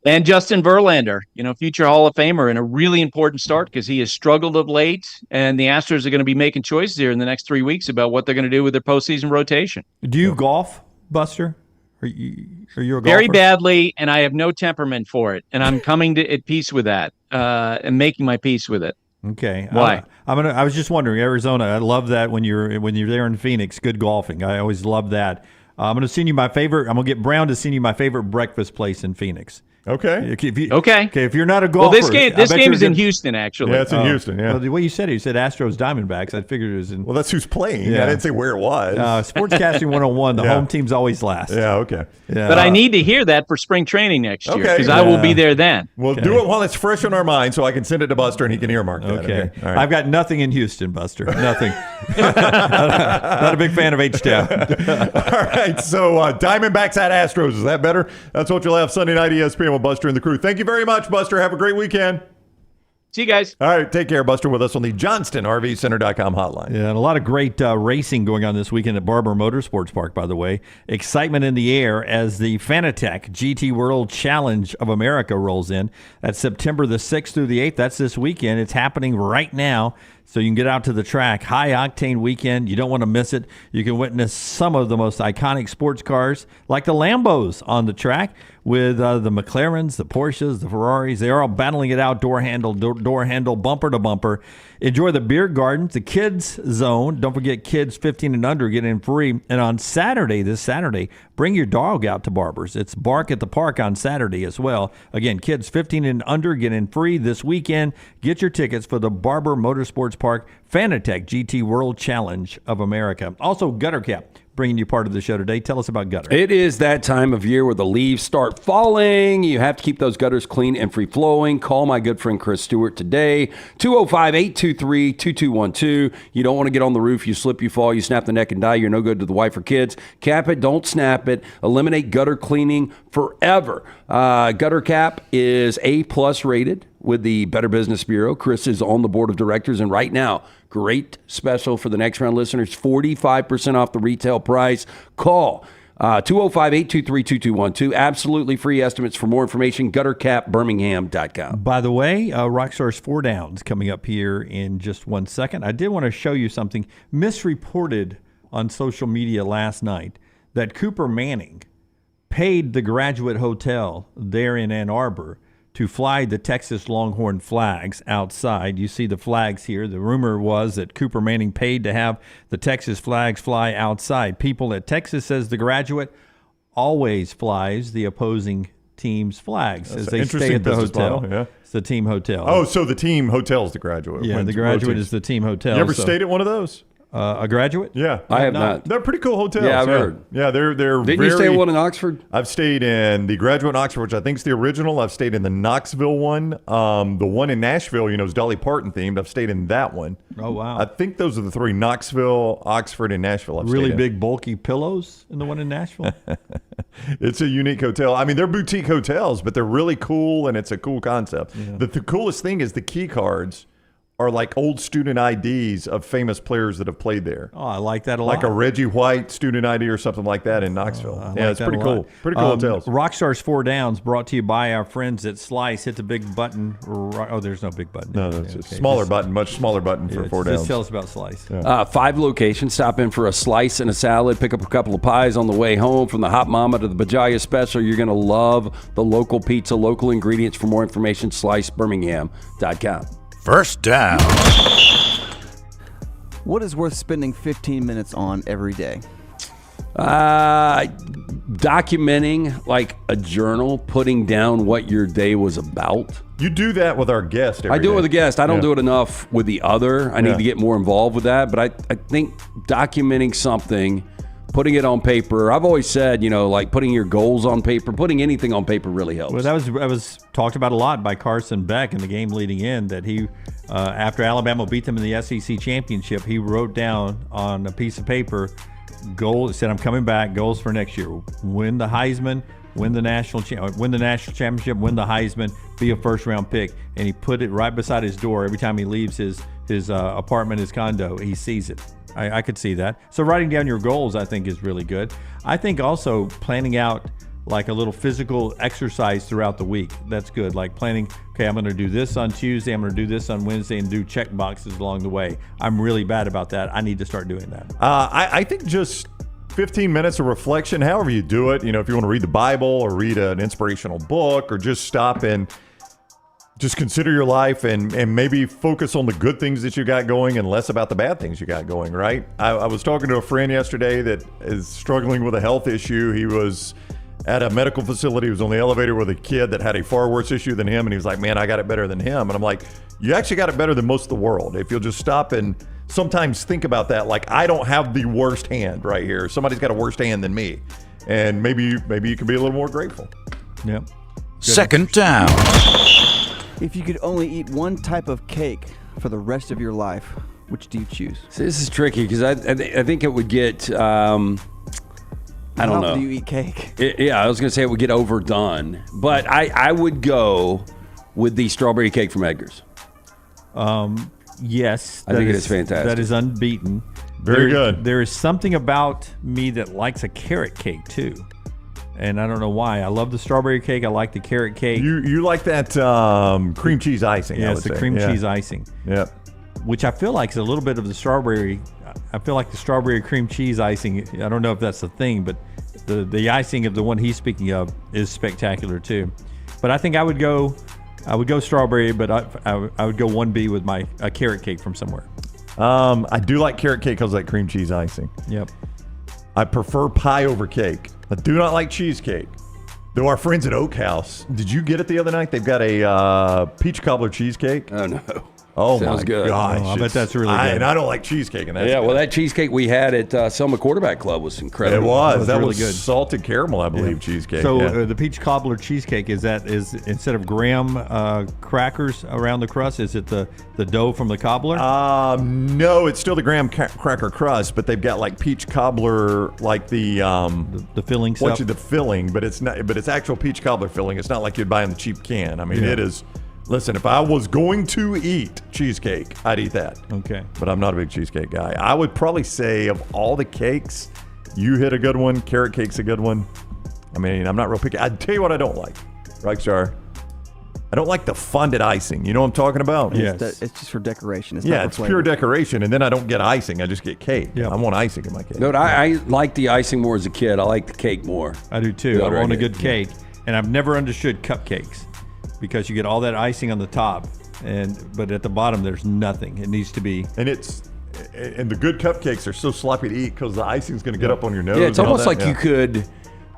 And Justin Verlander, future Hall of Famer, in a really important start because he has struggled of late, and the Astros are going to be making choices here in the next 3 weeks about what they're going to do with their postseason rotation. Do you golf, Buster? Are you a golfer? Very badly, and I have no temperament for it, and I'm coming at peace with that and making my peace with it. Okay. Why? I was just wondering, Arizona. I love that when you're there in Phoenix. Good golfing. I always love that. I'm going to send you my favorite. I'm going to get Brown to send you my favorite breakfast place in Phoenix. Okay. Okay. If you're not a golfer, well, this game is in Houston, actually. Yeah, it's in Houston. Yeah. Well, the way you said Astros Diamondbacks. I figured it was in. Well, that's who's playing. Yeah. I didn't say where it was. Sportscasting 101. The home team's always last. Yeah. Okay. Yeah. But I need to hear that for spring training next year because I will be there then. We'll do it while it's fresh on our mind, so I can send it to Buster and he can earmark that. Okay. All right. I've got nothing in Houston, Buster. Nothing. Not a big fan of H-Town. All right. So Diamondbacks at Astros. Is that better? That's what you'll have Sunday night ESPN with Buster and the crew. Thank you very much, Buster. Have a great weekend. See you guys. All right. Take care. Buster with us on the JohnstonRVCenter.com hotline. Yeah, and a lot of great racing going on this weekend at Barber Motorsports Park, by the way. Excitement in the air as the Fanatec GT World Challenge of America rolls in. That's September the 6th through the 8th. That's this weekend. It's happening right now. So you can get out to the track. High-octane weekend. You don't want to miss it. You can witness some of the most iconic sports cars, like the Lambos on the track, with the McLarens, the Porsches, the Ferraris. They're all battling it out door handle, bumper to bumper. Enjoy the beer gardens, the kids zone. Don't forget kids 15 and under get in free. And on this Saturday, bring your dog out to Barber's. It's Bark at the Park on Saturday as well. Again, kids 15 and under get in free this weekend. Get your tickets for the Barber Motorsports Park Fanatec GT World Challenge of America. Also, Gutter Cap, bringing you part of the show today. Tell us about Gutter. It is that time of year where the leaves start falling. You have to keep those gutters clean and free flowing. Call my good friend Chris Stewart today, 205-823-2212. You don't want to get on the roof. You slip, you fall, you snap the neck and die. You're no good to the wife or kids. Cap it, don't snap it. Eliminate gutter cleaning forever. Gutter Cap is A+ rated with the Better Business Bureau. Chris is on the board of directors, and right now, great special for the Next Round listeners, 45% off the retail price. Call 205-823-2212. Absolutely free estimates. For more information, guttercapbirmingham.com. By the way, Rockstar's 4 Downs coming up here in just 1 second. I did want to show you something misreported on social media last night, that Cooper Manning paid the Graduate Hotel there in Ann Arbor to fly the Texas Longhorn flags outside. You see the flags here. The rumor was that Cooper Manning paid to have the Texas flags fly outside. People at Texas says the Graduate always flies the opposing team's flags as they stay at the hotel. Model, yeah. It's the team hotel. Oh, so the team hotel is the Graduate. Yeah, the Graduate is the team hotel. You ever stayed at one of those? A Graduate? Yeah. I have not. They're pretty cool hotels. Yeah, I've heard. Yeah, they're Didn't you stay in one in Oxford? I've stayed in the Graduate in Oxford, which I think is the original. I've stayed in the Knoxville one. The one in Nashville, is Dolly Parton themed. I've stayed in that one. Oh, wow. I think those are the 3, Knoxville, Oxford, and Nashville. I've Really stayed in. big, bulky pillows in the one in Nashville? It's a unique hotel. I mean, they're boutique hotels, but they're really cool, and it's a cool concept. Yeah. The coolest thing is the key cards are like old student IDs of famous players that have played there. Oh, I like that a lot. Like a Reggie White student ID or something like that in Knoxville. Yeah, it's pretty cool. Pretty cool hotels. Rockstar's 4 Downs brought to you by our friends at Slice. Hit the big button. Oh, there's no big button. No, that's a smaller button, much smaller button for 4 Downs. Just tell us about Slice. 5 locations. Stop in for a slice and a salad. Pick up a couple of pies on the way home. From the Hot Mama to the Bajaya Special, you're going to love the local pizza, local ingredients. For more information, slicebirmingham.com. First down. What is worth spending 15 minutes on every day? Documenting, like a journal, putting down what your day was about. You do that with our guest every I do day. it with a guest. I don't do it enough with the other. I need to get more involved with that. But I think documenting something, putting it on paper. I've always said, like putting your goals on paper, putting anything on paper really helps. Well, that was talked about a lot by Carson Beck in the game leading in, that he, after Alabama beat them in the SEC championship, he wrote down on a piece of paper, said, I'm coming back, goals for next year. Win the Heisman, win the national championship, win the Heisman, be a first-round pick. And he put it right beside his door. Every time he leaves his apartment, his condo, he sees it. I could see that. So writing down your goals, I think, is really good. I think also planning out like a little physical exercise throughout the week. That's good. Like planning, okay, I'm going to do this on Tuesday, I'm going to do this on Wednesday, and do check boxes along the way. I'm really bad about that. I need to start doing that. I think just 15 minutes of reflection, however you do it, if you want to read the Bible or read an inspirational book or just stop and just consider your life and maybe focus on the good things that you got going and less about the bad things you got going, right? I was talking to a friend yesterday that is struggling with a health issue. He was at a medical facility. He was on the elevator with a kid that had a far worse issue than him. And he was like, man, I got it better than him. And I'm like, you actually got it better than most of the world. If you'll just stop and sometimes think about that. Like, I don't have the worst hand right here. Somebody's got a worse hand than me. And maybe you can be a little more grateful. Yep. Second down. If you could only eat one type of cake for the rest of your life, which do you choose? So this is tricky because I think it would get, I don't know. How do you eat cake? I was going to say it would get overdone. But I would go with the strawberry cake from Edgar's. Yes. I think it is fantastic. That is unbeaten. Very good. There is something about me that likes a carrot cake, too. And I don't know why. I love the strawberry cake. I like the carrot cake. You like that cream cheese icing? Yeah, I it's would the say. cream cheese icing. Yeah. Which I feel like is a little bit of the strawberry. I feel like the strawberry cream cheese icing. I don't know if that's the thing, but the icing of the one he's speaking of is spectacular too. But I think I would go I would go strawberry, but I would go 1B with a carrot cake from somewhere. I do like carrot cake because I like cream cheese icing. Yep. I prefer pie over cake. I do not like cheesecake. Though our friends at Oak House, did you get it the other night? They've got a peach cobbler cheesecake. Oh, no. Oh, Sounds my good. gosh. I bet that's really good. And I don't like cheesecake. And that's Yeah, good. well, that cheesecake we had at Selma Quarterback Club was incredible. It was. That really was good. salted caramel, I believe, cheesecake. So yeah. the peach cobbler cheesecake is instead of graham crackers around the crust, is it the dough from the cobbler? No, it's still the graham cracker crust, but they've got like peach cobbler, like the filling stuff. The filling, but it's not. But it's actual peach cobbler filling. It's not like you'd buy in the cheap can. I mean, it is. Listen, if I was going to eat cheesecake, I'd eat that. Okay. But I'm not a big cheesecake guy. I would probably say of all the cakes, you hit a good one. Carrot cake's a good one. I mean, I'm not real picky. I'd tell you what I don't like. Rockstar. I don't like the fondant icing. You know what I'm talking about? Yes. It's just for decoration. It's Yeah, not it's for pure flavor. decoration, and then I don't get icing. I just get cake. Yep. I want icing in my cake. No, I like the icing more as a kid. I like the cake more. I do too. I Butter want a cake. good cake, and I've never understood cupcakes because you get all that icing on the top, but at the bottom there's nothing. It needs to be. And the good cupcakes are so sloppy to eat because the icing's going to get up on your nose. Yeah, it's and all almost that. like you could,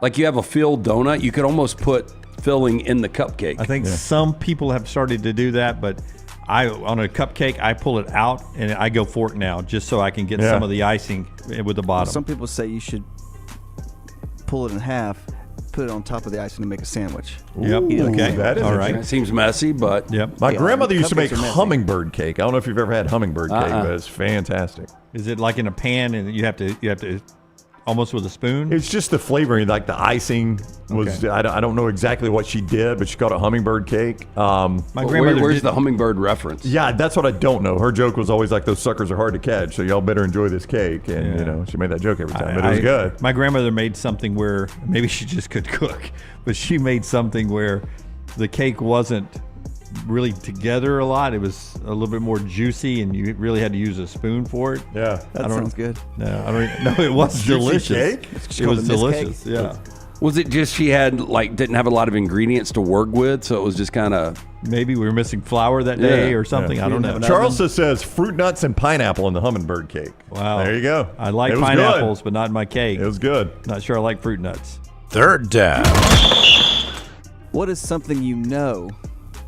like you have a filled donut, you could almost put filling in the cupcake. I think some people have started to do that, but on a cupcake, I pull it out and I go fork now just so I can get some of the icing with the bottom. Some people say you should pull it in half, put it on top of the icing to make a sandwich. Yep. Okay. That is all right. It seems messy, but My Yeah, grandmother used to make cupcakes are messy. hummingbird cake. I don't know if you've ever had hummingbird cake, but it's fantastic. Is it like in a pan and you have to almost with a spoon? It's just the flavoring, like the icing was. Okay. I don't know exactly what she did, but she called it hummingbird cake. My grandmother where's the hummingbird reference? Yeah, that's what I don't know. Her joke was always like, "Those suckers are hard to catch, so y'all better enjoy this cake." And she made that joke every time, but it was good. My grandmother made something where maybe she just could cook, but she made something where the cake wasn't really together a lot. It was a little bit more juicy, and you really had to use a spoon for it. Yeah, That sounds good. No, it was Juicy delicious. cake? It was called a mist delicious. cake. Yeah. Was it just she didn't have a lot of ingredients to work with, so it was just kind of Maybe we were missing flour that day or something. I don't know. Charles says fruit nuts and pineapple in the hummingbird cake. Wow. There you go. I like It was pineapples, but not in my cake. It was good. Not sure I like fruit nuts. Third down. What is something you know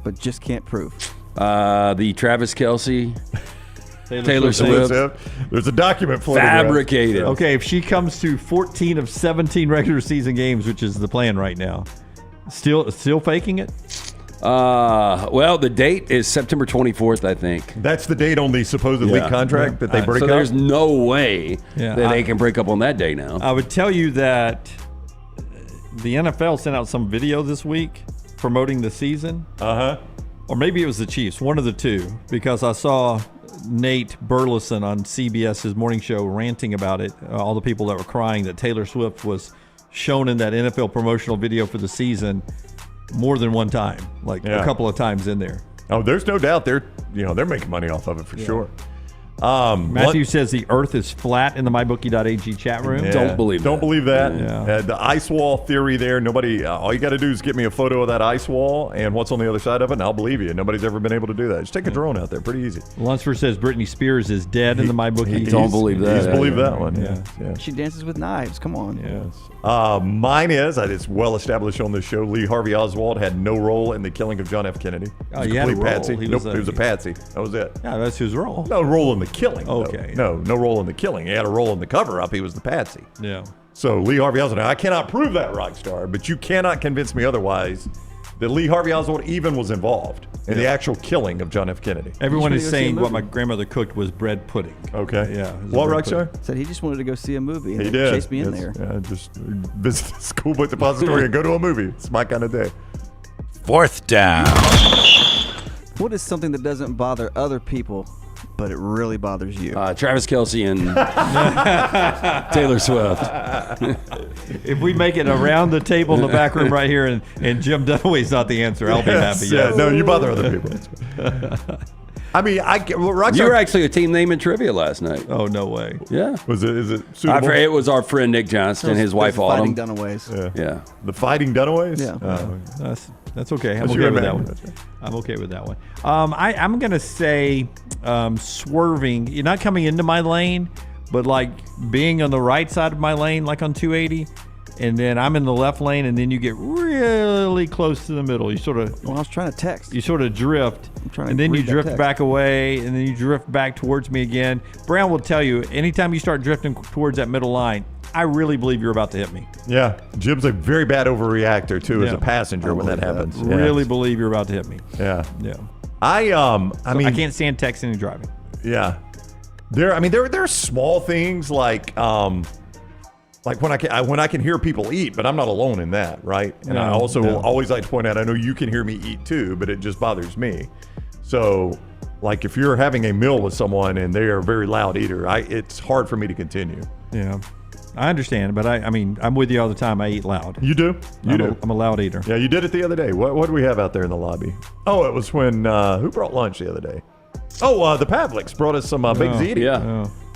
but just can't prove? the Travis Kelce, Taylor Swift. Swift. There's a document for fabricated. Okay, if she comes to 14 of 17 regular season games, which is the plan right now, still faking it? Well, the date is September 24th, I think. That's the date on the supposed league contract that they break so up? there's no way that they can break up on that day now. I would tell you that the NFL sent out some video this week promoting the season. Or maybe it was the Chiefs, one of the two, because I saw Nate Burleson on CBS's morning show ranting about it, all the people that were crying that Taylor Swift was shown in that NFL promotional video for the season more than one time, like a couple of times in there. Oh, there's no doubt they're making money off of it for sure. Matthew says the earth is flat in the mybookie.ag chat room. Yeah. Don't believe that. Yeah. The ice wall theory there. Nobody. All you got to do is get me a photo of that ice wall and what's on the other side of it, and I'll believe you. Nobody's ever been able to do that. Just take a drone out there. Pretty easy. Lunceford says Britney Spears is dead in the mybookie. Don't believe that. He's believed that one. Yeah. She dances with knives. Come on. Yes. Mine is, it's well established on this show, Lee Harvey Oswald had no role in the killing of John F. Kennedy. Oh, he had a role. Patsy. He Nope, was he was a patsy. That was it. Yeah, that's his role. No role in the killing. Okay. No role in the killing. He had a role in the cover-up. He was the patsy. Yeah. So Lee Harvey Oswald, I cannot prove that, Rockstar, but you cannot convince me otherwise that Lee Harvey Oswald even was involved in the actual killing of John F. Kennedy. Everyone is saying what my grandmother cooked was bread pudding. Okay. Yeah. What, Rockstar? Said he just wanted to go see a movie and He they did. chased me in there. Yeah, just visit the school book depository and go to a movie. It's my kind of day. Fourth down. What is something that doesn't bother other people, but it really bothers you? Travis Kelce and Taylor Swift. If we make it around the table in the back room right here and Jim Dunaway's not the answer, I'll be happy. Yeah, no, you bother other people. I mean, Rockstar. You were actually a team name in trivia last night. Oh, no way. Yeah. Is it suitable? It was our friend Nick Johnston, his wife Fighting Autumn. Dunaways. Yeah. The Fighting Dunaways? Yeah. That's That's okay. I'm That's okay your with that man. one. I'm okay with that one. I'm going to say swerving. You're not coming into my lane, but like being on the right side of my lane, like on 280, and then I'm in the left lane, and then you get really close to the middle. You sort of. Well, I was trying to text. You sort of drift, trying and to then you read that drift text. back away, and then you drift back towards me again. Brown will tell you, anytime you start drifting towards that middle line, I really believe you're about to hit me. Yeah, Jim's a very bad overreactor too as Yeah. a passenger when that happens. Yeah. Really believe you're about to hit me. Yeah. Yeah. I mean, I can't stand texting and driving. Yeah. There are small things like when I can hear people eat, but I'm not alone in that, right? And I also always like to point out, I know you can hear me eat too, but it just bothers me. So, like if you're having a meal with someone and they are a very loud eater, it's hard for me to continue. Yeah. I understand, but I mean, I'm with you all the time. I eat loud. You do? I'm a loud eater. Yeah, you did it the other day. What do we have out there in the lobby? Oh, it was when who brought lunch the other day? Oh, the Pavliks brought us some big ziti.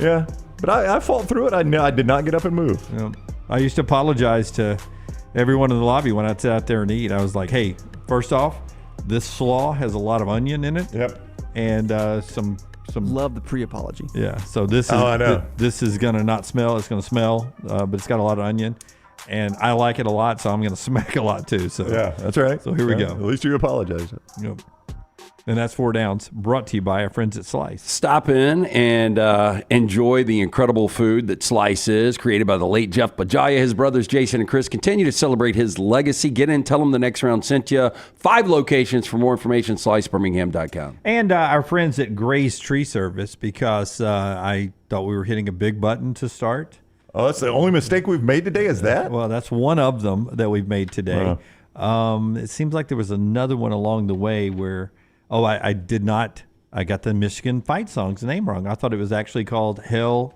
Yeah. But I fought through it. I did not get up and move. Yeah. I used to apologize to everyone in the lobby when I'd sit out there and eat. I was like, hey, first off, this slaw has a lot of onion in it. Yep. And some love the pre-apology. Yeah. So this is I know. this is gonna not smell. It's gonna smell, but it's got a lot of onion, and I like it a lot. So I'm gonna smack a lot too. So yeah, that's right. So here we go. At least you apologize. Yep. And that's 4 Downs, brought to you by our friends at Slice. Stop in and enjoy the incredible food that Slice is, created by the late Jeff Bajaya. His brothers Jason and Chris continue to celebrate his legacy. Get in, tell them the next round sent you. 5 locations. For more information, slicebirmingham.com. And our friends at Gray's Tree Service, because I thought we were hitting a big button to start. Oh, that's the only mistake we've made today is that? Well, that's one of them that we've made today. It seems like there was another one along the way where... Oh, I did not. I got the Michigan Fight Song's name wrong. I thought it was actually called Hell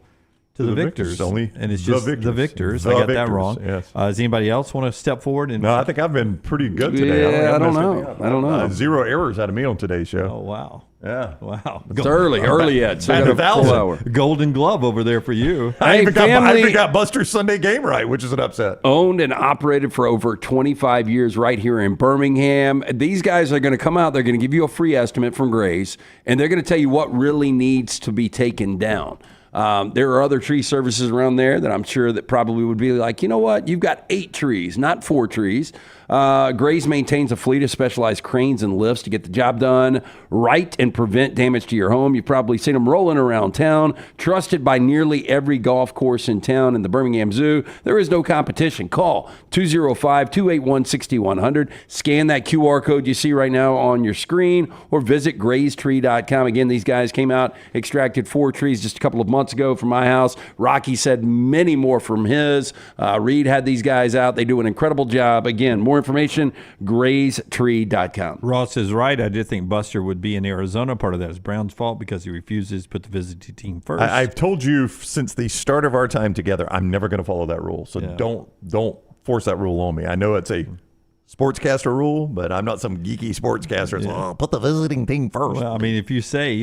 to the Victors. Only and it's the just Victors. the Victors. The I got that Victors, wrong. yes. Does anybody else want to step forward? And No, I think I've been pretty good today. Yeah, I don't know. 0 errors out of me on today's show. Oh, wow. Yeah. Wow. It's early yet. So Back you a got a full hour. Golden Glove over there for you. I even family- got Buster's Sunday game right, which is an upset. Owned and operated for over 25 years right here in Birmingham. These guys are going to come out. They're going to give you a free estimate from Grace, and they're going to tell you what really needs to be taken down. There are other tree services around there that I'm sure that probably would be like, you know what? You've got 8 trees, not 4 trees. Grace maintains a fleet of specialized cranes and lifts to get the job done right and prevent damage to your home. You've probably seen them rolling around town, trusted by nearly every golf course in town and the Birmingham Zoo. There is no competition. Call 205-281-6100. Scan that QR code you see right now on your screen or visit graystree.com. Again, these guys came out, extracted 4 trees just a couple of months ago from my house. Rocky said many more from his. Reed had these guys out. They do an incredible job. Again, more information, graystree.com. Ross is right. I did think Buster would be in Arizona. Part of that is Brown's fault because he refuses to put the visiting team first. I've told you since the start of our time together, I'm never going to follow that rule. So don't force that rule on me. I know it's a sportscaster rule, but I'm not some geeky sportscaster. Yeah. Put the visiting team first. Well, I mean, if you say,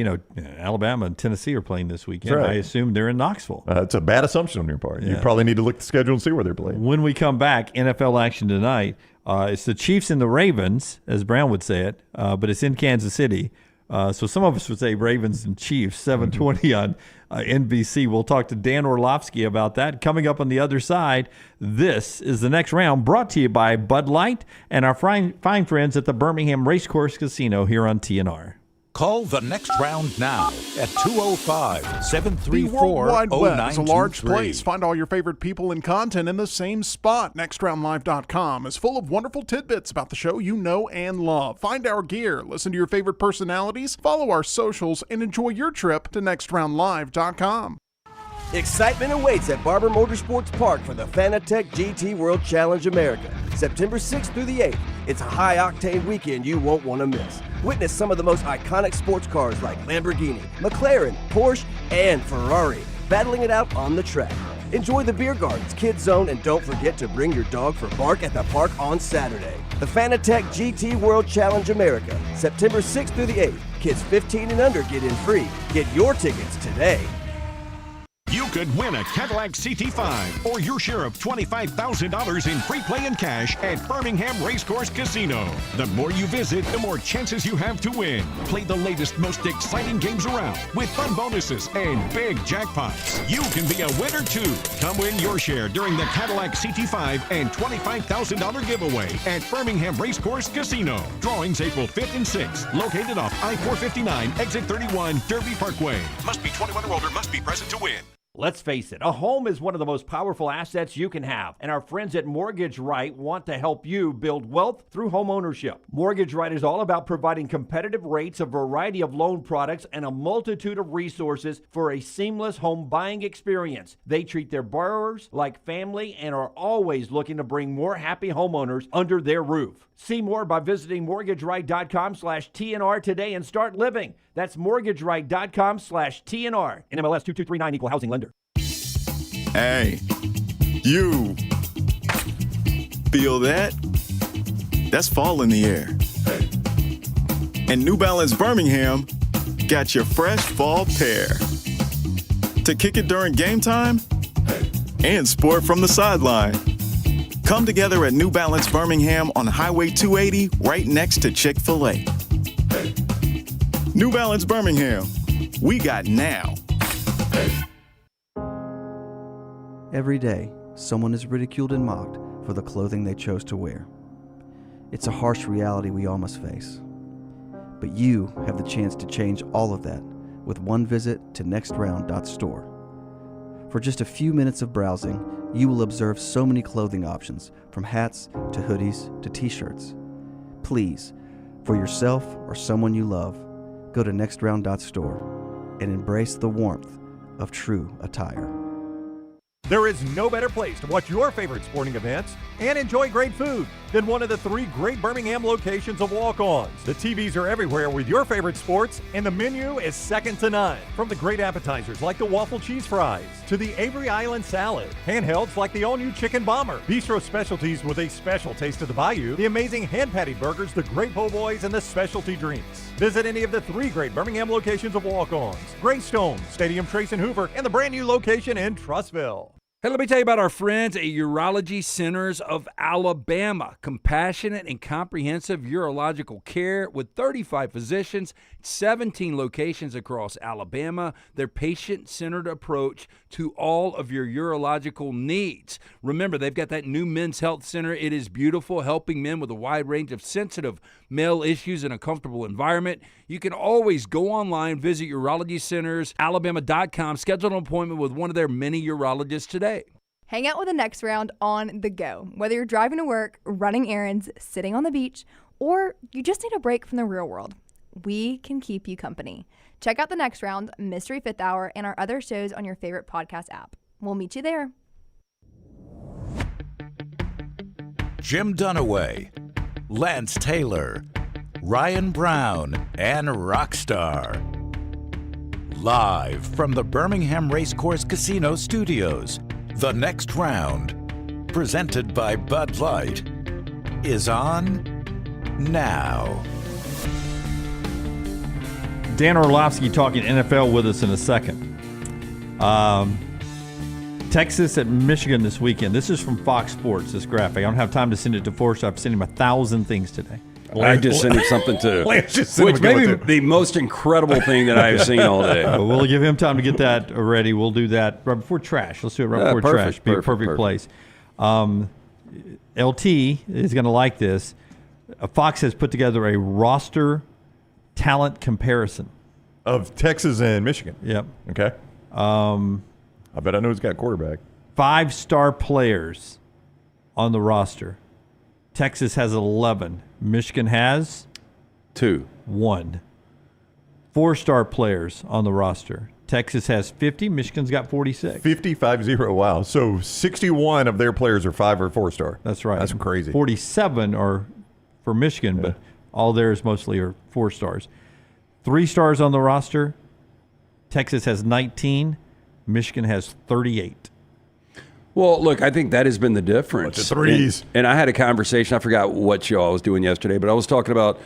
Alabama and Tennessee are playing this weekend, That's right. I assume they're in Knoxville. It's a bad assumption on your part. You Yeah. probably need to look at the schedule and see where they're playing. When we come back, NFL action tonight. It's the Chiefs and the Ravens, as Brown would say it, but it's in Kansas City. So some of us would say Ravens and Chiefs, 7:20 on NBC. We'll talk to Dan Orlovsky about that. Coming up on the other side, this is the next round, brought to you by Bud Light and our fine friends at the Birmingham Racecourse Casino here on TNR. Call the next round now at 205-734-0923. The World Wide Web is a large place. Find all your favorite people and content in the same spot. NextRoundLive.com is full of wonderful tidbits about the show you know and love. Find our gear, listen to your favorite personalities, follow our socials, and enjoy your trip to NextRoundLive.com. Excitement awaits at Barber Motorsports Park for the Fanatec GT World Challenge America, September 6th through the 8th. It's a high-octane weekend you won't want to miss. Witness some of the most iconic sports cars like Lamborghini, McLaren, Porsche, and Ferrari battling it out on the track. Enjoy the beer gardens, kids zone, and don't forget to bring your dog for bark at the park on Saturday. The Fanatec GT World Challenge America, September 6th through the 8th. Kids 15 and under get in free. Get your tickets today. You could win a Cadillac CT5 or your share of $25,000 in free play and cash at Birmingham Racecourse Casino. The more you visit, the more chances you have to win. Play the latest, most exciting games around with fun bonuses and big jackpots. You can be a winner too. Come win your share during the Cadillac CT5 and $25,000 giveaway at Birmingham Racecourse Casino. Drawings April 5th and 6th. Located off I-459, exit 31, Derby Parkway. Must be 21 or older, must be present to win. Let's face it, a home is one of the most powerful assets you can have, and our friends at Mortgage Right want to help you build wealth through home ownership. Mortgage Right is all about providing competitive rates, a variety of loan products, and a multitude of resources for a seamless home buying experience. They treat their borrowers like family and are always looking to bring more happy homeowners under their roof. See more by visiting mortgageright.com/TNR today and start living. That's mortgageright.com/TNR. NMLS 2239, equal housing lender. Hey, you. Feel that? That's fall in the air. And New Balance Birmingham got your fresh fall pair. To kick it during game time and sport from the sideline. Come together at New Balance Birmingham on Highway 280 right next to Chick-fil-A. New Balance Birmingham. We got now. Every day, someone is ridiculed and mocked for the clothing they chose to wear. It's a harsh reality we all must face. But you have the chance to change all of that with one visit to nextround.store. For just a few minutes of browsing, you will observe so many clothing options, from hats to hoodies to t-shirts. Please, for yourself or someone you love, go to nextround.store and embrace the warmth of true attire. There is no better place to watch your favorite sporting events and enjoy great food than one of the 3 great Birmingham locations of Walk-Ons. The TVs are everywhere with your favorite sports, and the menu is second to none. From the great appetizers like the waffle cheese fries to the Avery Island salad, handhelds like the all-new chicken bomber, bistro specialties with a special taste of the bayou, the amazing hand-patty burgers, the great po' boys, and the specialty drinks. Visit any of the 3 great Birmingham locations of Walk-Ons: Greystone, Stadium Trace and Hoover, and the brand new location in Trussville. Hey, let me tell you about our friends at Urology Centers of Alabama. Compassionate and comprehensive urological care with 35 physicians, 17 locations across Alabama. Their patient-centered approach to all of your urological needs. Remember, they've got that new men's health center. It is beautiful, helping men with a wide range of sensitive male issues in a comfortable environment. You can always go online, visit urologycentersalabama.com, schedule an appointment with one of their many urologists today. Hang out with the Next Round on the go. Whether you're driving to work, running errands, sitting on the beach, or you just need a break from the real world, we can keep you company. Check out the Next Round, Mystery Fifth Hour, and our other shows on your favorite podcast app. We'll meet you there. Jim Dunaway, Lance Taylor, Ryan Brown, and Rockstar. Live from the Birmingham Racecourse Casino Studios, The Next Round, presented by Bud Light, is on now. Dan Orlovsky talking NFL with us in a second. Texas at Michigan this weekend. This is from Fox Sports, this graphic. I don't have time to send it to Forrest. I've sent him 1,000 things today. I just sent him something too, which may be the most incredible thing that I've seen all day. We'll give him time to get that ready. We'll do that right before trash. Let's do it right before trash. Be a perfect place. LT is going to like this. Fox has put together a roster talent comparison of Texas and Michigan. Yep. Okay. I bet I know who's got quarterback. 5-star players on the roster. Texas has 11. Michigan has 2. 1. 4-star players on the roster. Texas has 50. Michigan's got 46. 50-50. Wow. So 61 of their players are 5 or 4-star. That's right. That's crazy. 47 are for Michigan, but all theirs mostly are 4 stars. 3 stars on the roster. Texas has 19. Michigan has 38. Well, look, I think that has been the difference. Bunch of threes. And I had a conversation. I forgot what show I was doing yesterday, but I was talking about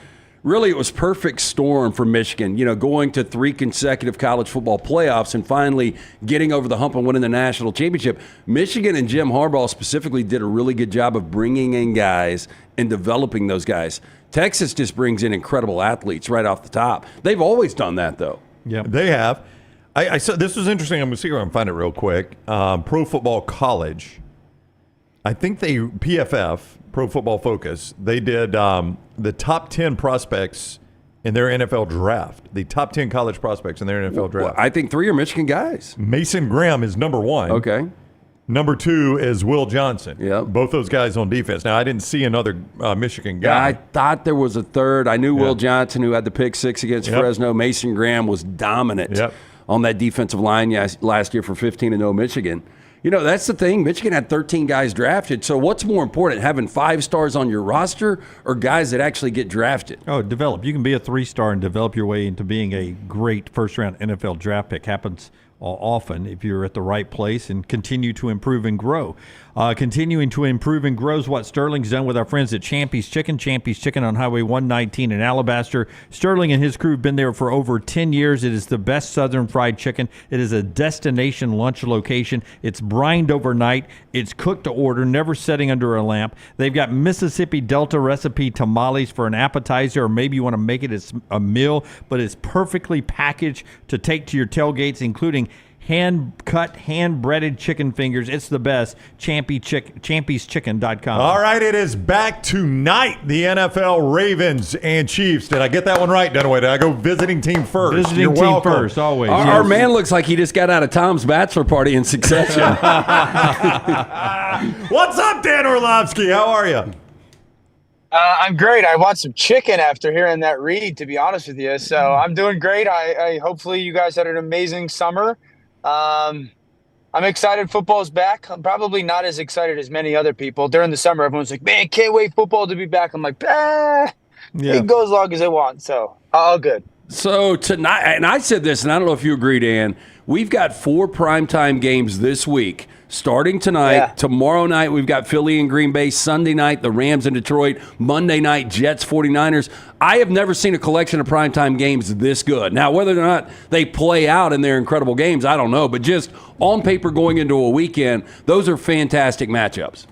really it was perfect storm for Michigan, going to 3 consecutive college football playoffs and finally getting over the hump and winning the national championship. Michigan and Jim Harbaugh specifically did a really good job of bringing in guys and developing those guys. Texas just brings in incredible athletes right off the top. They've always done that, though. Yeah, they have. I saw this was interesting. I'm going to see if I can find it real quick. Pro Football College. I think PFF, Pro Football Focus, they did the top 10 prospects in their NFL draft. The top 10 college prospects in their NFL draft. Well, I think 3 are Michigan guys. Mason Graham is number 1. Okay. Number 2 is Will Johnson. Yeah. Both those guys on defense. Now, I didn't see another Michigan guy. Yeah, I thought there was a third. I knew Will Johnson, who had the pick 6 against Fresno. Mason Graham was dominant on that defensive line last year for 15-0 Michigan. That's the thing. Michigan had 13 guys drafted. So what's more important, having 5 stars on your roster or guys that actually get drafted? Oh, develop. You can be a 3-star and develop your way into being a great first-round NFL draft pick. Happens often if you're at the right place and continue to improve and grow. Continuing to improve and grow is what Sterling's done with our friends at Champy's Chicken. Champy's Chicken on Highway 119 in Alabaster. Sterling and his crew have been there for over 10 years. It is the best Southern fried chicken. It is a destination lunch location. It's brined overnight. It's cooked to order, never setting under a lamp. They've got Mississippi Delta recipe tamales for an appetizer, or maybe you want to make it as a meal, but it's perfectly packaged to take to your tailgates, including hand-cut, hand-breaded chicken fingers. It's the best. Champy'sChicken.com. All right, it is back tonight. The NFL Ravens and Chiefs. Did I get that one right, Dunaway? Did I go visiting team first? Visiting You're team welcome. first, always. Our man looks like he just got out of Tom's bachelor party in Succession. What's up, Dan Orlovsky? How are you? I'm great. I want some chicken after hearing that read, to be honest with you. So I'm doing great. I hopefully you guys had an amazing summer. I'm excited football's back. I'm probably not as excited as many other people. During the summer, everyone's like, man, can't wait football to be back. I'm like, it can go as long as I want. So all good. So tonight, and I said this, and I don't know if you agree, Dan, we've got 4 primetime games this week. Starting tonight, tomorrow night we've got Philly and Green Bay, Sunday night the Rams in Detroit, Monday night Jets 49ers. I have never seen a collection of primetime games this good. Now, whether or not they play out in their incredible games, I don't know, but just on paper going into a weekend, those are fantastic matchups.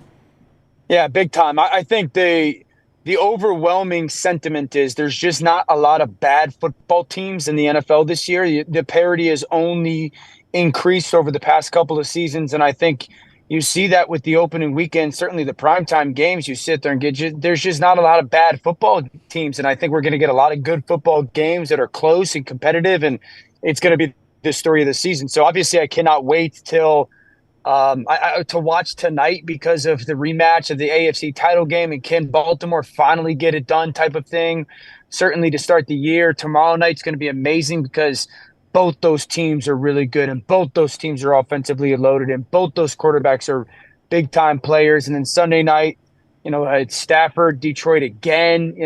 Yeah, big time. I think the overwhelming sentiment is there's just not a lot of bad football teams in the NFL this year. The parity is only increased over the past couple of seasons, and I think you see that with the opening weekend. Certainly the primetime games, you sit there and there's just not a lot of bad football teams, and I think we're going to get a lot of good football games that are close and competitive, and it's going to be the story of the season. So obviously I cannot wait till to watch tonight because of the rematch of the AFC title game, and can Baltimore finally get it done type of thing. Certainly to start the year. Tomorrow night's going to be amazing because both those teams are really good, and both those teams are offensively loaded, and both those quarterbacks are big-time players. And then Sunday night, it's Stafford, Detroit again,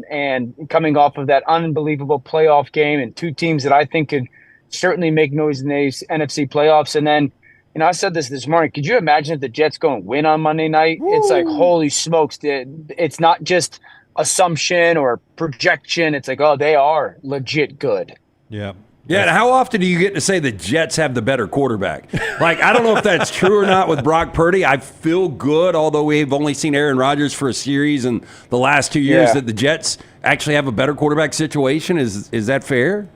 and coming off of that unbelievable playoff game, and 2 teams that I think could certainly make noise in the NFC playoffs. And then, I said this morning, could you imagine if the Jets go and win on Monday night? Woo! It's like, holy smokes, it's not just assumption or projection. It's like, oh, they are legit good. Yeah. Yeah, and how often do you get to say the Jets have the better quarterback? Like, I don't know if that's true or not with Brock Purdy. I feel good, although we've only seen Aaron Rodgers for a series in the last 2 years, that the Jets actually have a better quarterback situation. Is that fair?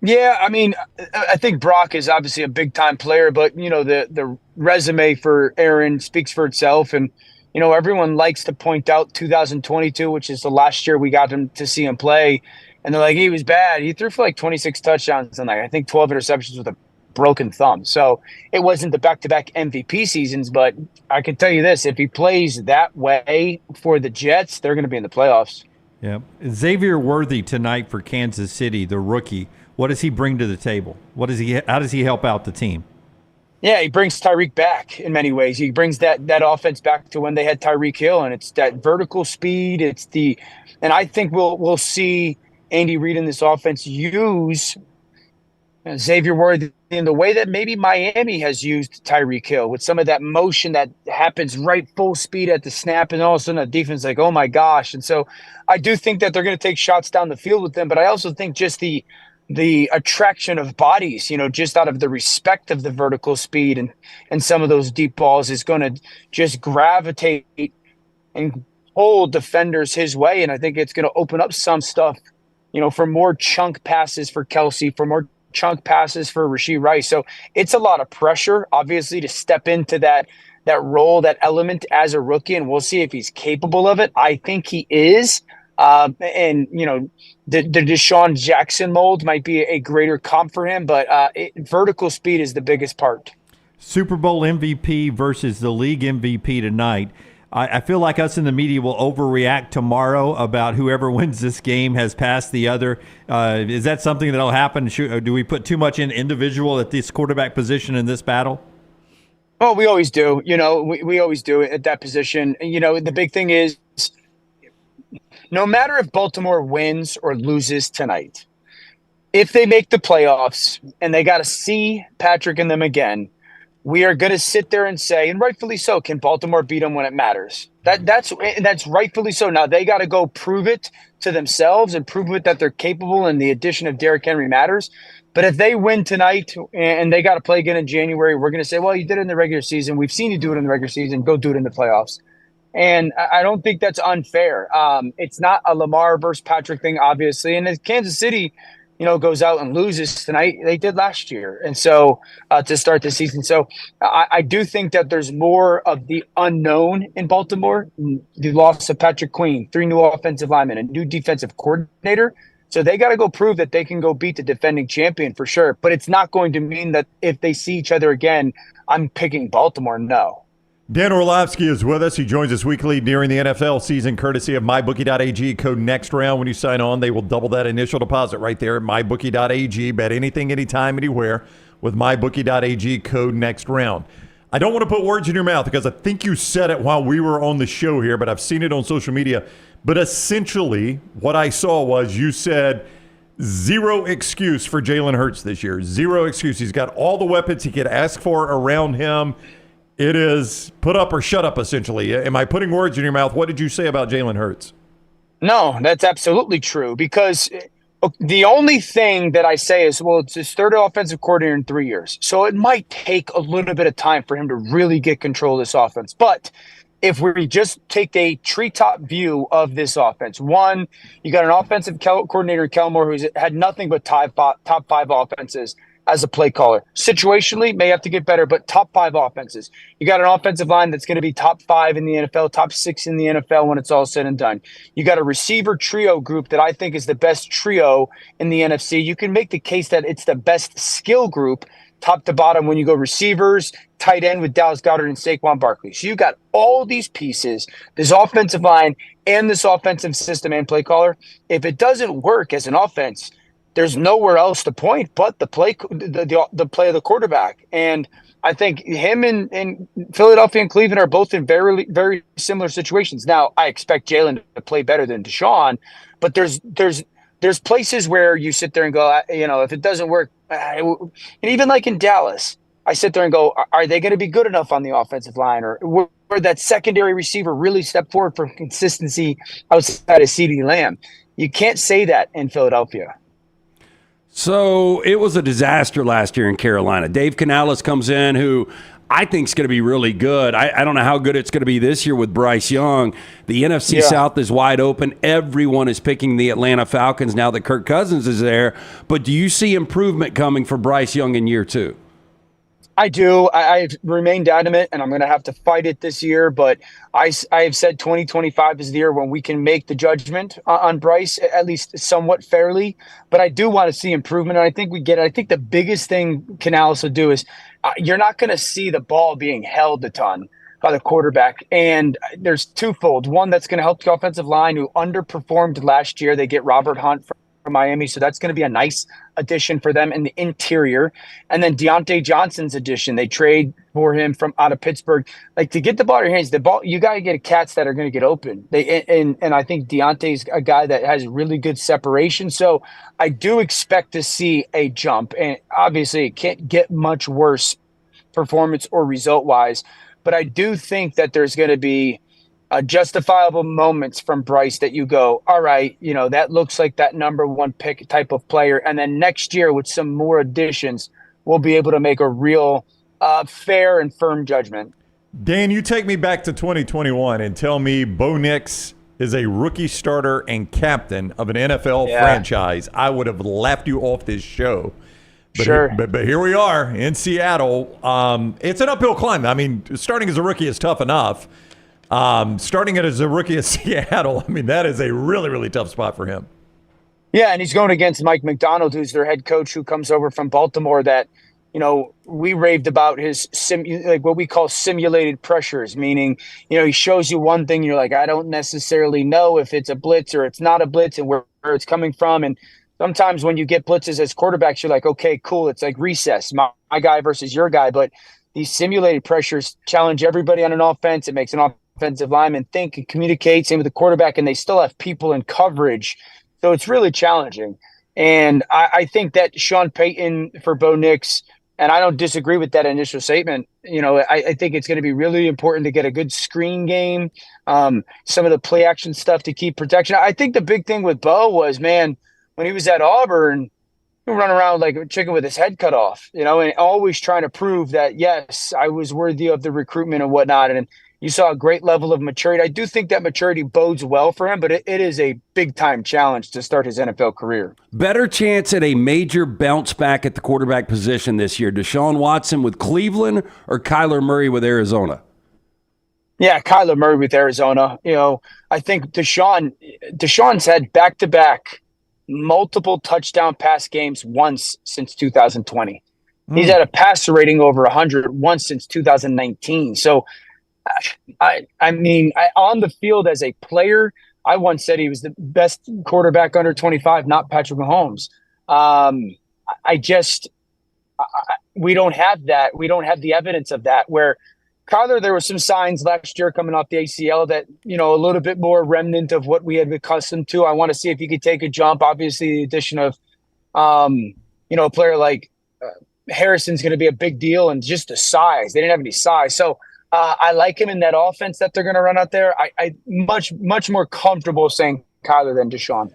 Yeah, I mean, I think Brock is obviously a big-time player, but, the resume for Aaron speaks for itself. And, everyone likes to point out 2022, which is the last year we got him to see him play. And they're like, he was bad. He threw for like 26 touchdowns and I think 12 interceptions with a broken thumb. So it wasn't the back-to-back MVP seasons, but I can tell you this, if he plays that way for the Jets, they're going to be in the playoffs. Yeah. Xavier Worthy tonight for Kansas City, the rookie. What does he bring to the table? How does he help out the team? Yeah, he brings Tyreek back in many ways. He brings that offense back to when they had Tyreek Hill, and it's that vertical speed. And I think we'll see Andy Reid in this offense use Xavier Worthy in the way that maybe Miami has used Tyreek Hill with some of that motion that happens right full speed at the snap, and all of a sudden the defense is like, oh my gosh. And so I do think that they're going to take shots down the field with them, but I also think just the attraction of bodies, just out of the respect of the vertical speed and some of those deep balls is going to just gravitate and pull defenders his way. And I think it's going to open up some stuff, for more chunk passes for Kelsey, for more chunk passes for Rashee Rice. So it's a lot of pressure, obviously, to step into that role, that element as a rookie, and we'll see if he's capable of it. I think he is. The Deshaun Jackson mold might be a greater comp for him, but vertical speed is the biggest part. Super Bowl MVP versus the league MVP tonight. I feel like us in the media will overreact tomorrow about whoever wins this game has passed the other. Is that something that will happen? Do we put too much in individual at this quarterback position in this battle? Oh, we always do. We always do it at that position. The big thing is, no matter if Baltimore wins or loses tonight, if they make the playoffs and they got to see Patrick and them again, we are going to sit there and say, and rightfully so, can Baltimore beat them when it matters? That's rightfully so. Now they got to go prove it to themselves and prove it that they're capable, and the addition of Derrick Henry matters. But if they win tonight and they got to play again in January, we're going to say, well, you did it in the regular season. We've seen you do it in the regular season. Go do it in the playoffs. And I don't think that's unfair. It's not a Lamar versus Patrick thing, obviously. And if Kansas City, goes out and loses tonight, they did last year. And so to start the season. So I do think that there's more of the unknown in Baltimore. The loss of Patrick Queen, 3 new offensive linemen, a new defensive coordinator. So they got to go prove that they can go beat the defending champion for sure. But it's not going to mean that if they see each other again, I'm picking Baltimore. No. Dan Orlovsky is with us. He joins us weekly during the NFL season, courtesy of MyBookie.ag. Code NEXTROUND. When you sign on, they will double that initial deposit right there at MyBookie.ag. Bet anything, anytime, anywhere with MyBookie.ag. Code NEXTROUND. I don't want to put words in your mouth because I think you said it while we were on the show here, but I've seen it on social media. But essentially, what I saw was you said zero excuse for Jalen Hurts this year. Zero excuse. He's got all the weapons he could ask for around him. It is put up or shut up, essentially. Am I putting words in your mouth? What did you say about Jalen Hurts? No, that's absolutely true, because the only thing that I say is, well, it's his third offensive coordinator in 3 years. So it might take a little bit of time for him to really get control of this offense. But if we just take a treetop view of this offense, one, you got an offensive coordinator, Kelmore, who's had nothing but top 5 offenses as a play caller. Situationally, may have to get better, but top 5 offenses. You got an offensive line that's going to be top 5 in the NFL, top 6 in the NFL when it's all said and done. You got a receiver trio group that I think is the best trio in the NFC. You can make the case that it's the best skill group, top to bottom, when you go receivers, tight end with Dallas Goedert and Saquon Barkley. So you got all these pieces, this offensive line and this offensive system and play caller. If it doesn't work as an offense, there's nowhere else to point but the play of the quarterback. And I think him and Philadelphia and Cleveland are both in very, very similar situations. Now, I expect Jalen to play better than Deshaun, but there's places where you sit there and go, if it doesn't work, and even like in Dallas, I sit there and go, are they going to be good enough on the offensive line, or where that secondary receiver really step forward for consistency outside of CeeDee Lamb? You can't say that in Philadelphia. So it was a disaster last year in Carolina. Dave Canales comes in, who I think is going to be really good. I don't know how good it's going to be this year with Bryce Young. The NFC South is wide open. Everyone is picking the Atlanta Falcons now that Kirk Cousins is there. But do you see improvement coming for Bryce Young in year 2? I do. I've remained adamant, and I'm going to have to fight it this year. But I have said 2025 is the year when we can make the judgment on Bryce, at least somewhat fairly. But I do want to see improvement, and I think we get it. I think the biggest thing Canales will do is you're not going to see the ball being held a ton by the quarterback. And there's twofold. One, that's going to help the offensive line, who underperformed last year. They get Robert Hunt from Miami. So that's going to be a nice addition for them in the interior. And then Deontay Johnson's addition, they trade for him from out of Pittsburgh. Like, to get the ball in your hands, you got to get cats that are going to get open. And I think Deontay's a guy that has really good separation. So I do expect to see a jump. And obviously it can't get much worse performance or result wise. But I do think that there's going to be justifiable moments from Bryce that you go, all right, that looks like that number one pick type of player. And then next year with some more additions, we'll be able to make a real fair and firm judgment. Dan, you take me back to 2021 and tell me Bo Nix is a rookie starter and captain of an NFL franchise. I would have laughed you off this show. But sure. But here we are in Seattle. It's an uphill climb. I mean, starting as a rookie is tough enough. Starting it as a rookie at Seattle, I mean, that is a really, really tough spot for him. Yeah, and he's going against Mike McDonald, who's their head coach, who comes over from Baltimore. That, we raved about his what we call simulated pressures, meaning, he shows you one thing, you're like, I don't necessarily know if it's a blitz or it's not a blitz and where it's coming from. And sometimes when you get blitzes as quarterbacks, you're like, okay, cool, it's like recess, my guy versus your guy. But these simulated pressures challenge everybody on an offense. It makes an offensive lineman think and communicate, same with the quarterback, and they still have people in coverage. So it's really challenging. And I think that Sean Payton for Bo Nix, and I don't disagree with that initial statement, I think it's going to be really important to get a good screen game, some of the play action stuff to keep protection. I think the big thing with Bo was, man, when he was at Auburn, he would run around like a chicken with his head cut off, and always trying to prove that, yes, I was worthy of the recruitment and whatnot. And you saw a great level of maturity. I do think that maturity bodes well for him, but it is a big-time challenge to start his NFL career. Better chance at a major bounce back at the quarterback position this year, Deshaun Watson with Cleveland or Kyler Murray with Arizona? Yeah, Kyler Murray with Arizona. I think Deshaun's had back-to-back multiple touchdown pass games once since 2020. He's had a passer rating over 100 once since 2019. So, I mean, on the field as a player, I once said he was the best quarterback under 25, not Patrick Mahomes. We don't have that. We don't have the evidence of that. Where Kyler, there were some signs last year coming off the ACL that, a little bit more remnant of what we had been accustomed to. I want to see if he could take a jump. Obviously, the addition of, a player like Harrison's going to be a big deal, and just the size. They didn't have any size. So, I like him in that offense that they're going to run out there. I much more comfortable saying Kyler than Deshaun.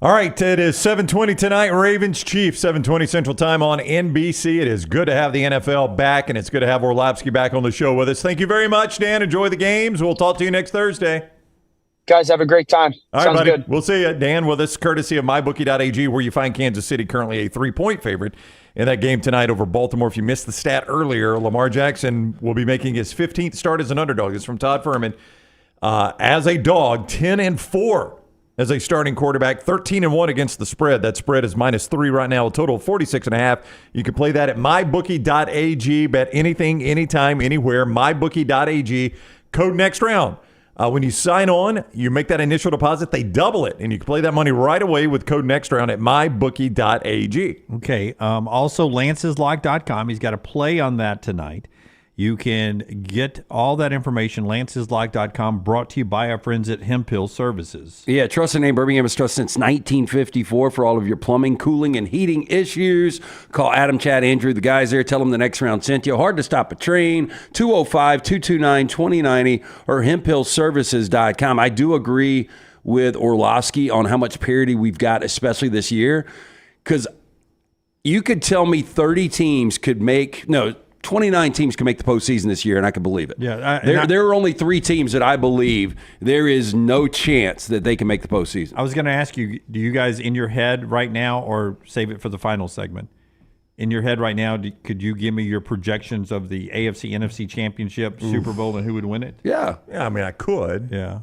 All right, it is 7:20 tonight, Ravens Chiefs, 7:20 Central Time on NBC. It is good to have the NFL back, and it's good to have Orlovsky back on the show with us. Thank you very much, Dan. Enjoy the games. We'll talk to you next Thursday. Guys, have a great time. All right, Sounds buddy. good. We'll see you. Dan with us, courtesy of mybookie.ag, where you find Kansas City currently a 3-point favorite in that game tonight over Baltimore. If you missed the stat earlier, Lamar Jackson will be making his 15th start as an underdog. This is from Todd Furman. As a dog, 10-4 as a starting quarterback, 13-1 against the spread. That spread is -3 right now, a total of 46.5. You can play that at mybookie.ag. Bet anything, anytime, anywhere. Mybookie.ag. Code next round. When you sign on, you make that initial deposit, they double it, and you can play that money right away with code next round at mybookie.ag. Okay. Also, lanceslock.com. He's got a play on that tonight. You can get all that information, lanceslock.com, brought to you by our friends at Hemphill Services. Yeah, trusted name. Birmingham has trusted since 1954 for all of your plumbing, cooling, and heating issues. Call Adam, Chad, Andrew, the guys there. Tell them the next round sent you. Hard to stop a train, 205-229-2090 or hemphillservices.com. I do agree with Orlovsky on how much parity we've got, especially this year, because you could tell me 30 teams could make – 29 teams can make the postseason this year, and I can believe it. Yeah, there are only 3 teams that I believe there is no chance that they can make the postseason. I was going to ask you, do you guys in your head right now, or save it for the final segment, in your head right now, could you give me your projections of the AFC, NFC Championship, Super Bowl, and who would win it? Yeah. Yeah, I mean, I could. Yeah.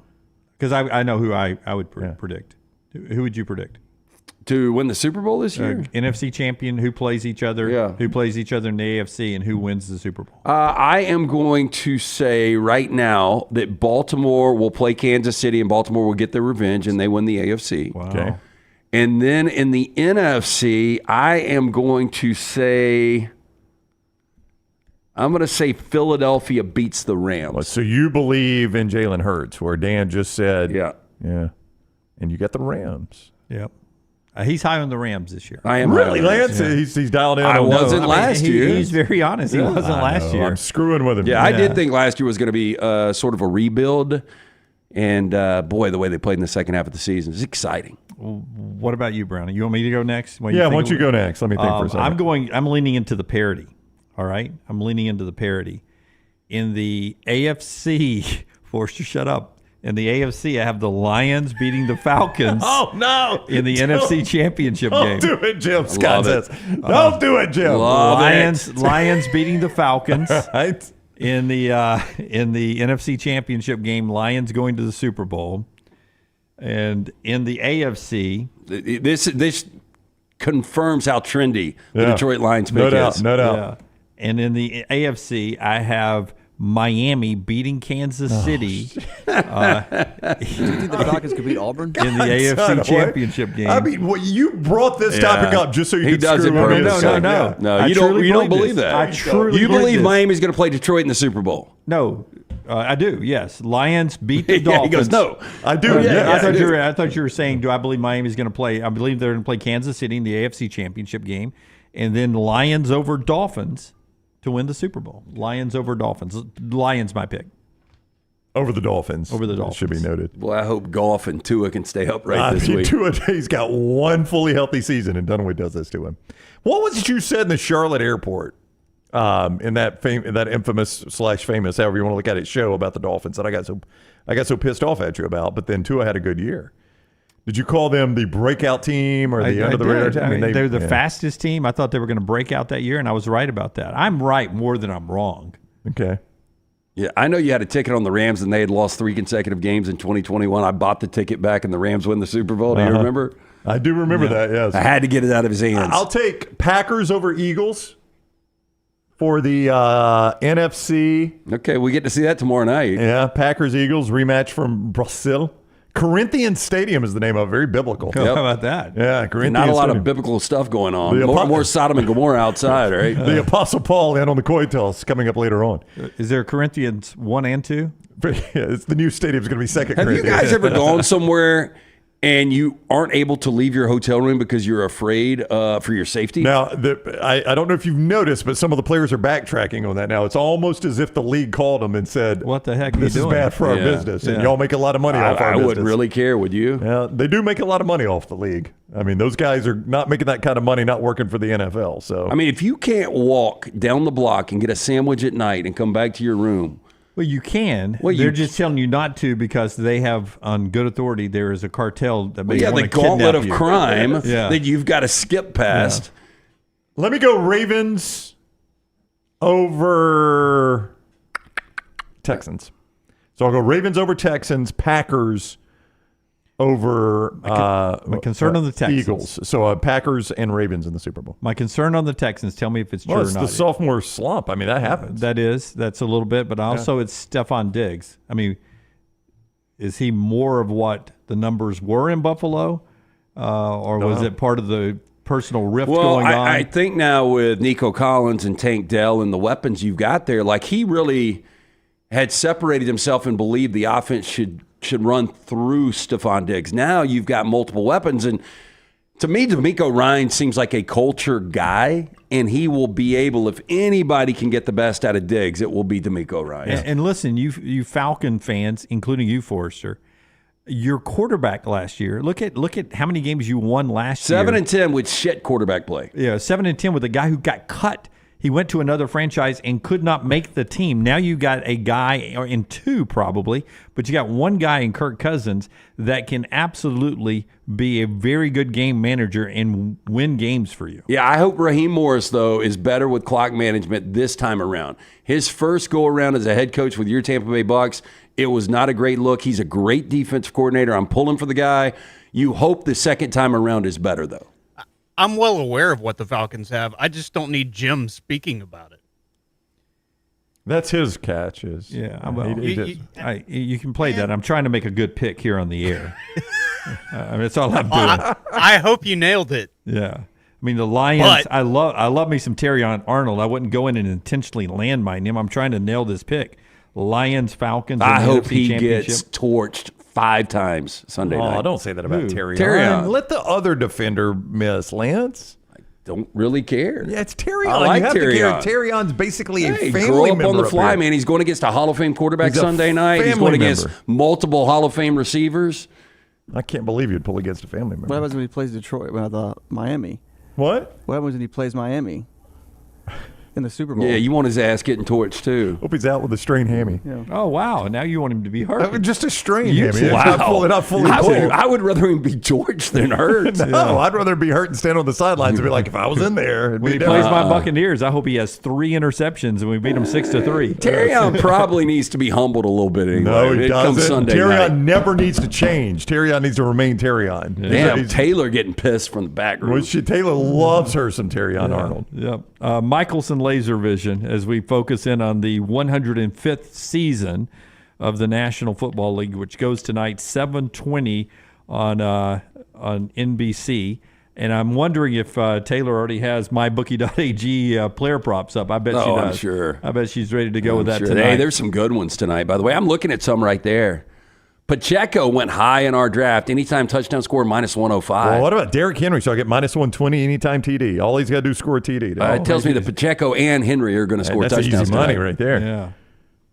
Because I know who I would predict. Who would you predict? To win the Super Bowl this year? NFC champion, who plays each other, who plays each other in the AFC, and who wins the Super Bowl? I am going to say right now that Baltimore will play Kansas City, and Baltimore will get their revenge, and they win the AFC. Wow. Okay. And then in the NFC, I'm going to say Philadelphia beats the Rams. So you believe in Jalen Hurts, where Dan just said, yeah. And you got the Rams. Yep. He's high on the Rams this year. I am really, high on Lance. the Rams. He's dialed in. I wasn't last year. He's very honest. He wasn't last year. I'm screwing with him. Yeah, I did think last year was going to be sort of a rebuild. And, boy, the way they played in the second half of the season is exciting. What about you, Brownie? You want me to go next? Why don't you go next? Let me think for a second. I'm leaning into the parity. All right? I'm leaning into the parity. In the AFC, Forster, shut up. In the AFC, I have the Lions beating the Falcons. Oh, no. In the NFC Championship game. Don't do it, Jim. Scott says. Don't do it, Jim. Lions beating the Falcons. Right. In the NFC Championship game, Lions going to the Super Bowl. And in the AFC, this confirms how trendy the Detroit Lions pick is. No doubt. Yeah. And in the AFC, I have Miami beating Kansas City. Do you think the Falcons could beat Auburn? In the AFC Championship game. I mean, you brought this topic up just so you could does it screw me. No, you don't believe that. I truly you believe this. Miami's going to play Detroit in the Super Bowl. No, I do. Yes, Lions beat the Dolphins. He goes, no, I do. I thought you were saying, do I believe Miami's going to play? I believe they're going to play Kansas City in the AFC Championship game, and then Lions over Dolphins to win the Super Bowl. Lions over Dolphins. Lions, my pick. Over the Dolphins. Over the Dolphins. Should be noted. Well, I hope Goff and Tua can stay upright this week. Tua, he's got one fully healthy season, and Dunaway does this to him. What was it you said in the Charlotte airport, in that infamous / famous, however you want to look at it, show about the Dolphins that I got so pissed off at you about, but then Tua had a good year. Did you call them the breakout team or the under the radar team? I mean, they're the fastest team. I thought they were going to break out that year, and I was right about that. I'm right more than I'm wrong. Okay. Yeah, I know you had a ticket on the Rams, and they had lost 3 consecutive games in 2021. I bought the ticket back, and the Rams win the Super Bowl. Do you remember? I do remember that, yes. I had to get it out of his hands. I'll take Packers over Eagles for the NFC. Okay, we get to see that tomorrow night. Yeah, Packers-Eagles rematch from Brazil. Corinthians Stadium is the name of it. Very biblical. How about that? Yeah, Corinthians Not a lot Stadium. of biblical stuff going on. More Sodom and Gomorrah outside, right? The Apostle Paul and on the coin toss coming up later on. Is there Corinthians 1 and 2? Yeah, it's the new stadium's going to be second. Have you guys ever gone somewhere and you aren't able to leave your hotel room because you're afraid for your safety? Now, I don't know if you've noticed, but some of the players are backtracking on that now. It's almost as if the league called them and said, "What the heck? This is bad for our business, and y'all make a lot of money off our business." I wouldn't really care, would you? Yeah, they do make a lot of money off the league. I mean, those guys are not making that kind of money, not working for the NFL. So, I mean, if you can't walk down the block and get a sandwich at night and come back to your room. Well, you can. Well, they're just telling you not to because they have, on good authority, there is a cartel that may want to kidnap you. The gauntlet of crime that you've got to skip past. Yeah. Let me go Ravens over Texans. So I'll go Ravens over Texans, Packers over my concern on the Texans. Eagles. So Packers and Ravens in the Super Bowl. My concern on the Texans, tell me if it's true or not. It's the sophomore slump. I mean, that happens. That's a little bit, but also it's Stephon Diggs. I mean, is he more of what the numbers were in Buffalo? Or was it part of the personal rift going on? I think now with Nico Collins and Tank Dell and the weapons you've got there, like he really had separated himself and believed the offense should run through Stephon Diggs. Now you've got multiple weapons, and to me, DeMeco Ryans seems like a culture guy, and he will be able, if anybody can get the best out of Diggs, it will be DeMeco Ryans. And listen, you Falcon fans, including you, Forster, your quarterback last year, look at how many games you won last year. 7-10 with shit quarterback play. Yeah, 7-10 with a guy who got cut. He went to another franchise and could not make the team. Now you got a guy, or in two probably, but you got one guy in Kirk Cousins that can absolutely be a very good game manager and win games for you. Yeah, I hope Raheem Morris, though, is better with clock management this time around. His first go-around as a head coach with your Tampa Bay Bucs, it was not a great look. He's a great defensive coordinator. I'm pulling for the guy. You hope the second time around is better, though. I'm well aware of what the Falcons have. I just don't need Jim speaking about it. That's his catch. You can play that. I'm trying to make a good pick here on the air. I mean, that's all I'm doing. I hope you nailed it. Yeah. I mean, the Lions, But- I love me some Terrion Arnold. I wouldn't go in and intentionally landmine him. I'm trying to nail this pick. Lions, Falcons. I in the hope NFC he Championship. gets torched 5 times Sunday night. Oh, don't say that about Who? Terrion. Let the other defender miss, Lance. Don't really care. Yeah, it's Terrion. I like you have Terrion. to care. Terrion's basically a Hey, family grow up member on the fly, here. man. He's going against a Hall of Fame quarterback He's a Sunday night. He's family going against member. multiple Hall of Fame receivers. I can't believe you'd pull against a family member. What happens when he plays Detroit? Miami? What? What happens when he plays Miami in the Super Bowl? Yeah, you want his ass getting torched too. Hope he's out with a strained hammy. Yeah. Oh, wow. Now you want him to be hurt. Just a strained You hammy. too. It's Wow. not fully I pulled. would rather him be torched than hurt. No, I'd rather be hurt and stand on the sidelines and be like, if I was in there, it'd When be he plays different. my Buccaneers, I hope he has 3 interceptions and we beat him 6-3. Terrion probably needs to be humbled a little bit anyway. No, he it doesn't. comes Sunday Terrion night. never needs to change. Terrion needs to remain Terrion. Damn, Taylor getting pissed from the back room. Taylor loves her some Terrion Arnold. Yep. Michelson Laser Vision, as we focus in on the 105th season of the National Football League, which goes tonight 7:20 on NBC. And I'm wondering if Taylor already has mybookie.ag player props up. I bet she does. I'm sure. I bet she's ready to go with that Sure. tonight. Hey, there's some good ones tonight, by the way. I'm looking at some right there. Pacheco went high in our draft. Anytime touchdown score, -105. Well, what about Derrick Henry? So I get -120 anytime TD. All he's got to do is score a TD. It tells me that Pacheco and Henry are going to score that's touchdowns easy money tonight. right there. Yeah.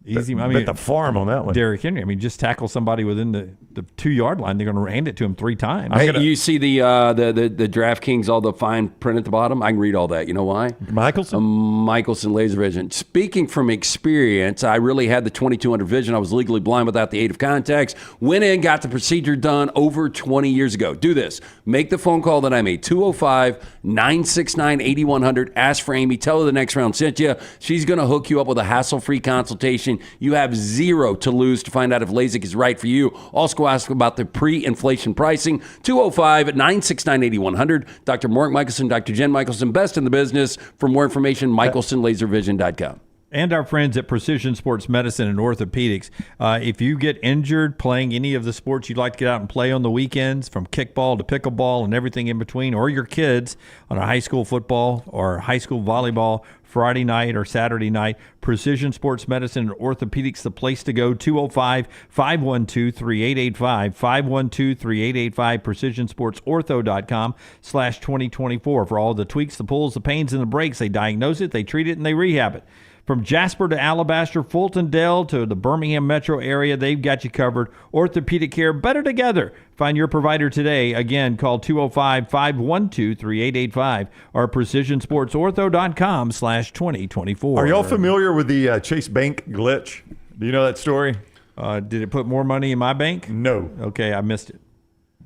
Easy. Bet, bet the farm on that one. Derrick Henry. I mean, just tackle somebody within the 2-yard line. They're going to hand it to him 3 times. Hey, you see the DraftKings, all the fine print at the bottom? I can read all that. You know why? Michelson? Michelson Laser Vision. Speaking from experience, I really had the 2200 vision. I was legally blind without the aid of contacts. Went in, got the procedure done over 20 years ago. Do this. Make the phone call that I made. 205-969-8100. Ask for Amy. Tell her the next round sent you. She's going to hook you up with a hassle-free consultation. You have 0 to lose to find out if LASIK is right for you. Also go ask about the pre-inflation pricing. 205-969-8100. Dr. Mark Michelson, Dr. Jen Michelson, best in the business. For more information, michelsonlaservision.com. And our friends at Precision Sports Medicine and Orthopedics. If you get injured playing any of the sports you'd like to get out and play on the weekends, from kickball to pickleball and everything in between, or your kids on a high school football or high school volleyball Friday night or Saturday night, Precision Sports Medicine and Orthopedics, the place to go. 205-512-3885, 512-3885, precisionsportsortho.com/2024 for all the tweaks, the pulls, the pains, and the breaks. They diagnose it, they treat it, and they rehab it. From Jasper to Alabaster, Fultondale to the Birmingham metro area, they've got you covered. Orthopedic care, better together. Find your provider today. Again, call 205-512-3885 or precisionsportsortho.com/2024. Are y'all familiar with the Chase Bank glitch? Do you know that story? Did it put more money in my bank? No. Okay, I missed it.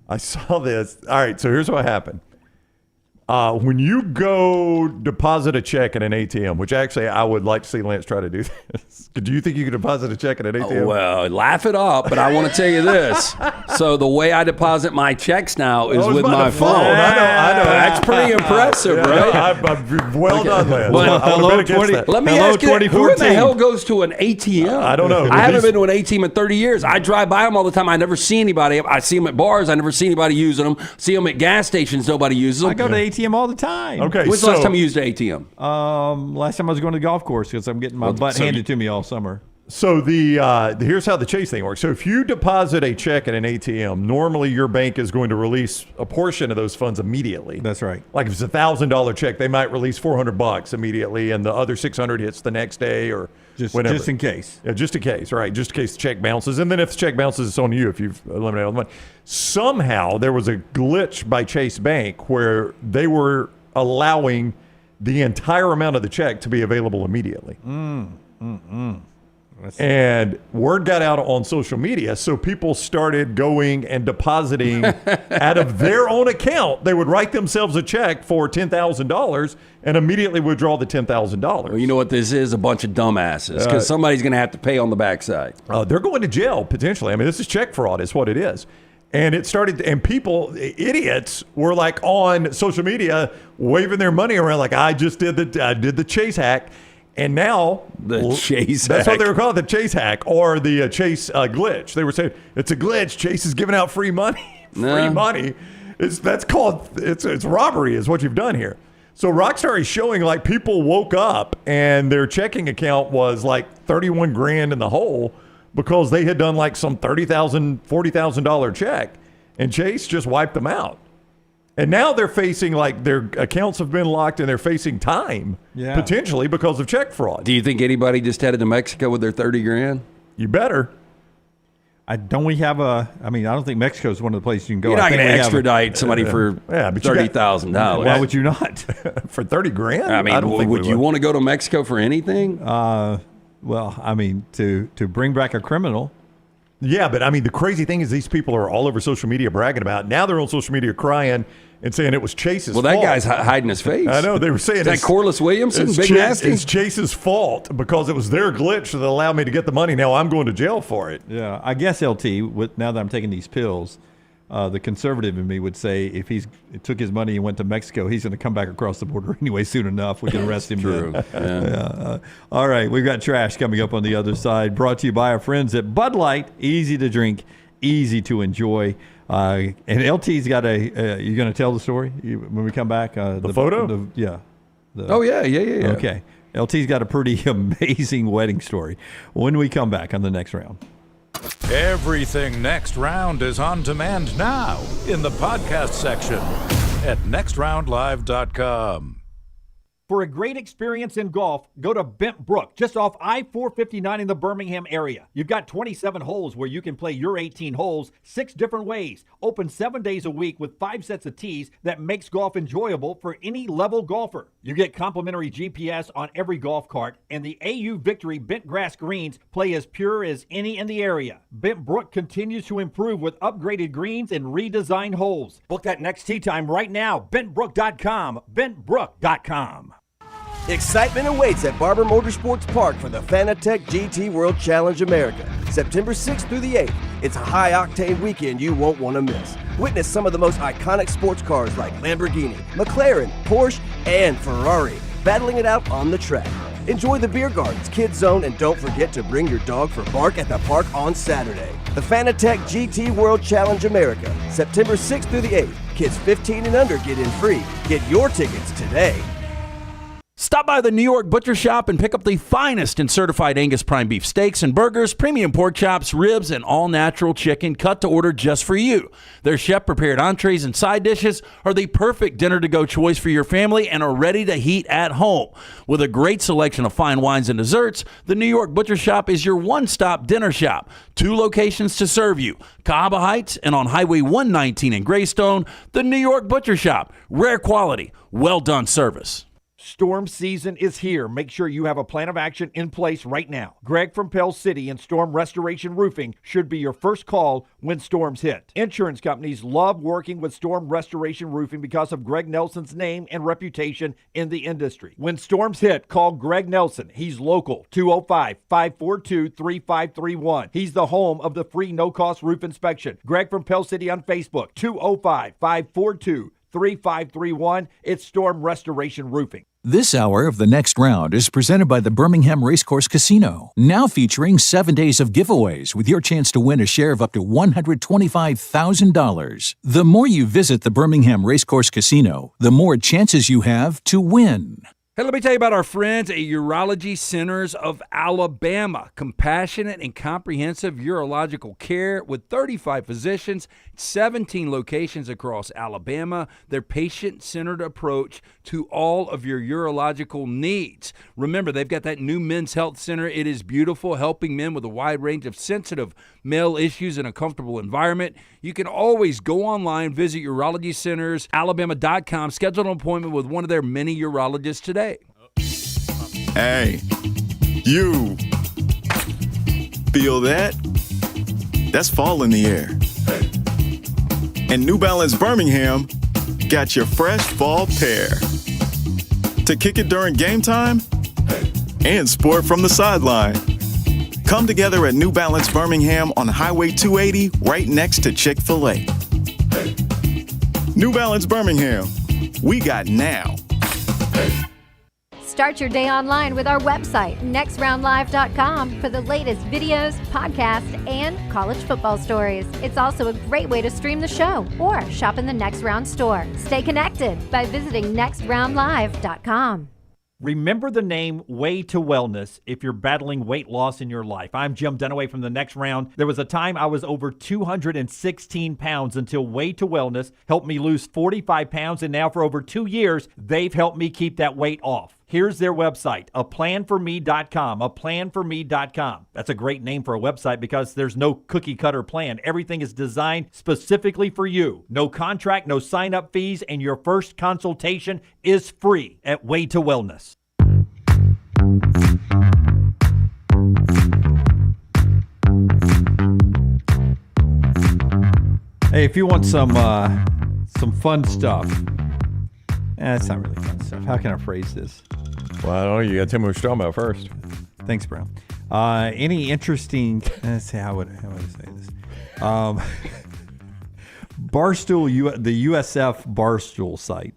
I saw this. All right, so here's what happened. When you go deposit a check at an ATM, which actually I would like to see Lance try to do this. Do you think you could deposit a check at an ATM? Well, laugh it up, but I want to tell you this. So the way I deposit my checks now is with my phone. I know. That's pretty impressive, right? Well done, Lance. Well, let me ask you, who in the hell goes to an ATM? I don't know. I haven't been to an ATM in 30 years. I drive by them all the time. I never see anybody. I see them at bars. I never see anybody using them. See them at gas stations. Nobody uses them. I go to ATM all the time. Okay, When's the last time you used an ATM? Last time I was going to the golf course because I'm getting my butt handed to me all summer. So here's how the Chase thing works. So if you deposit a check at an ATM, normally your bank is going to release a portion of those funds immediately. That's right. Like if it's $1,000 check, they might release $400 immediately, and the other $600 hits the next day or whenever. Just in case. Yeah, just in case, right? Just in case the check bounces, and then if the check bounces, it's on you if you've eliminated all the money. Somehow there was a glitch by Chase Bank where they were allowing the entire amount of the check to be available immediately. And word got out on social media, so people started going and depositing out of their own account. They would write themselves a check for $10,000 and immediately withdraw the $10,000. Well, you know what this is? A bunch of dumbasses, because somebody's going to have to pay on the backside. They're going to jail, potentially. I mean, this is check fraud is what it is. And it started, and people, idiots, were like on social media waving their money around like, I did the Chase hack. And now the Chase that's hack. what they were calling the Chase hack or the Chase glitch. They were saying it's a glitch. Chase is giving out free money free money. It's robbery is what you've done here. So Rockstar is showing like people woke up and their checking account was like 31 grand in the hole because they had done like some $30,000, $40,000 check, and Chase just wiped them out. And now they're facing, like, their accounts have been locked and they're facing time potentially because of check fraud. Do you think anybody just headed to Mexico with their 30 grand? You better. I don't think Mexico is one of the places you can go. You're not going to extradite somebody for $30,000. Why would you not? For 30 grand? I mean, would you want to go to Mexico for anything? Well, I mean, to bring back a criminal. Yeah, but I mean, the crazy thing is these people are all over social media bragging about it. Now they're on social media crying and saying it was Chase's fault. Well, that guy's hiding his face. I know. They were saying it's Corliss Williamson, Big Nasty. It's Chase's fault because it was their glitch that allowed me to get the money. Now I'm going to jail for it. Yeah, I guess, LT, now that I'm taking these pills, the conservative in me would say if he took his money and went to Mexico, he's going to come back across the border anyway soon enough. We can arrest him. True. Yeah. All right, we've got trash coming up on the other side. Brought to you by our friends at Bud Light. Easy to drink, easy to enjoy. And LT's got you're going to tell the story when we come back? The photo? Yeah. Yeah. Okay. LT's got a pretty amazing wedding story when we come back on the next round. Everything Next Round is on demand now in the podcast section at nextroundlive.com. For a great experience in golf, go to Bent Brook, just off I-459 in the Birmingham area. You've got 27 holes where you can play your 18 holes 6 different ways. Open 7 days a week with 5 sets of tees that makes golf enjoyable for any level golfer. You get complimentary GPS on every golf cart, and the AU Victory bent grass greens play as pure as any in the area. Bent Brook continues to improve with upgraded greens and redesigned holes. Book that next tee time right now. BentBrook.com. BentBrook.com. Excitement awaits at Barber Motorsports Park for the Fanatec GT World Challenge America, September 6th through the 8th. It's a high-octane weekend you won't want to miss. Witness some of the most iconic sports cars like Lamborghini, McLaren, Porsche, and Ferrari battling it out on the track. Enjoy the beer gardens, kids zone, and don't forget to bring your dog for bark at the park on Saturday. The Fanatec GT World Challenge America, September 6th through the 8th. Kids 15 and under get in free. Get your tickets today. Stop by the New York Butcher Shop and pick up the finest in certified Angus prime beef steaks and burgers, premium pork chops, ribs, and all-natural chicken cut to order just for you. Their chef-prepared entrees and side dishes are the perfect dinner-to-go choice for your family and are ready to heat at home. With a great selection of fine wines and desserts, the New York Butcher Shop is your one-stop dinner shop. 2 locations to serve you, Cahaba Heights and on Highway 119 in Greystone. The New York Butcher Shop. Rare quality, well-done service. Storm season is here. Make sure you have a plan of action in place right now. Greg from Pell City and Storm Restoration Roofing should be your first call when storms hit. Insurance companies love working with Storm Restoration Roofing because of Greg Nelson's name and reputation in the industry. When storms hit, call Greg Nelson. He's local, 205-542-3531. He's the home of the free no-cost roof inspection. Greg from Pell City on Facebook, 205-542-3531. It's Storm Restoration Roofing. This hour of The Next Round is presented by the Birmingham Racecourse Casino, now featuring 7 days of giveaways with your chance to win a share of up to $125,000. The more you visit the Birmingham Racecourse Casino, the more chances you have to win. Hey, let me tell you about our friends at Urology Centers of Alabama. Compassionate and comprehensive urological care with 35 physicians, 17 locations across Alabama. Their patient-centered approach to all of your urological needs. Remember, they've got that new men's health center. It is beautiful, helping men with a wide range of sensitive male issues in a comfortable environment. You can always go online, visit urologycentersalabama.com, schedule an appointment with one of their many urologists today. Hey, you. Feel that? That's fall in the air. And New Balance Birmingham got your fresh fall pair. To kick it during game time and sport from the sideline. Come together at New Balance Birmingham on Highway 280 right next to Chick-fil-A. New Balance Birmingham. We got now. Start your day online with our website, nextroundlive.com, for the latest videos, podcasts, and college football stories. It's also a great way to stream the show or shop in the Next Round store. Stay connected by visiting nextroundlive.com. Remember the name Way to Wellness if you're battling weight loss in your life. I'm Jim Dunaway from The Next Round. There was a time I was over 216 pounds until Way to Wellness helped me lose 45 pounds, and now for over 2 years, they've helped me keep that weight off. Here's their website, aplanforme.com, aplanforme.com. That's a great name for a website because there's no cookie-cutter plan. Everything is designed specifically for you. No contract, no sign-up fees, and your first consultation is free at Way to Wellness. Hey, if you want some fun stuff, it's not really fun stuff. How can I phrase this? Well, I don't know. You got to tell me what you're talking about first. Thanks, Brown. Any interesting? Let's see. How would I say this? Barstool, the USF Barstool site.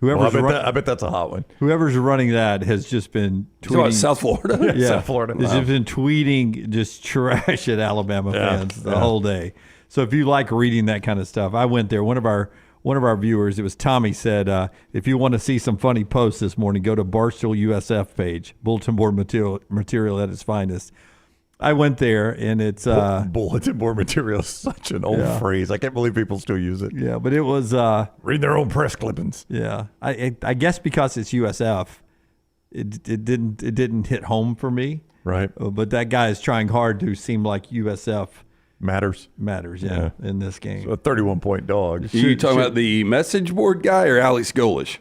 I bet that's a hot one. Whoever's running that has just been tweeting. South Florida? Yeah, South Florida. Has just been tweeting just trash at Alabama fans the whole day. So if you like reading that kind of stuff, I went there. One of our viewers, it was Tommy, said, if you want to see some funny posts this morning, go to Barstool USF page, bulletin board material at its finest. I went there, and it's bulletin board material is such an old phrase. I can't believe people still use it. Yeah, but it was read their own press clippings. Yeah, I guess because it's USF, it didn't hit home for me. Right. But that guy is trying hard to seem like USF matters, in this game. So a 31-point dog. You talking about the message board guy or Alex Golish?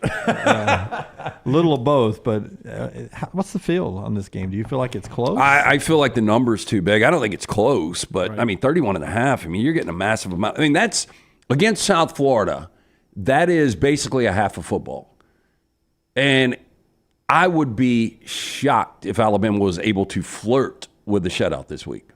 Little of both, but what's the feel on this game? Do you feel like it's close? I feel like the number's too big. I don't think it's close, but right. I mean, 31.5. I mean, you're getting a massive amount. I mean, that's against South Florida. That is basically a half of football. And I would be shocked if Alabama was able to flirt with the shutout this week.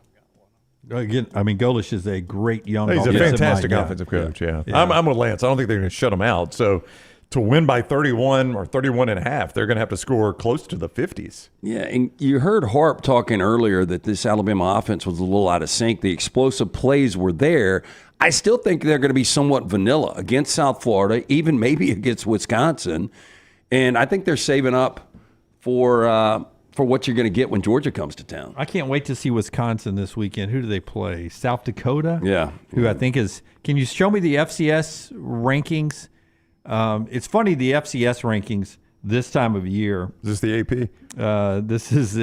Again, I mean, Golish is a great young He's a fantastic mind. offensive coach, yeah. I'm with Lance. I don't think they're going to shut him out. So to win by 31 or 31.5, they're going to have to score close to the 50s. Yeah, and you heard Harp talking earlier that this Alabama offense was a little out of sync. The explosive plays were there. I still think they're going to be somewhat vanilla against South Florida, even maybe against Wisconsin. And I think they're saving up for what you're going to get when Georgia comes to town. I can't wait to see Wisconsin this weekend. Who do they play? South Dakota? Yeah. Who I think is – can you show me the FCS rankings? It's funny, the FCS rankings this time of year. Is this the AP? This is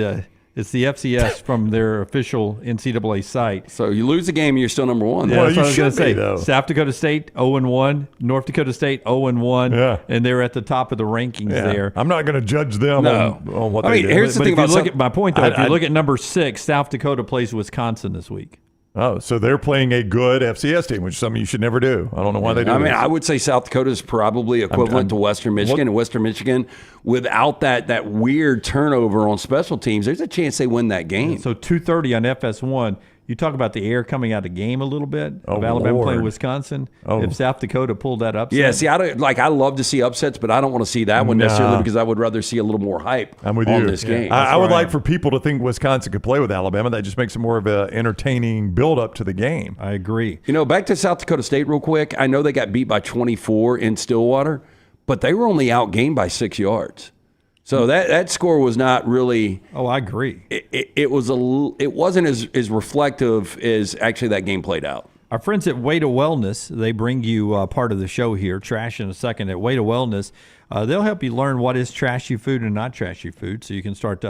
it's the FCS from their official NCAA site. So you lose the game, you're still number one. Yeah, well, that's what I was going to say. Though. South Dakota State 0-1, North Dakota State 0-1, and they're at the top of the rankings there. I'm not going to judge them on what they do. Here's the thing about look at my point, though. If you look at number 6, South Dakota plays Wisconsin this week. Oh, so they're playing a good FCS team, which is something you should never do. I don't know why they do I mean, I would say South Dakota is probably equivalent to Western Michigan. And Western Michigan, without that weird turnover on special teams, there's a chance they win that game. So 2:30 on FS1. You talk about the air coming out of the game a little bit of Alabama playing Wisconsin. If South Dakota pulled that upset. Yeah, see, I love to see upsets, but I don't want to see that one necessarily because I would rather see a little more hype on this game. I would like for people to think Wisconsin could play with Alabama. That just makes it more of an entertaining build-up to the game. I agree. You know, back to South Dakota State real quick. I know they got beat by 24 in Stillwater, but they were only outgained by 6 yards. So that score was not really. Oh, I agree. It wasn't as reflective as actually that game played out. Our friends at Way to Wellness, they bring you part of the show here. Trash in a second at Way to Wellness. They'll help you learn what is trashy food and not trashy food, so you can start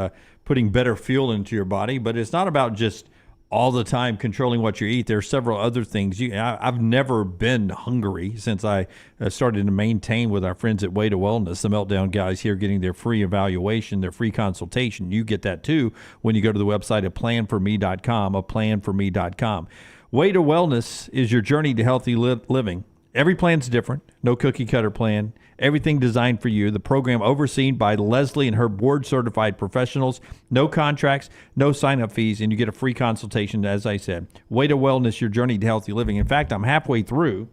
putting better fuel into your body. But it's not about just all the time controlling what you eat. There are several other things. I've never been hungry since I started to maintain with our friends at Way to Wellness, the Meltdown guys here getting their free evaluation, their free consultation. You get that too when you go to the website at planforme.com, planforme.com. Way to Wellness is your journey to healthy living. Every plan's different. No cookie cutter plan. Everything designed for you. The program overseen by Leslie and her board-certified professionals. No contracts, no sign-up fees, and you get a free consultation, as I said. Way to Wellness, your journey to healthy living. In fact, I'm halfway through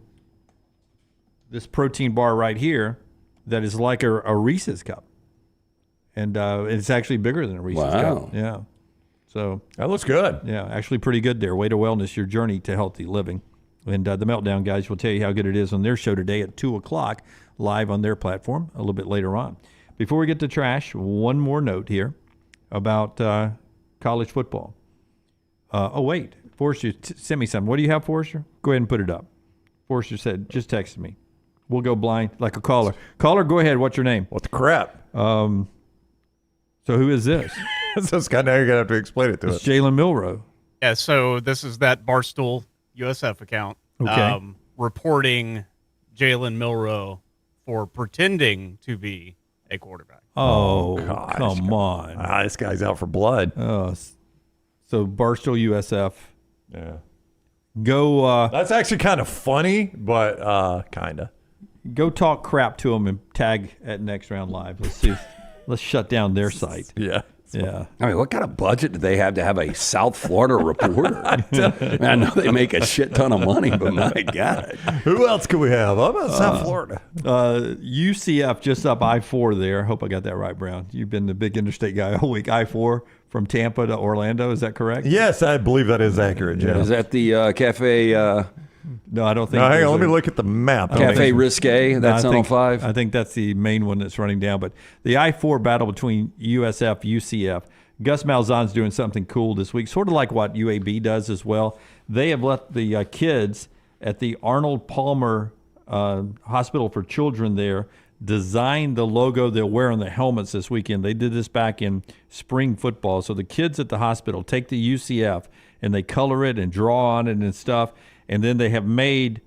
this protein bar right here that is like a Reese's cup. And it's actually bigger than a Reese's Cup. Yeah. So that looks good. Yeah, actually pretty good there. Way to Wellness, your journey to healthy living. And the Meltdown guys will tell you how good it is on their show today at 2 o'clock, live on their platform a little bit later on. Before we get to trash, one more note here about college football. Wait. Forrester sent me something. What do you have, Forrester? Go ahead and put it up. Forrester said, just text me. We'll go blind like a caller. Caller, go ahead. What's your name? What the crap? So who is this? So Scott, now you're going to have to explain it to us. It's Jalen Milroe. Yeah, so this is that Barstool USF account reporting Jalen Milroe for pretending to be a quarterback. Oh, gosh, come on. This guy's out for blood. So Barstool USF. Yeah. Go. That's actually kind of funny, but kind of. Go talk crap to them and tag at Next Round Live. Let's see. Let's shut down their site. Yeah. Yeah. I mean, what kind of budget do they have to have a South Florida reporter? I know they make a shit ton of money, but my God. Who else could we have? How about South Florida? UCF just up I-4 there. Hope I got that right, Brown. You've been the big interstate guy all week. I-4 from Tampa to Orlando. Is that correct? Yes, I believe that is accurate, Jeff. Is that the cafe? No, I don't think. No, hang on. Let me look at the map. Cafe Risque. That's on 5. I think that's the main one that's running down. But the I-4 battle between USF, UCF. Gus Malzahn's doing something cool this week, sort of like what UAB does as well. They have let the kids at the Arnold Palmer Hospital for Children there design the logo they'll wear on the helmets this weekend. They did this back in spring football. So the kids at the hospital take the UCF and they color it and draw on it and stuff. And then they have made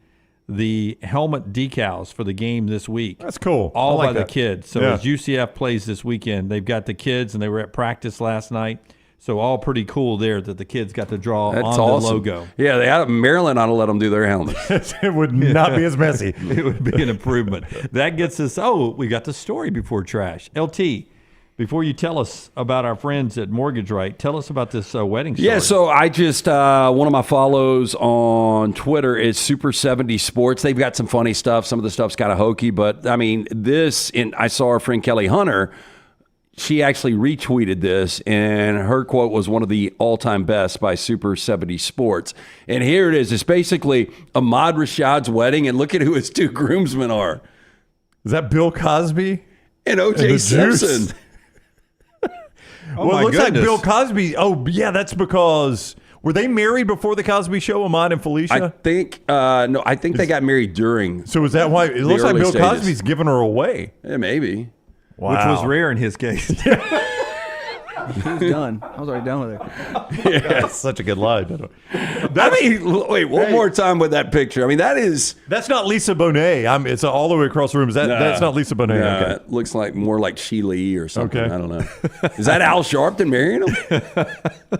the helmet decals for the game this week. That's cool. All I like by the that. kids. So as UCF plays this weekend, they've got the kids, and they were at practice last night. So all pretty cool there that the kids got to draw on the logo. Yeah, they out of Maryland ought to let them do their helmets. It would not be as messy. It would be an improvement. That gets us, we got the story before trash. LT, before you tell us about our friends at Mortgage Right, tell us about this wedding story. Yeah, so I just, one of my follows on Twitter is Super 70 Sports. They've got some funny stuff. Some of the stuff's kind of hokey, but I mean, I saw our friend Kelly Hunter. She actually retweeted this, and her quote was one of the all-time best by Super 70 Sports. And here it is. It's basically Ahmad Rashad's wedding, and look at who his 2 groomsmen are. Is that Bill Cosby? And O.J. Simpson. Well, it looks like Bill Cosby. Oh, yeah, that's because were they married before the Cosby Show, Ahmad and Felicia? I think no. I think they got married during. So is that why it looks like Bill Cosby's giving her away? Yeah, maybe. Wow. Which was rare in his case. He was done. I was already done with her. Yeah, that's such a good line. Wait, one more time with that picture. I mean, that's not Lisa Bonet. It's all the way across the room. That's not Lisa Bonet. Nah, okay. It looks like more like Sheila E. or something. Okay. I don't know. Is that Al Sharpton marrying him?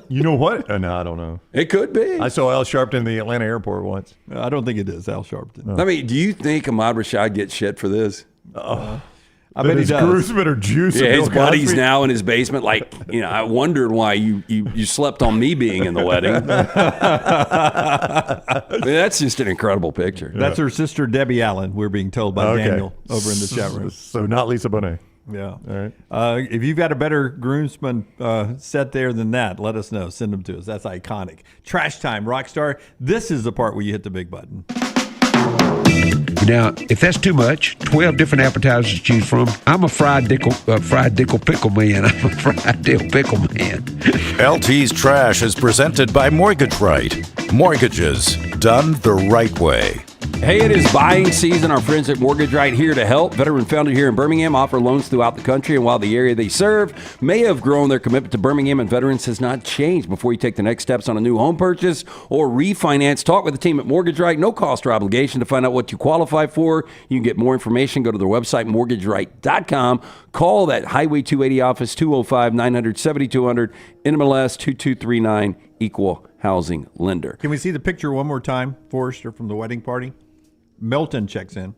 You know what? No, I don't know. It could be. I saw Al Sharpton in the Atlanta airport once. I don't think it is Al Sharpton. No. I mean, do you think Ahmad Rashad gets shit for this? I bet he does. Groomsmen are juicing. Yeah, his buddy's now in his basement. Like, I wondered why you slept on me being in the wedding. I mean, that's just an incredible picture. That's her sister, Debbie Allen, we're being told by Daniel over in the chat room. So not Lisa Bonet. Yeah. All right. If you've got a better groomsman set there than that, let us know. Send them to us. That's iconic. Trash time, Rockstar. This is the part where you hit the big button. Now, if that's too much, 12 different appetizers to choose from. I'm a fried dickle pickle man. I'm a fried dill pickle man. LT's Trash is presented by Mortgage Right. Mortgages done the right way. Hey, it is buying season. Our friends at Mortgage Right here to help. Veteran founded here in Birmingham, offer loans throughout the country, and while the area they serve may have grown, their commitment to Birmingham and veterans has not changed. Before you take the next steps on a new home purchase or refinance, talk with the team at Mortgage Right. No cost or obligation to find out what you qualify for. You can get more information. Go to their website, mortgageright.com. Call that Highway 280 office, 205-900-7200, NMLS 2239, Equal Housing Lender. Can we see the picture one more time, Forrester, from the wedding party? Melton checks in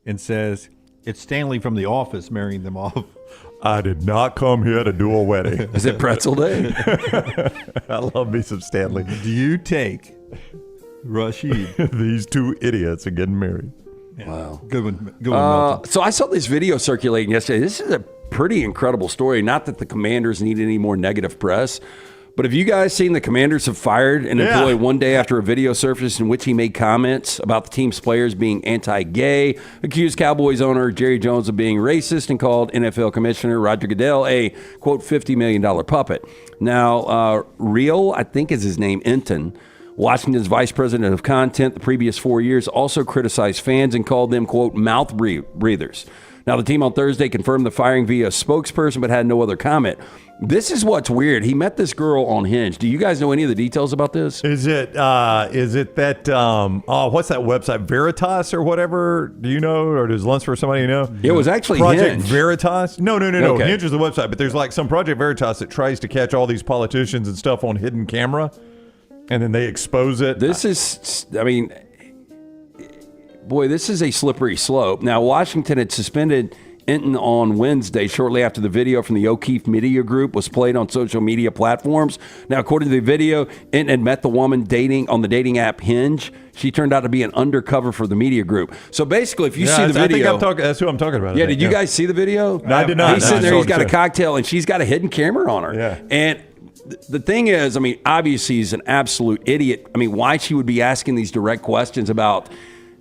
and says, it's Stanley from The Office marrying them off. I did not come here to do a wedding. Is it pretzel day? I love me some Stanley. Do you take Rashid? These 2 idiots are getting married. Yeah. Wow. Good one, Melton. So I saw this video circulating yesterday. This is a pretty incredible story. Not that the Commanders need any more negative press, but have you guys seen the Commanders have fired an employee one day after a video surfaced in which he made comments about the team's players being anti-gay, accused Cowboys owner Jerry Jones of being racist, and called NFL Commissioner Roger Goodell a, quote, $50 million puppet. Now, Real, I think is his name, Enton, Washington's vice president of content the previous 4 years, also criticized fans and called them, quote, mouth breathers. Now, the team on Thursday confirmed the firing via a spokesperson but had no other comment. This is what's weird. He met this girl on Hinge. Do you guys know any of the details about this? Is it that, what's that website, Veritas or whatever? Do you know, or does Lunceford or somebody know? It was actually Project Hinge. Veritas? No. Okay. Hinge is the website, but there's like some Project Veritas that tries to catch all these politicians and stuff on hidden camera, and then they expose it. This is, this is a slippery slope. Now, Washington had suspended Enton on Wednesday, shortly after the video from the O'Keefe Media Group was played on social media platforms. Now, according to the video, Enton had met the woman dating on the dating app Hinge. She turned out to be an undercover for the media group. So basically, if you see the video, I think that's who I'm talking about. Yeah, did you guys see the video? No, I did not. He's sitting there, he's got a cocktail, and she's got a hidden camera on her. Yeah. And the thing is, obviously he's an absolute idiot. Why she would be asking these direct questions about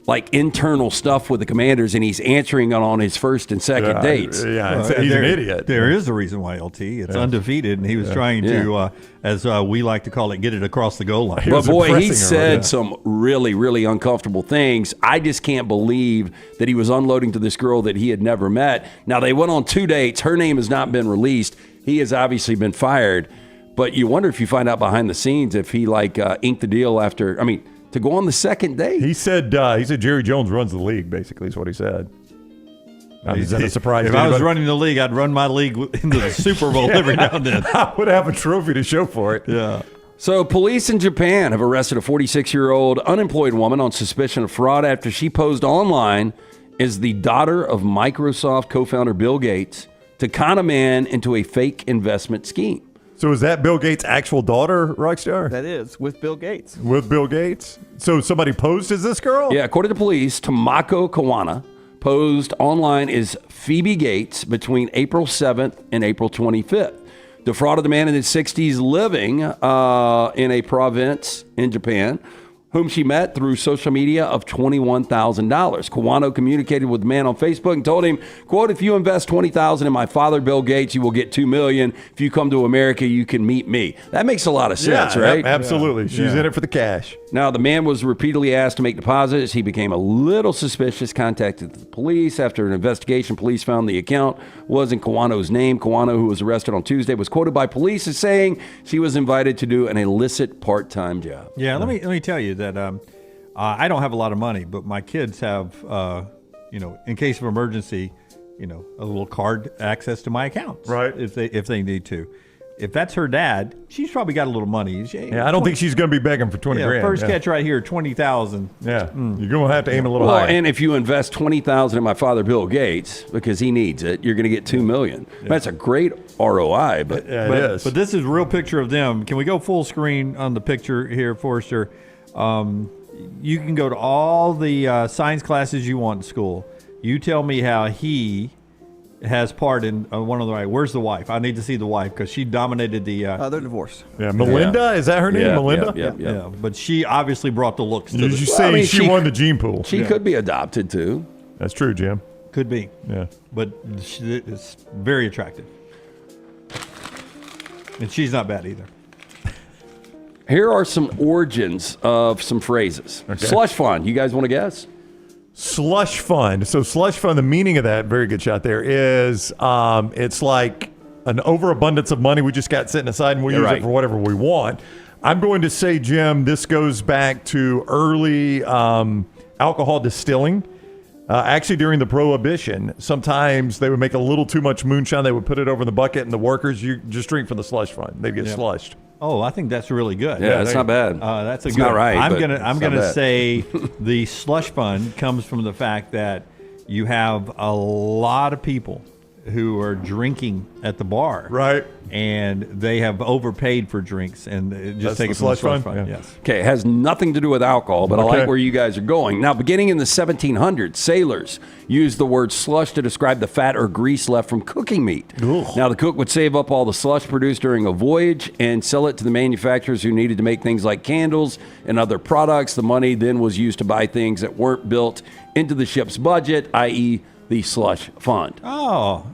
like internal stuff with the Commanders, and he's answering it on his first and second dates. He's an idiot. There is a reason why, LT. It's undefeated, and he was trying to, as we like to call it, get it across the goal line. But boy, he said some really, really uncomfortable things. I just can't believe that he was unloading to this girl that he had never met. Now, they went on 2 dates. Her name has not been released. He has obviously been fired. But you wonder if you find out behind the scenes if he inked the deal after, to go on the second date. He said Jerry Jones runs the league, basically, is what he said. Is that a surprise? If I was running the league, I'd run my league into the Super Bowl every now and then. I would have a trophy to show for it. Yeah. So police in Japan have arrested a 46-year-old unemployed woman on suspicion of fraud after she posed online as the daughter of Microsoft co-founder Bill Gates to con a man into a fake investment scheme. So is that Bill Gates' actual daughter, Rockstar? That is, with Bill Gates. With Bill Gates? So somebody posed as this girl? Yeah, according to police, Tamako Kawana posed online as Phoebe Gates between April 7th and April 25th. Defrauded the man in his 60s living in a province in Japan, whom she met through social media of $21,000. Kawano communicated with the man on Facebook and told him, quote, if you invest $20,000 in my father, Bill Gates, you will get $2 million. If you come to America, you can meet me. That makes a lot of sense, right? Absolutely. Yeah. She's in it for the cash. Now, the man was repeatedly asked to make deposits. He became a little suspicious, contacted the police. After an investigation, police found the account was in Kawano's name. Kawano, who was arrested on Tuesday, was quoted by police as saying she was invited to do an illicit part-time job. Yeah, let me tell you that I don't have a lot of money, but my kids have, in case of emergency, a little card access to my account, right? If they need to. If that's her dad, she's probably got a little money. I don't think she's going to be begging for $20 grand. First catch right here, $20,000. Yeah, you're going to have to aim a little higher. And if you invest $20,000 in my father, Bill Gates, because he needs it, you're going to get $2 million. Yeah. That's a great ROI. But it is. But this is a real picture of them. Can we go full screen on the picture here, Forrester? You can go to all the science classes you want in school. You tell me how he has part in one of the right. Where's the wife? I need to see the wife because she dominated the. They're divorced. Yeah, Melinda, is that her name? Melinda. Yeah. But she obviously brought the looks. Did you say she won the gene pool? She could be adopted too. That's true, Jim. Could be. Yeah, but she is very attractive, and she's not bad either. Here are some origins of some phrases. Okay. Slush fund. You guys want to guess? Slush fund. So slush fund, the meaning of that, very good shot there, is it's like an overabundance of money we just got sitting aside and we'll use it for whatever we want. I'm going to say, Jim, this goes back to early alcohol distilling. Actually, during the Prohibition, sometimes they would make a little too much moonshine. They would put it over in the bucket, and the workers, you just drink from the slush fund. They'd get slushed. Oh, I think that's really good. Yeah, that's not bad. That's a it's good. Not right. I'm gonna say the slush fund comes from the fact that you have a lot of people who are drinking at the bar. Right. And they have overpaid for drinks and just take it from the slush fund. Yes. Okay, it has nothing to do with alcohol, but I like where you guys are going. Now, beginning in the 1700s, sailors used the word slush to describe the fat or grease left from cooking meat. Ugh. Now, the cook would save up all the slush produced during a voyage and sell it to the manufacturers who needed to make things like candles and other products. The money then was used to buy things that weren't built into the ship's budget, i.e., the slush fund. Oh,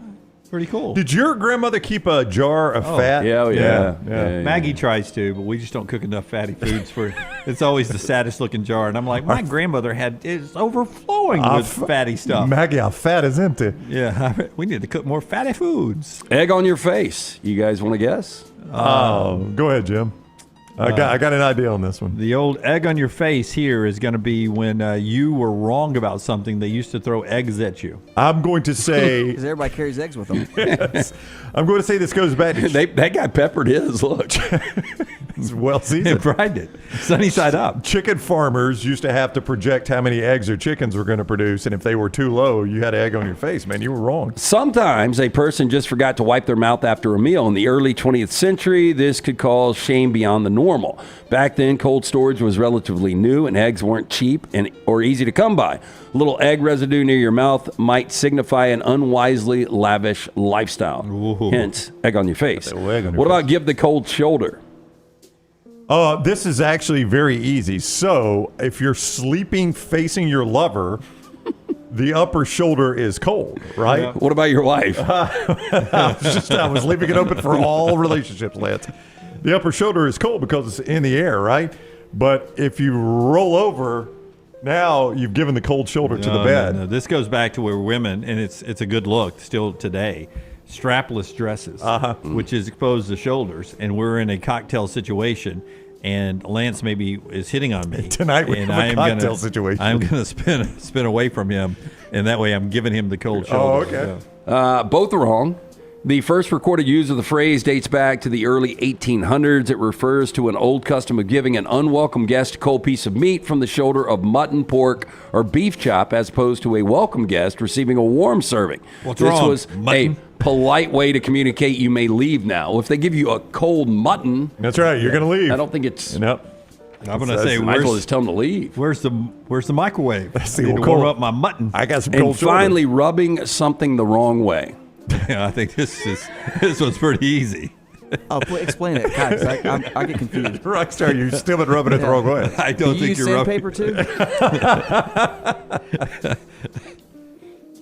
pretty cool. Did your grandmother keep a jar of fat? Yeah. Maggie tries to, but we just don't cook enough fatty foods for it. It's always the saddest looking jar. And I'm like, my grandmother is overflowing with fatty stuff. Maggie, our fat is empty. Yeah, we need to cook more fatty foods. Egg on your face. You guys want to guess? Go ahead, Jim. I got an idea on this one. The old egg on your face here is going to be when you were wrong about something. They used to throw eggs at you. I'm going to say... Because everybody carries eggs with them. Yes. I'm going to say this goes back to... that guy peppered his. Look. It's well seasoned. Fried it. Sunny side up. Chicken farmers used to have to project how many eggs their chickens were going to produce, and if they were too low, you had egg on your face. Man, you were wrong. Sometimes a person just forgot to wipe their mouth after a meal. In the early 20th century, this could cause shame beyond the normal. Back then, cold storage was relatively new, and eggs weren't cheap or easy to come by. A little egg residue near your mouth might signify an unwisely lavish lifestyle. Ooh. Hence, egg on your face. What about give the cold shoulder? This is actually very easy. So, if you're sleeping facing your lover, the upper shoulder is cold, right? Yeah. What about your wife? I was leaving it open for all relationships, Lance. The upper shoulder is cold because it's in the air, right? But if you roll over, now you've given the cold shoulder to the bed. No. This goes back to where women, and it's a good look still today, strapless dresses, which is exposed the shoulders, and we're in a cocktail situation, and Lance maybe is hitting on me. Tonight we have a cocktail situation. I'm going to spin away from him, and that way I'm giving him the cold shoulder. Oh, okay. Yeah. Both are wrong. The first recorded use of the phrase dates back to the early 1800s. It refers to an old custom of giving an unwelcome guest a cold piece of meat from the shoulder of mutton, pork, or beef chop, as opposed to a welcome guest receiving a warm serving. What's this wrong? was Mutton? a polite way to communicate you may leave now. If they give you a cold mutton, that's right, you're going to leave. I don't think it's... Nope. I'm going to say, might as well just tell them to leave. Where's the microwave? Let's I need to warm up my mutton. I got some and cold shoulder. finally, rubbing something the wrong way. Yeah, I think this one's pretty easy. Oh, explain it, guys. I get confused. Rockstar, you've still been rubbing it the wrong way. I don't think you're rubbing. sandpaper too.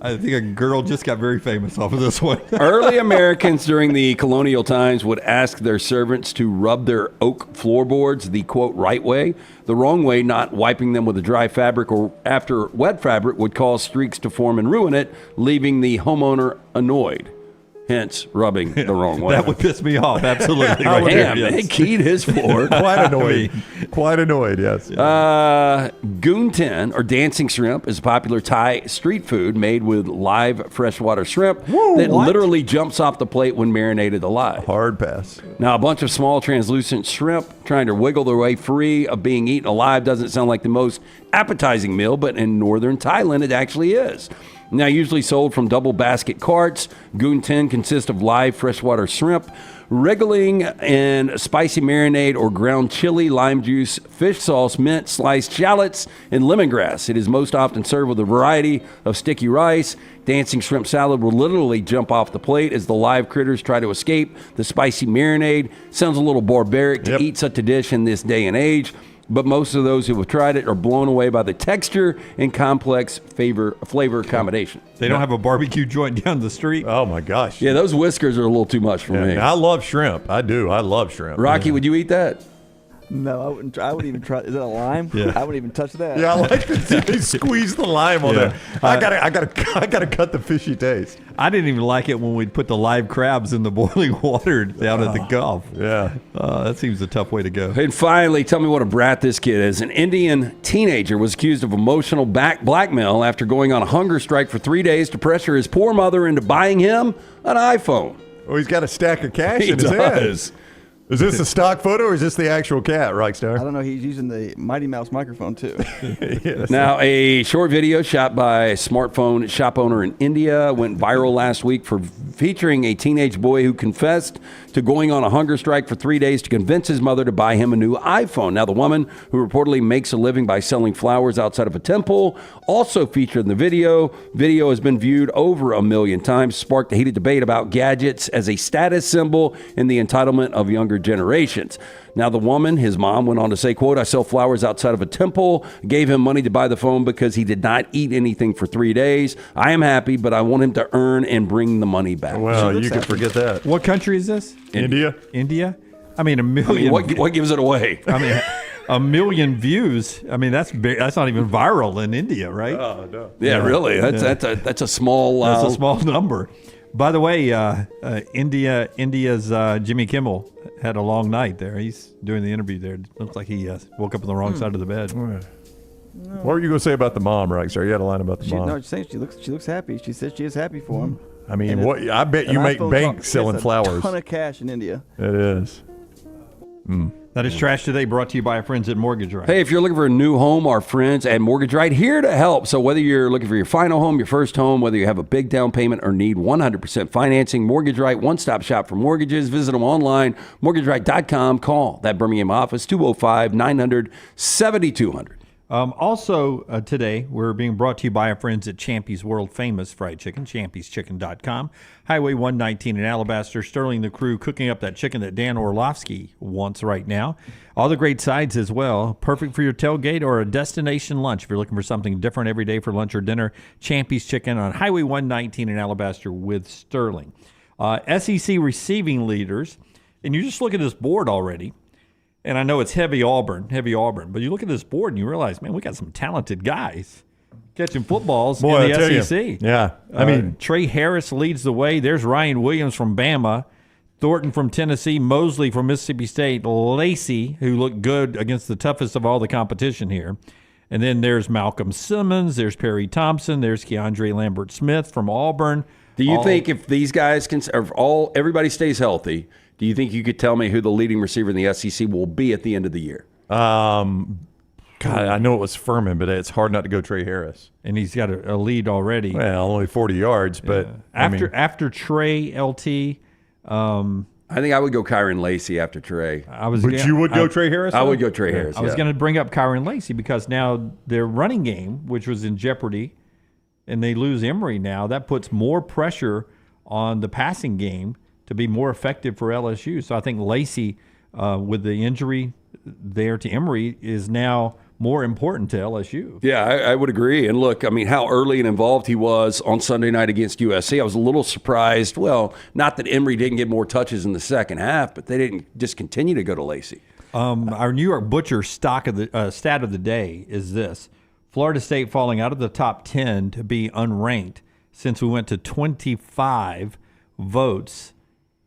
I think a girl just got very famous off of this one. Early Americans during the colonial times would ask their servants to rub their oak floorboards the, quote, right way. The wrong way, not wiping them with a dry fabric or after wet fabric, would cause streaks to form and ruin it, leaving the homeowner annoyed. Hence, rubbing the wrong way. That would piss me off, absolutely. Damn, they keyed his floor. Quite annoyed. Quite annoyed, yes. Goonten, or dancing shrimp, is a popular Thai street food made with live freshwater shrimp that literally jumps off the plate when marinated alive. Hard pass. Now, a bunch of small translucent shrimp trying to wiggle their way free of being eaten alive doesn't sound like the most appetizing meal, but in northern Thailand, it actually is. Now, usually sold from double basket carts, Goonten consists of live freshwater shrimp, wriggling in spicy marinade or ground chili, lime juice, fish sauce, mint, sliced shallots, and lemongrass. It is most often served with a variety of sticky rice. Dancing shrimp salad will literally jump off the plate as the live critters try to escape the spicy marinade. Sounds a little barbaric to eat such a dish in this day and age, but most of those who have tried it are blown away by the texture and complex flavor combination. They don't have a barbecue joint down the street? Oh, my gosh. Yeah, those whiskers are a little too much for me. I love shrimp. I do. I love shrimp. Rocky, would you eat that? No, I wouldn't. I wouldn't even try. Is that a lime? Yeah. I wouldn't even touch that. Yeah, I like to see they squeeze the lime on there. I gotta cut the fishy taste. I didn't even like it when we'd put the live crabs in the boiling water down at the Gulf. Yeah. That seems a tough way to go. And finally, tell me what a brat this kid is. An Indian teenager was accused of emotional blackmail after going on a hunger strike for 3 days to pressure his poor mother into buying him an iPhone. Oh, he's got a stack of cash He in his does. hand. Is this a stock photo or is this the actual cat, Rockstar? I don't know. He's using the Mighty Mouse microphone too. Now, a short video shot by a smartphone shop owner in India went viral last week for featuring a teenage boy who confessed to going on a hunger strike for 3 days to convince his mother to buy him a new iPhone. Now, the woman, who reportedly makes a living by selling flowers outside of a temple, also featured in the video. Video has been viewed over 1 million times, sparked a heated debate about gadgets as a status symbol in the entitlement of younger generations. Now, the woman, his mom, went on to say, quote, "I sell flowers outside of a temple, gave him money to buy the phone because he did not eat anything for 3 days. I am happy, but I want him to earn and bring the money back." Well, you can forget that. What country is this? India. India? I mean, 1 million. What gives it away? I mean, 1 million views. I mean, that's not even viral in India, right? Oh, no. Yeah, really. That's a small. That's a small number. By the way, India's Jimmy Kimmel had a long night there. He's doing the interview there. It looks like he woke up on the wrong side of the bed. What were you going to say about the mom, Rockstar? You had a line about the mom. No, she's saying she looks happy. She says she is happy for him. I mean, I bet you make bank selling flowers. A ton of cash in India. It is. That is Trash Today, brought to you by our friends at Mortgage Right. Hey, if you're looking for a new home, our friends at Mortgage Right here to help. So whether you're looking for your final home, your first home, whether you have a big down payment or need 100% financing, Mortgage Right, one-stop shop for mortgages. Visit them online, mortgageright.com. Call that Birmingham office, 205-900-7200. Also, today, we're being brought to you by our friends at Champy's World Famous Fried Chicken, champyschicken.com. Highway 119 in Alabaster. Sterling, the crew, cooking up that chicken that Dan Orlovsky wants right now. All the great sides as well. Perfect for your tailgate or a destination lunch. If you're looking for something different every day for lunch or dinner, Champy's Chicken on Highway 119 in Alabaster with Sterling. SEC receiving leaders, and you just look at this board already. And I know it's heavy Auburn, but you look at this board and you realize, man, we got some talented guys catching footballs in the SEC. Yeah. I mean, Trey Harris leads the way. There's Ryan Williams from Bama, Thornton from Tennessee, Mosley from Mississippi State, Lacey, who looked good against the toughest of all the competition here. And then there's Malcolm Simmons, there's Perry Thompson, there's Keandre Lambert-Smith from Auburn. Do you think if these guys everybody stays healthy, do you think you could tell me who the leading receiver in the SEC will be at the end of the year? God, I know it was Furman, but it's hard not to go Trey Harris. And he's got a lead already. Well, only 40 yards, but after Trey, LT. I think I would go Kyron Lacey after Trey. You would go Trey Harris? I would go Trey Harris. I was going to bring up Kyron Lacey because now their running game, which was in jeopardy, and they lose Emory now, that puts more pressure on the passing game to be more effective for LSU. So I think Lacey, with the injury there to Emory, is now more important to LSU. Yeah, I would agree. And look, I mean, how early and involved he was on Sunday night against USC. I was a little surprised. Well, not that Emory didn't get more touches in the second half, but they didn't just continue to go to Lacey. Our New York Butcher stat of the day is this. Florida State falling out of the top 10 to be unranked since we went to 25 votes.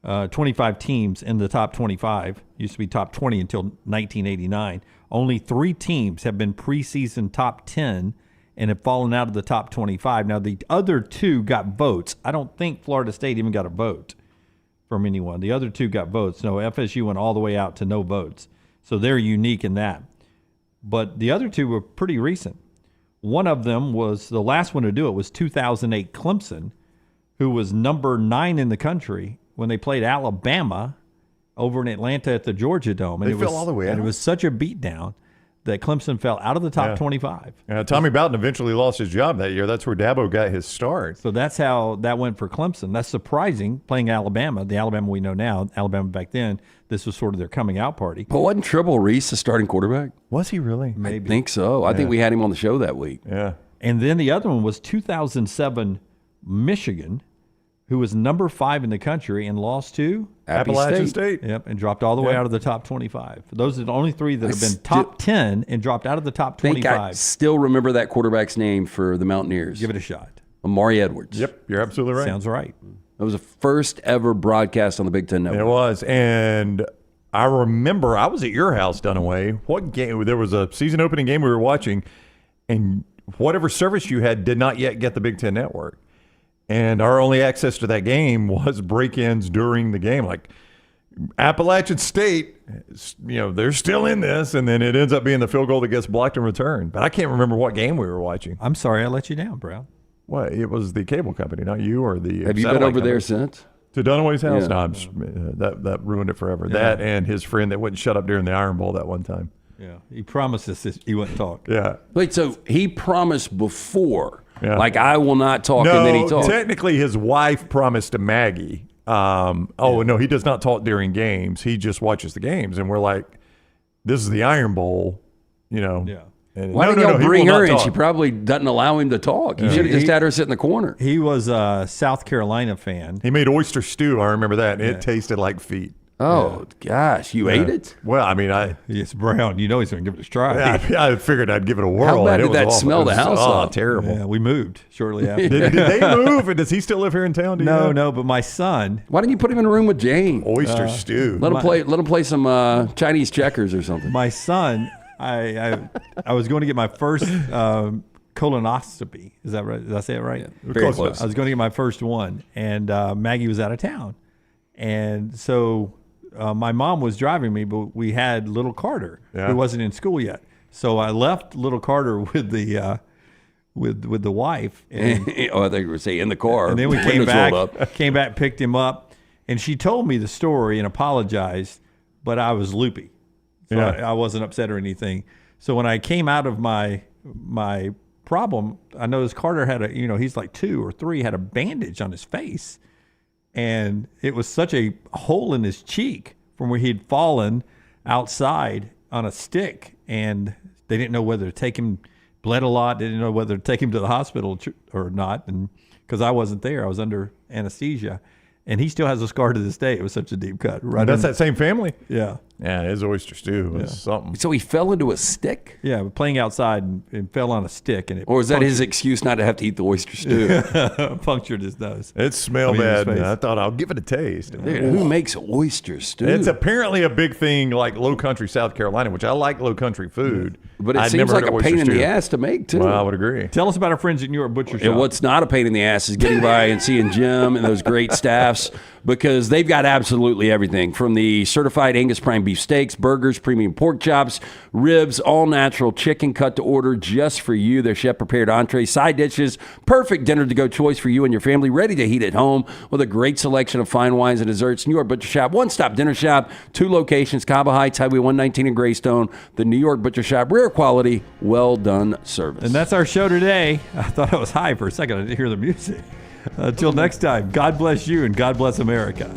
25 teams in the top 25. Used to be top 20 until 1989. Only 3 teams have been preseason top 10 and have fallen out of the top 25. Now, the other 2 got votes. I don't think Florida State even got a vote from anyone. The other 2 got votes. No, FSU went all the way out to no votes. So they're unique in that. But the other 2 were pretty recent. One of them was, the last one to do it was 2008 Clemson, who was number 9 in the country when they played Alabama over in Atlanta at the Georgia Dome. And they fell all the way out. And it was such a beatdown that Clemson fell out of the top 25. Tommy Bowden eventually lost his job that year. That's where Dabo got his start. So that's how that went for Clemson. That's surprising, playing Alabama, the Alabama we know now, Alabama back then. This was sort of their coming out party. But wasn't Tribble Reese the starting quarterback? Was he really? Maybe. I think so. I think we had him on the show that week. Yeah. And then the other one was 2007 Michigan, who was number 5 in the country and lost to Appalachian State. Yep, and dropped all the way out of the top 25. Those are the only 3 that have been top 10 and dropped out of the top 25. I still remember that quarterback's name for the Mountaineers. Give it a shot. Amari Edwards. Yep, you're absolutely right. Sounds right. It was the first ever broadcast on the Big Ten Network. It was, and I remember I was at your house, Dunaway. What game? There was a season opening game we were watching, and whatever service you had did not yet get the Big Ten Network. And our only access to that game was break-ins during the game. Like, Appalachian State, they're still in this, and then it ends up being the field goal that gets blocked in return. But I can't remember what game we were watching. I'm sorry I let you down, Brown. What? It was the cable company, not you or the. Have you been over there since? To Dunaway's house? Yeah. No, that ruined it forever. Yeah. That and his friend that wouldn't shut up during the Iron Bowl that one time. Yeah, he promised us this, he wouldn't talk. Yeah. Wait, so he promised before, Yeah. like I will not talk, No, and then he talked. technically his wife promised to Maggie. No, he does not talk during games. He just watches the games, and we're like, "This is the Iron Bowl," Yeah. And Why didn't y'all bring her in? She probably doesn't allow him to talk. You should have just had her sit in the corner. He was a South Carolina fan. He made oyster stew. I remember that. And it tasted like feet. Oh, gosh. You ate it? Well, I mean, It's Brown. You know he's going to give it a try. I figured I'd give it a whirl. How bad and it did was that awful. smell It the was, house up? Terrible. Yeah, we moved shortly after. Did they move? And does he still live here in town? Do you know? No, but my son. Why didn't you put him in a room with Jane? Oyster stew. Let him play some Chinese checkers or something. My son, I was going to get my first colonoscopy. Is that right? Did I say it right? Yeah, very close. I was going to get my first one, and Maggie was out of town, and so my mom was driving me, but we had little Carter, who wasn't in school yet. So I left little Carter with the with the wife. And, I thought you were saying in the car. and then we Windows rolled came back, picked him up, and she told me the story and apologized, but I was loopy. So I wasn't upset or anything. So when I came out of my problem, I noticed Carter had he's like 2 or 3, had a bandage on his face. And it was such a hole in his cheek from where he'd fallen outside on a stick. And they didn't know whether to take him, bled a lot. They didn't know whether to take him to the hospital or not. And because I wasn't there, I was under anesthesia. And he still has a scar to this day. It was such a deep cut. Right. That's that same family? Yeah. Yeah, his oyster stew was something. So he fell into a stick? Yeah, playing outside and fell on a stick. Or is that his excuse not to have to eat the oyster stew? Punctured his nose. It smelled bad. I thought I'll give it a taste. Dude, who makes oyster stew? It's apparently a big thing like low country South Carolina, which I like low country food. But it seems like a pain in the ass to make, too. Well, I would agree. Tell us about our friends at New York Butcher Shop. And what's not a pain in the ass is getting by and seeing Jim and those great staffs, because they've got absolutely everything from the certified Angus prime beef steaks, burgers, premium pork chops, ribs, all natural chicken cut to order just for you. Their chef prepared entrees, side dishes, perfect dinner to go choice for you and your family, ready to heat at home with a great selection of fine wines and desserts. New York Butcher Shop, one-stop dinner shop, 2 locations, Cabo Heights, Highway 119 in Greystone. The New York Butcher Shop, rare quality, well done service. And that's our show today. I thought I was high for a second. I didn't hear the music. Until next time, God bless you and God bless America.